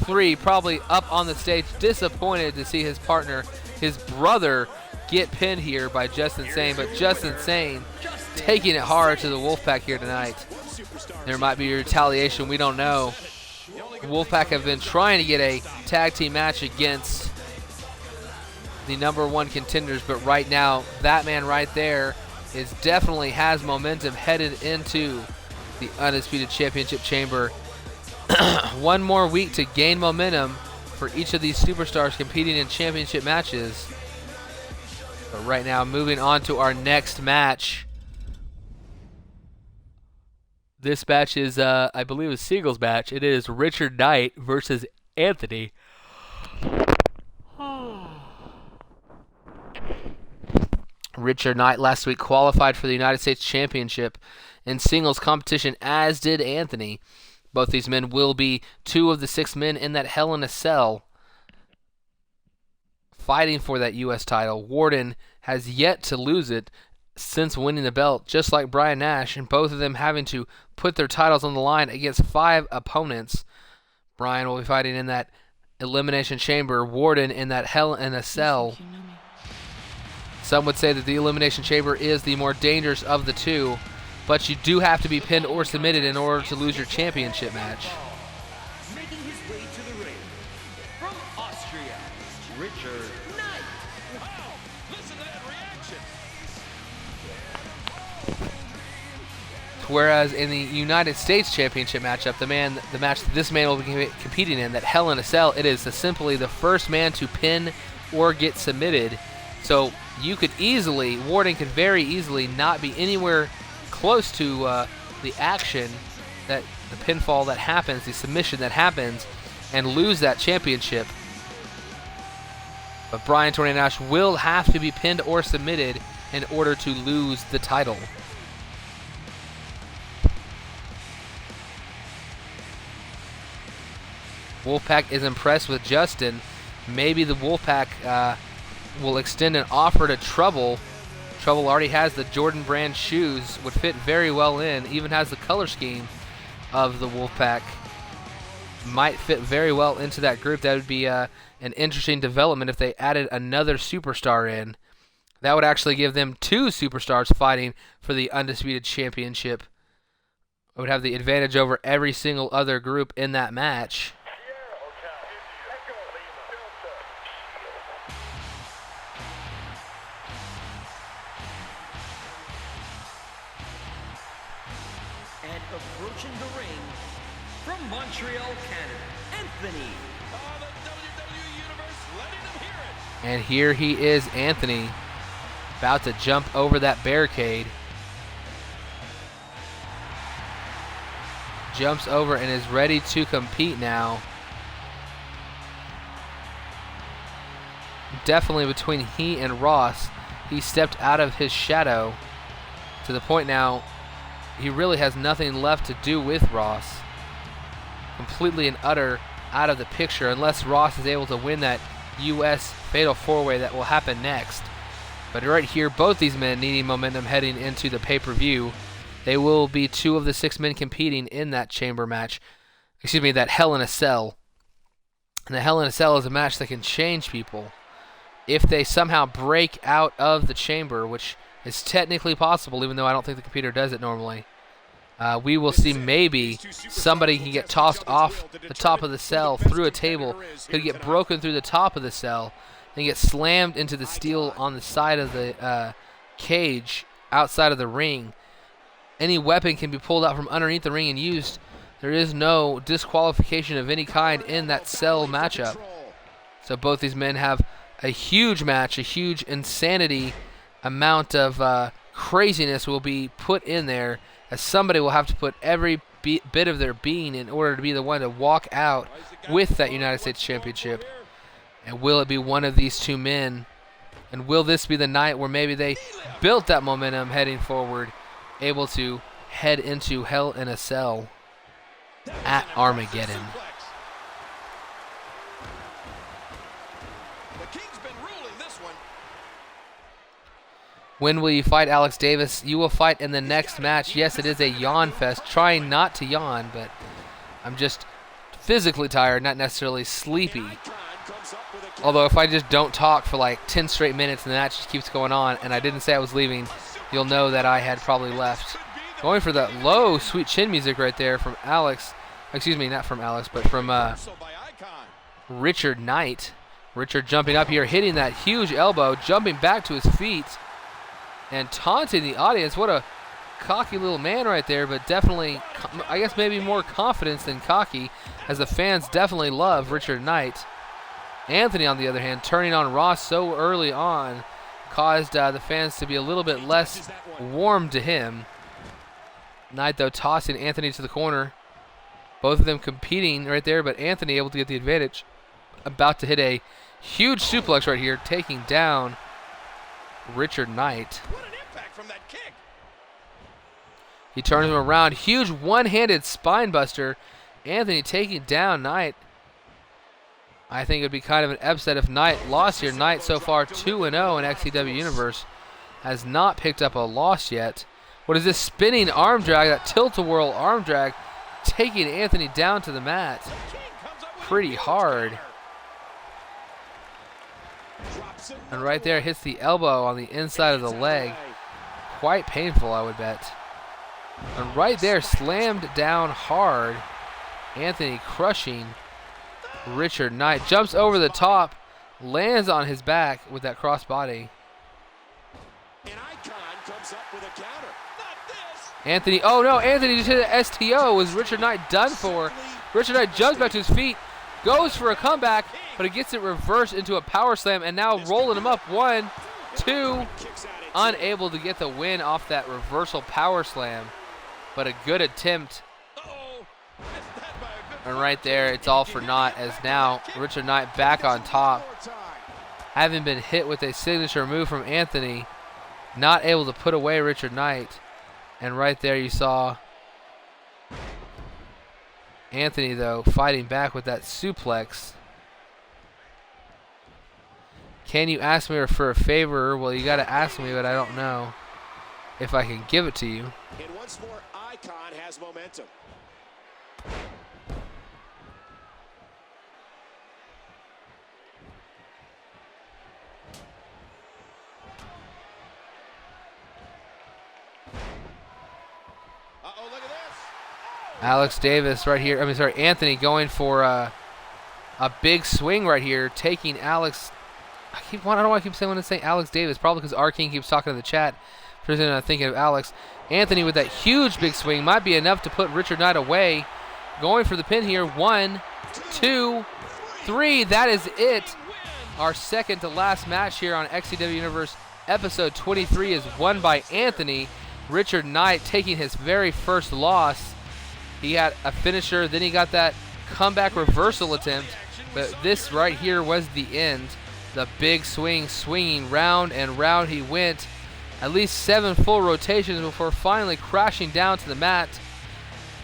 3. Probably up on the stage, disappointed to see his partner, his brother, get pinned here by Justin Sane. But Justin Sane taking it hard to the Wolfpack here tonight. There might be retaliation, we don't know. The Wolfpack have been trying to get a tag team match against the #1 contenders, but right now, that man right there definitely has momentum headed into the Undisputed Championship Chamber. One more week to gain momentum for each of these superstars competing in championship matches. But right now, moving on to our next match. This match is, I believe, is Siegel's match. It is Richard Knight versus Anthony. Richard Knight last week qualified for the United States Championship in singles competition, as did Anthony. Both these men will be 2 of the 6 men in that Hell in a Cell fighting for that U.S. title. Warden has yet to lose it since winning the belt, just like Brian Nash, and both of them having to put their titles on the line against 5 opponents. Brian will be fighting in that Elimination Chamber, Warden in that Hell in a Cell. Some would say that the Elimination Chamber is the more dangerous of the 2, but you do have to be pinned or submitted in order to lose your championship match. Making his way to the ring, from Austria, Richard Knight. Wow, listen to that reaction. Whereas in the United States Championship matchup, the match that this man will be competing in, that Hell in a Cell, it is simply the first man to pin or get submitted. So you could easily, Warden could very easily not be anywhere close to the action, that the pinfall that happens, the submission that happens, and lose that championship. But Brian Tornado Nash will have to be pinned or submitted in order to lose the title. Wolfpack is impressed with Justin, maybe the Wolfpack will extend an offer to Trouble. Trouble already has the Jordan brand shoes, would fit very well in, even has the color scheme of the Wolfpack. Might fit very well into that group. That would be an interesting development if they added another superstar in. That would actually give them 2 superstars fighting for the Undisputed Championship. It would have the advantage over every single other group in that match. And approaching the ring from Montreal, Canada, Anthony. The WWE Universe letting them hear it. And here he is, Anthony, about to jump over that barricade. Jumps over and is ready to compete now. Definitely between he and Ross, he stepped out of his shadow to the point now he really has nothing left to do with Ross. Completely and utter out of the picture unless Ross is able to win that U.S. Fatal 4-Way that will happen next. But right here, both these men needing momentum heading into the pay-per-view. They will be 2 of the 6 men competing in that chamber match. Excuse me, that Hell in a Cell. And the Hell in a Cell is a match that can change people. If they somehow break out of the chamber, which is technically possible, even though I don't think the computer does it normally, we will see maybe somebody can get tossed off the top of the cell through a table, could get broken through the top of the cell, and get slammed into the steel on the side of the cage outside of the ring. Any weapon can be pulled out from underneath the ring and used. There is no disqualification of any kind in that cell matchup. So both these men have a huge match, a huge insanity amount of craziness will be put in there, as somebody will have to put every bit of their being in order to be the one to walk out with that United States Championship. And will it be one of these 2 men? And will this be the night where maybe they built that momentum heading forward, able to head into Hell in a Cell at Armageddon? The King's been ruling this one. When will you fight Alex Davis? You will fight in the next match. Yes, it is a yawn fest. Trying not to yawn, but I'm just physically tired, not necessarily sleepy. Although if I just don't talk for like 10 straight minutes and the match just keeps going on and I didn't say I was leaving, you'll know that I had probably left. Going for that low, sweet chin music right there from Alex. Excuse me, not from Alex, but from Richard Knight. Richard jumping up here, hitting that huge elbow, jumping back to his feet, and taunting the audience. What a cocky little man right there, but definitely, I guess maybe more confidence than cocky, as the fans definitely love Richard Knight. Anthony, on the other hand, turning on Ross so early on, caused the fans to be a little bit less warm to him. Knight, though, tossing Anthony to the corner. Both of them competing right there, but Anthony able to get the advantage. About to hit a huge suplex right here, taking down Richard Knight. What an impact from that kick. He turns him around. Huge one-handed spine buster. Anthony taking down Knight. I think it would be kind of an upset if Knight lost here. Knight so far 2-0 in XCW Universe. Has not picked up a loss yet. What is this spinning arm drag, that tilt-a-whirl arm drag, taking Anthony down to the mat pretty hard. And right there hits the elbow on the inside of the leg. Quite painful, I would bet. And right there slammed down hard. Anthony crushing Richard Knight. Jumps over the top, lands on his back with that crossbody. An icon comes up with a counter. Not this. Anthony, oh no, Anthony just hit an STO. Was Richard Knight done for? Richard Knight jumps back to his feet, goes for a comeback, but it gets it reversed into a power slam, and now rolling him up. 1, 2, unable to get the win off that reversal power slam, but a good attempt. And right there, it's all for naught, as now Richard Knight back on top, having been hit with a signature move from Anthony, not able to put away Richard Knight. And right there you saw Anthony, though, fighting back with that suplex. Can you ask me for a favor? Well, you got to ask me, but I don't know if I can give it to you. And once more, Icon has momentum. Uh-oh, look at this. Alex Davis right here. Anthony going for a big swing right here, taking Alex. I don't know why I keep saying Alex Davis. Probably because R King keeps talking in the chat. For some reason I'm thinking of Alex. Anthony with that huge big swing might be enough to put Richard Knight away. Going for the pin here. 1, 2, 3. That is it. Our second to last match here on XCW Universe episode 23 is won by Anthony. Richard Knight taking his very first loss. He had a finisher, then he got that comeback reversal attempt, but this right here was the end. The big swing, swinging round and round he went. At least 7 full rotations before finally crashing down to the mat.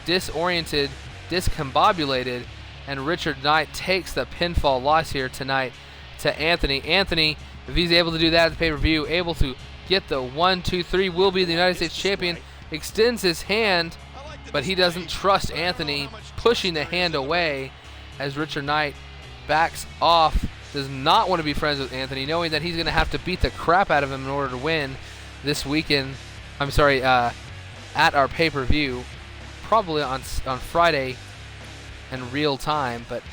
Disoriented, discombobulated, and Richard Knight takes the pinfall loss here tonight to Anthony. Anthony, if he's able to do that at the pay-per-view, able to get the 1, 2, 3, will be the United States champion, extends his hand, but he doesn't trust Anthony, pushing the hand away as Richard Knight backs off, does not want to be friends with Anthony, knowing that he's going to have to beat the crap out of him in order to win this weekend. At our pay-per-view, probably on Friday in real time. But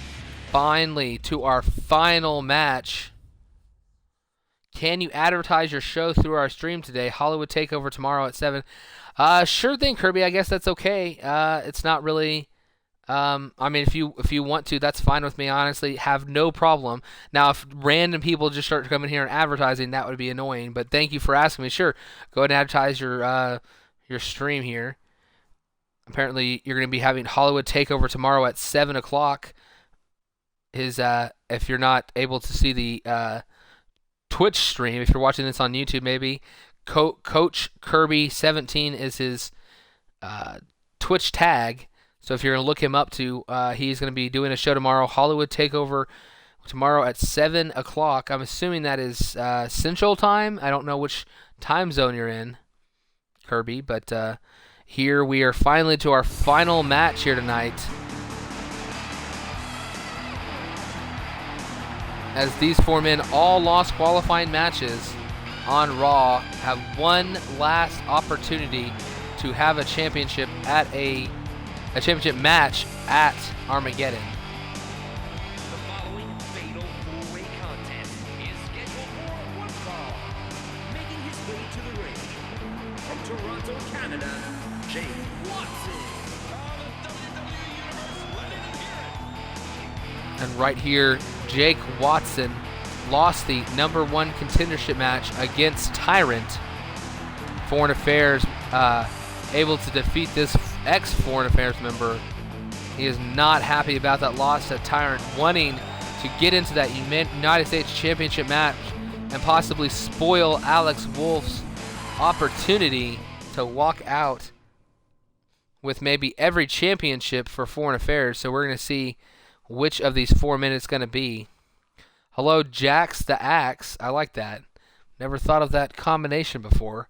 finally, to our final match. Can you advertise your show through our stream today? Hollywood Takeover tomorrow at 7. Sure thing, Kirby. I guess that's okay. It's not really. If you want to, that's fine with me. Honestly, have no problem. Now, if random people just start coming here and advertising, that would be annoying. But thank you for asking me. Sure, go ahead and advertise your stream here. Apparently, you're going to be having Hollywood Takeover tomorrow at 7 o'clock. If you're not able to see the Twitch stream, if you're watching this on YouTube, maybe Coach Kirby 17 is his Twitch tag. So if you're going to look him up to, he's going to be doing a show tomorrow, Hollywood Takeover tomorrow at 7 o'clock. I'm assuming that is Central Time. I don't know which time zone you're in, Kirby, but here we are finally to our final match here tonight. As these 4 men all lost qualifying matches on Raw, have one last opportunity to have a championship at a championship match at Armageddon. The following fatal four-way contest is scheduled for one fall. Making his way to the ring from Toronto, Canada, Jake Watson. And right here, Jake Watson lost the #1 contendership match against Tyrant. Foreign Affairs able to defeat this ex-Foreign Affairs member. He is not happy about that loss to Tyrant, wanting to get into that United States Championship match and possibly spoil Alex Wolf's opportunity to walk out with maybe every championship for Foreign Affairs. So we're going to see which of these 4 men it's going to be. Hello, Jax the Axe. I like that. Never thought of that combination before.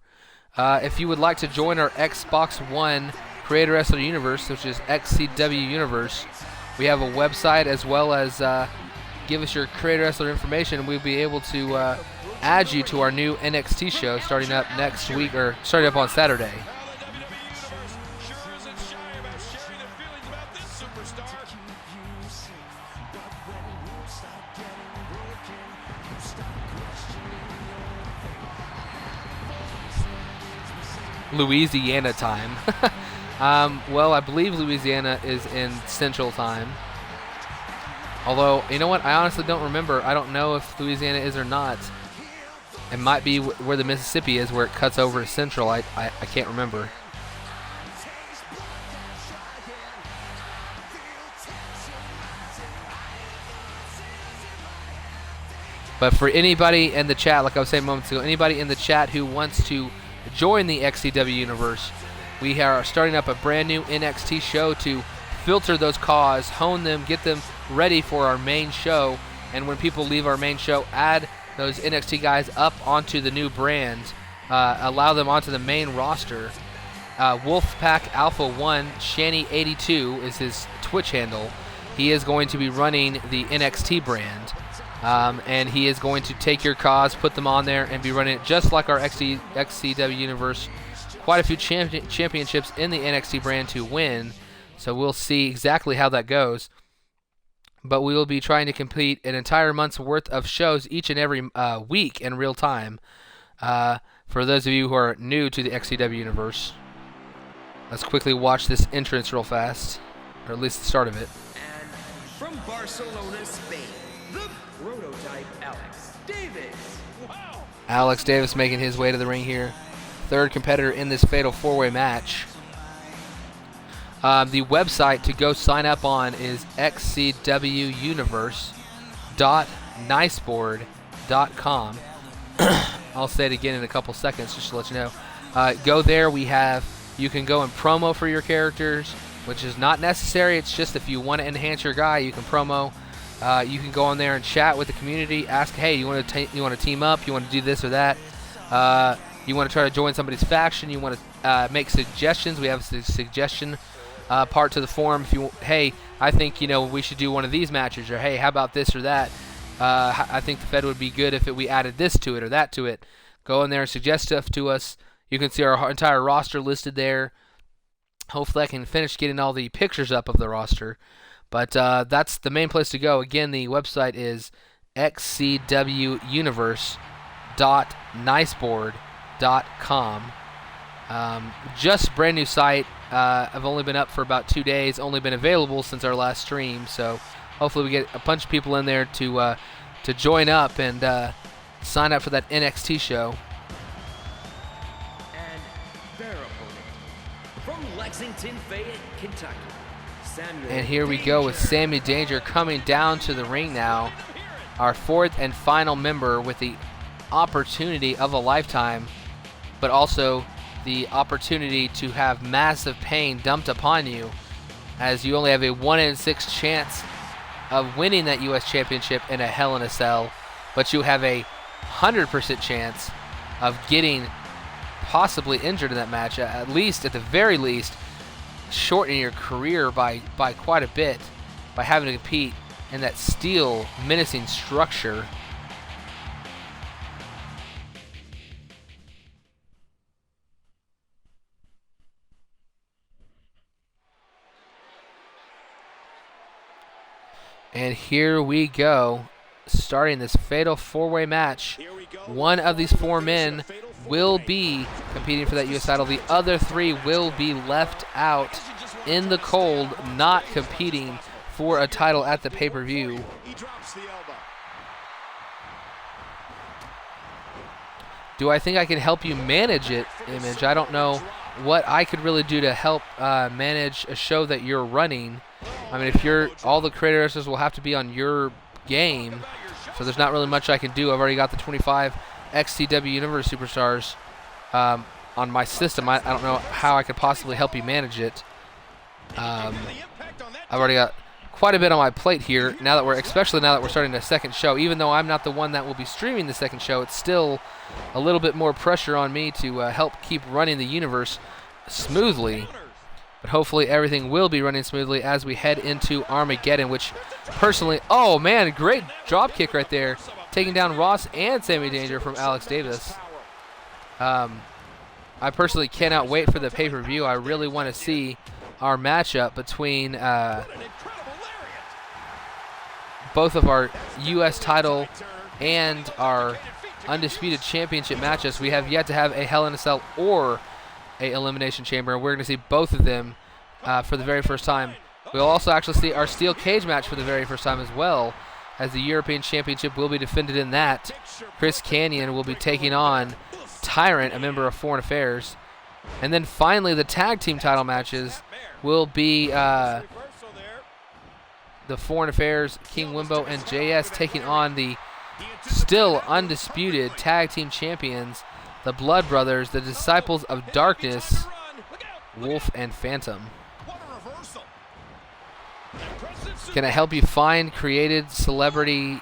If you would like to join our Xbox One Creator Wrestler Universe, which is XCW Universe, we have a website as well as give us your Creator Wrestler information. We'll be able to add you to our new NXT show starting up next week, or starting up on Saturday. Louisiana time. Well, I believe Louisiana is in Central Time. Although, you know what? I honestly don't remember. I don't know if Louisiana is or not. It might be where the Mississippi is, where it cuts over to Central. I can't remember. But for anybody in the chat, like I was saying moments ago, anybody in the chat who wants to join the XCW Universe, we are starting up a brand new NXT show to filter those calls, hone them, get them ready for our main show. And when people leave our main show, add those NXT guys up onto the new brand, allow them onto the main roster. Wolfpack Alpha 1, Shanny82 is his Twitch handle. He is going to be running the NXT brand, and he is going to take your cause, put them on there, and be running it just like our XCW Universe. Quite a few championships in the NXT brand to win, so we'll see exactly how that goes. But we will be trying to complete an entire month's worth of shows each and every week in real time. For those of you who are new to the XCW Universe, let's quickly watch this entrance real fast, or at least the start of it. And from Barcelona, Spain, the prototype Alex Davis. Wow. Alex Davis making his way to the ring here. Third competitor in this fatal four-way match. The website to go sign up on is xcwuniverse.niceboard.com. I'll say it again in a couple seconds just to let you know. Go there. You can go and promo for your characters, which is not necessary. It's just if you want to enhance your guy, you can promo. You can go on there and chat with the community. Ask, hey, you want to team up? You want to do this or that? You want to try to join somebody's faction? You want to make suggestions? We have a suggestion part to the forum. If you, hey, I think we should do one of these matches, or hey, how about this or that? I think the Fed would be good if we added this to it or that to it. Go in there and suggest stuff to us. You can see our entire roster listed there. Hopefully I can finish getting all the pictures up of the roster. But that's the main place to go. Again, the website is xcwuniverse.niceboard.com. Just brand new site. I've only been up for about 2 days. Only been available since our last stream. So hopefully we get a bunch of people in there to join up and sign up for that NXT show. And their opponent from Lexington, Fayette, Kentucky, Samuel. And here we go with Sammy Danger coming down to the ring now. Our fourth and final member with the opportunity of a lifetime, but also the opportunity to have massive pain dumped upon you, as you only have a 1 in 6 chance of winning that U.S. Championship in a Hell in a Cell, but you have a 100% chance of getting possibly injured in that match, at the very least, shortening your career by quite a bit by having to compete in that steel menacing structure. And here we go, starting this fatal four-way match. One of these four men will be competing for that U.S. title. The other three will be left out in the cold, not competing for a title at the pay-per-view. Do I think I can help you manage it, Image? I don't know what I could really do to help manage a show that you're running. I mean, all the creators will have to be on your game, so there's not really much I can do. I've already got the 25 XCW Universe superstars on my system. I don't know how I could possibly help you manage it. I've already got quite a bit on my plate here, especially now that we're starting the second show. Even though I'm not the one that will be streaming the second show, it's still a little bit more pressure on me to help keep running the universe smoothly. But hopefully everything will be running smoothly as we head into Armageddon, which personally, oh man, great drop kick right there, taking down Ross and Sammy Danger from Alex Davis. I personally cannot wait for the pay-per-view. I really want to see our matchup between both of our U.S. title and our undisputed championship matches. We have yet to have a Hell in a Cell or a Elimination Chamber, and we're going to see both of them for the very first time. We'll also actually see our steel cage match for the very first time as well, as the European Championship will be defended in that. Chris Kanyon will be taking on Tyrant, a member of Foreign Affairs. And then finally the tag team title matches will be the Foreign Affairs, King Wimbo and JS, taking on the still undisputed tag team champions, the Blood Brothers, the Disciples of Darkness, Wolf and Phantom. Can I help you find created celebrity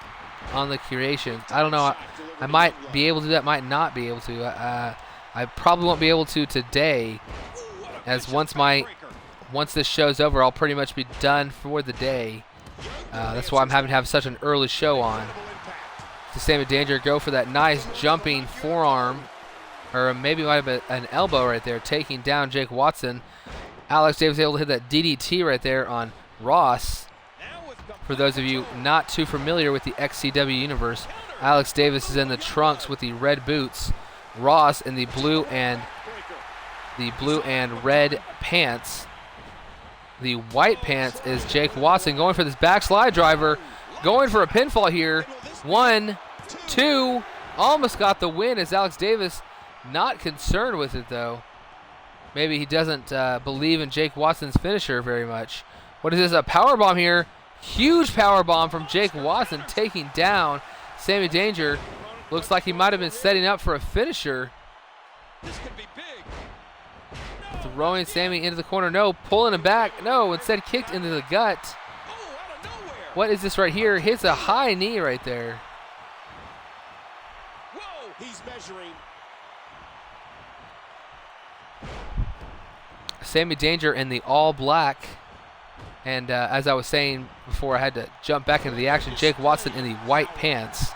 on the creation. I don't know. I might be able to do that, might not be able to. I probably won't be able to today, as once this show's over, I'll pretty much be done for the day. That's why I'm having to have such an early show on. To Sammy Danger go for that nice jumping forearm, or maybe it might have been an elbow right there, taking down Jake Watson. Alex Davis able to hit that DDT right there on Ross. For those of you not too familiar with the XCW Universe, Alex Davis is in the trunks with the red boots, Ross in the blue and red pants. The white pants is Jake Watson going for this backslide driver, going for a pinfall here. 1, 2, almost got the win as Alex Davis not concerned with it though. Maybe he doesn't believe in Jake Watson's finisher very much. What is this, a power bomb here? Huge power bomb from Jake Watson taking down Sammy Danger. Looks like he might have been setting up for a finisher. This could be big. Throwing Sammy into the corner. No, pulling him back. No, instead kicked into the gut. Oh, out of nowhere. What is this right here? Hits a high knee right there. Whoa. He's measuring. Sammy Danger in the all black. And as I was saying before I had to jump back into the action, Jake Watson in the white pants.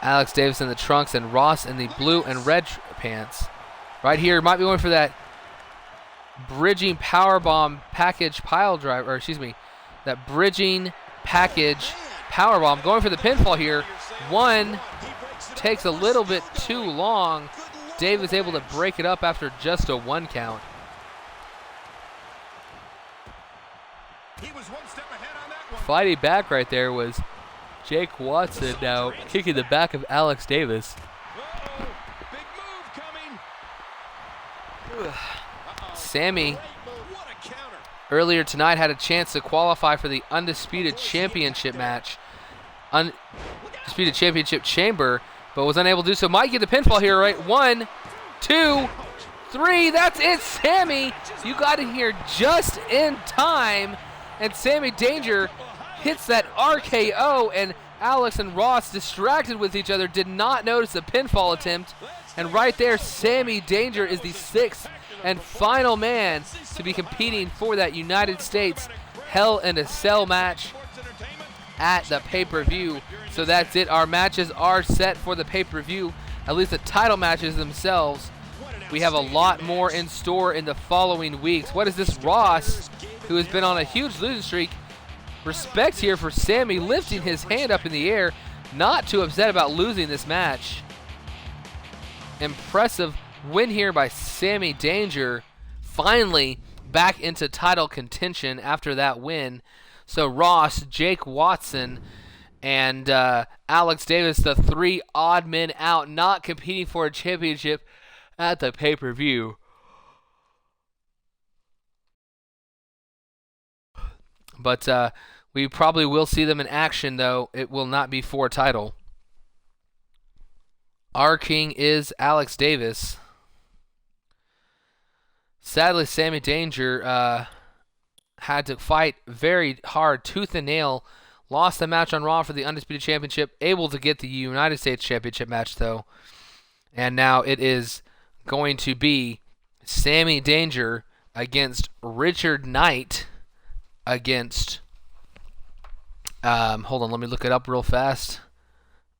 Alex Davis in the trunks and Ross in the blue and red pants. Right here, might be going for that bridging powerbomb package pile drive, or excuse me, that bridging package powerbomb. Going for the pinfall here. One takes a little bit too long. Davis able to break it up after just a 1 count. He was one step ahead on that one. Fighting back right there was Jake Watson, now kicking the back of Alex Davis. Uh-oh. Big move coming. Sammy What a counter. earlier tonight had a chance to qualify for the Undisputed Championship match, Undisputed Championship Chamber, but was unable to do so. Might get the pinfall here, right? 1, 2, 3. That's it, Sammy. You got in here just in time, and Sammy Danger hits that RKO, and Alex and Ross, distracted with each other, did not notice the pinfall attempt. And right there, Sammy Danger is the 6th and final man to be competing for that United States Hell in a Cell match at the pay-per-view. So that's it. Our matches are set for the pay-per-view, at least the title matches themselves. We have a lot more in store in the following weeks. What is this? Ross, who has been on a huge losing streak. Respect here for Sammy, lifting his hand up in the air, not too upset about losing this match. Impressive win here by Sammy Danger, finally back into title contention after that win. So Ross, Jake Watson, and Alex Davis, the 3 odd men out, not competing for a championship at the pay-per-view. But we probably will see them in action, though. It will not be for a title. Our king is Alex Davis. Sadly, Sammy Danger had to fight very hard, tooth and nail. Lost the match on Raw for the Undisputed Championship. Able to get the United States Championship match, though. And now it is going to be Sammy Danger against Richard Knight against... hold on, let me look it up real fast.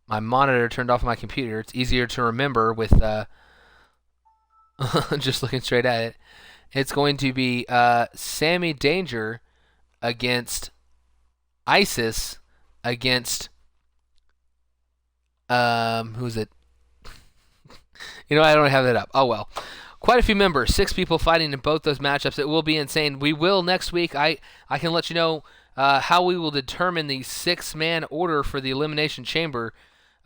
My monitor turned off my computer. It's easier to remember with just looking straight at it. It's going to be Sammy Danger against ISIS against who's it? You know, I don't have that up. Oh well. Quite a few members, 6 people fighting in both those matchups. It will be insane. We will next week. I can let you know how we will determine the 6-man order for the Elimination Chamber.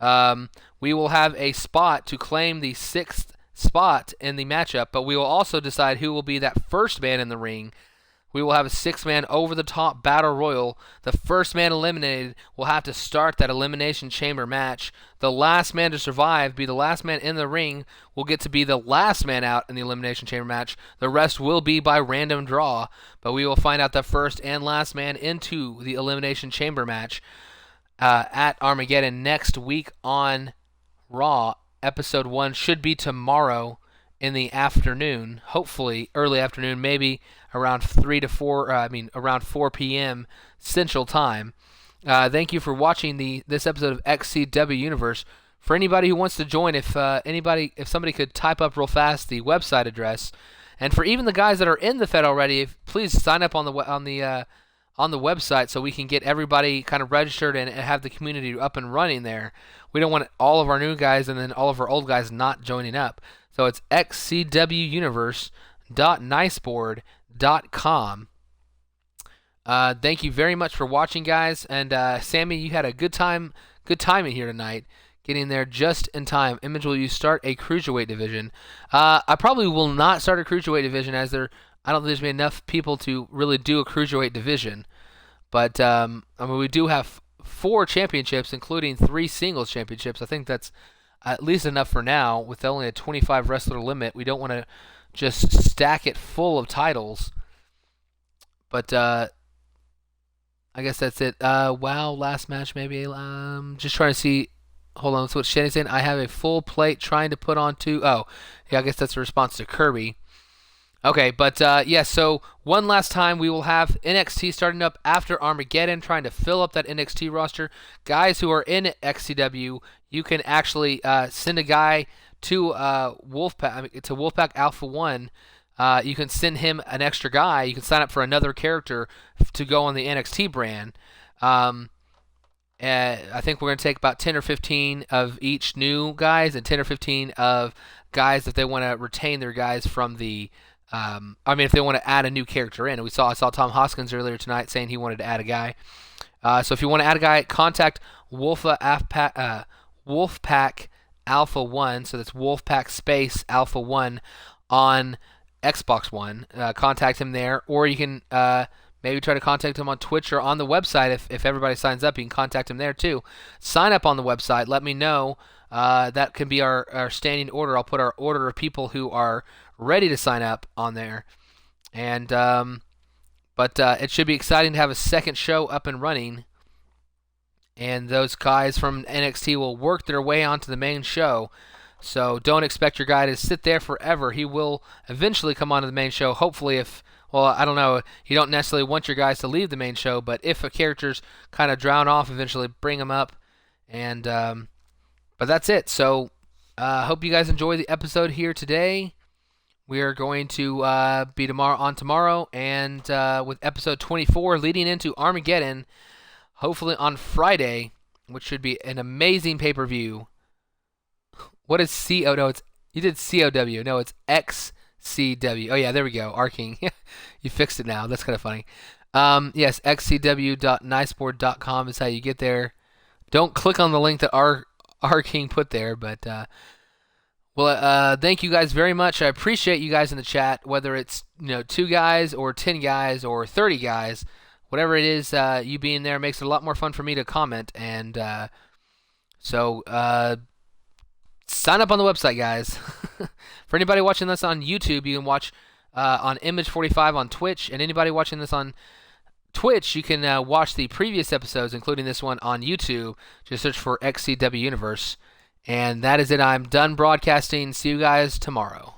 We will have a spot to claim the 6th spot in the matchup, but we will also decide who will be that first man in the ring. We will have a 6-man over-the-top battle royal. The first man eliminated will have to start that Elimination Chamber match. The last man to survive, be the last man in the ring, will get to be the last man out in the Elimination Chamber match. The rest will be by random draw, but we will find out the first and last man into the Elimination Chamber match. at Armageddon next week on Raw. Episode 1 should be tomorrow in the afternoon, hopefully early afternoon, maybe around 3 to 4. Around 4 p.m. Central Time. Thank you for watching this episode of XCW Universe. For anybody who wants to join, if somebody could type up real fast the website address, and for even the guys that are in the Fed already, please sign up on the website so we can get everybody kind of registered and have the community up and running there. We don't want all of our new guys and then all of our old guys not joining up. So it's xcwuniverse.niceboard.com. Thank you very much for watching, guys. And Sammy, you had a good timing here tonight, getting there just in time. Image, will you start a cruiserweight division? I probably will not start a cruiserweight division, as I don't think there's been enough people to really do a cruiserweight division. But we do have 4 championships, including 3 singles championships. I think that's at least enough for now. With only a 25 wrestler limit, we don't want to just stack it full of titles. But I guess that's it. Wow, last match maybe. Just trying to see. Hold on, that's what Shanny's saying. I have a full plate trying to put on 2. Oh, yeah, I guess that's a response to Kirby. Okay, but so one last time, we will have NXT starting up after Armageddon, trying to fill up that NXT roster. Guys who are in XCW, you can actually send a guy to Wolfpack Alpha 1. You can send him an extra guy. You can sign up for another character to go on the NXT brand. I think we're going to take about 10 or 15 of each new guys and 10 or 15 of guys if they want to retain their guys from the if they want to add a new character in. I saw Tom Hoskins earlier tonight saying he wanted to add a guy. So if you want to add a guy, contact Wolfpack Alpha 1. So that's Wolfpack space Alpha 1 on Xbox One. Contact him there, or you can maybe try to contact him on Twitch or on the website. If everybody signs up, you can contact him there too. Sign up on the website. Let me know. That can be our standing order. I'll put our order of people who are ready to sign up on there. And but it should be exciting to have a second show up and running. And those guys from NXT will work their way onto the main show. So don't expect your guy to sit there forever. He will eventually come onto the main show. Hopefully, I don't know. You don't necessarily want your guys to leave the main show, but if a character's kind of drown off, eventually bring them up. And but that's it. So hope you guys enjoy the episode here today. We are going to be tomorrow, and with episode 24 leading into Armageddon, hopefully on Friday, which should be an amazing pay-per-view. What is C-O? No, you did C-O-W. No, it's XCW. Oh, yeah, there we go. Arking. You fixed it now. That's kind of funny. Yes, xcw.niceboard.com is how you get there. Don't click on the link that Arking put there, but thank you guys very much. I appreciate you guys in the chat, whether it's 2 guys or 10 guys or 30 guys. Whatever it is, you being there makes it a lot more fun for me to comment. And so sign up on the website, guys. For anybody watching this on YouTube, you can watch on Image 45 on Twitch. And anybody watching this on Twitch, you can watch the previous episodes, including this one, on YouTube. Just search for XCW Universe. And that is it. I'm done broadcasting. See you guys tomorrow.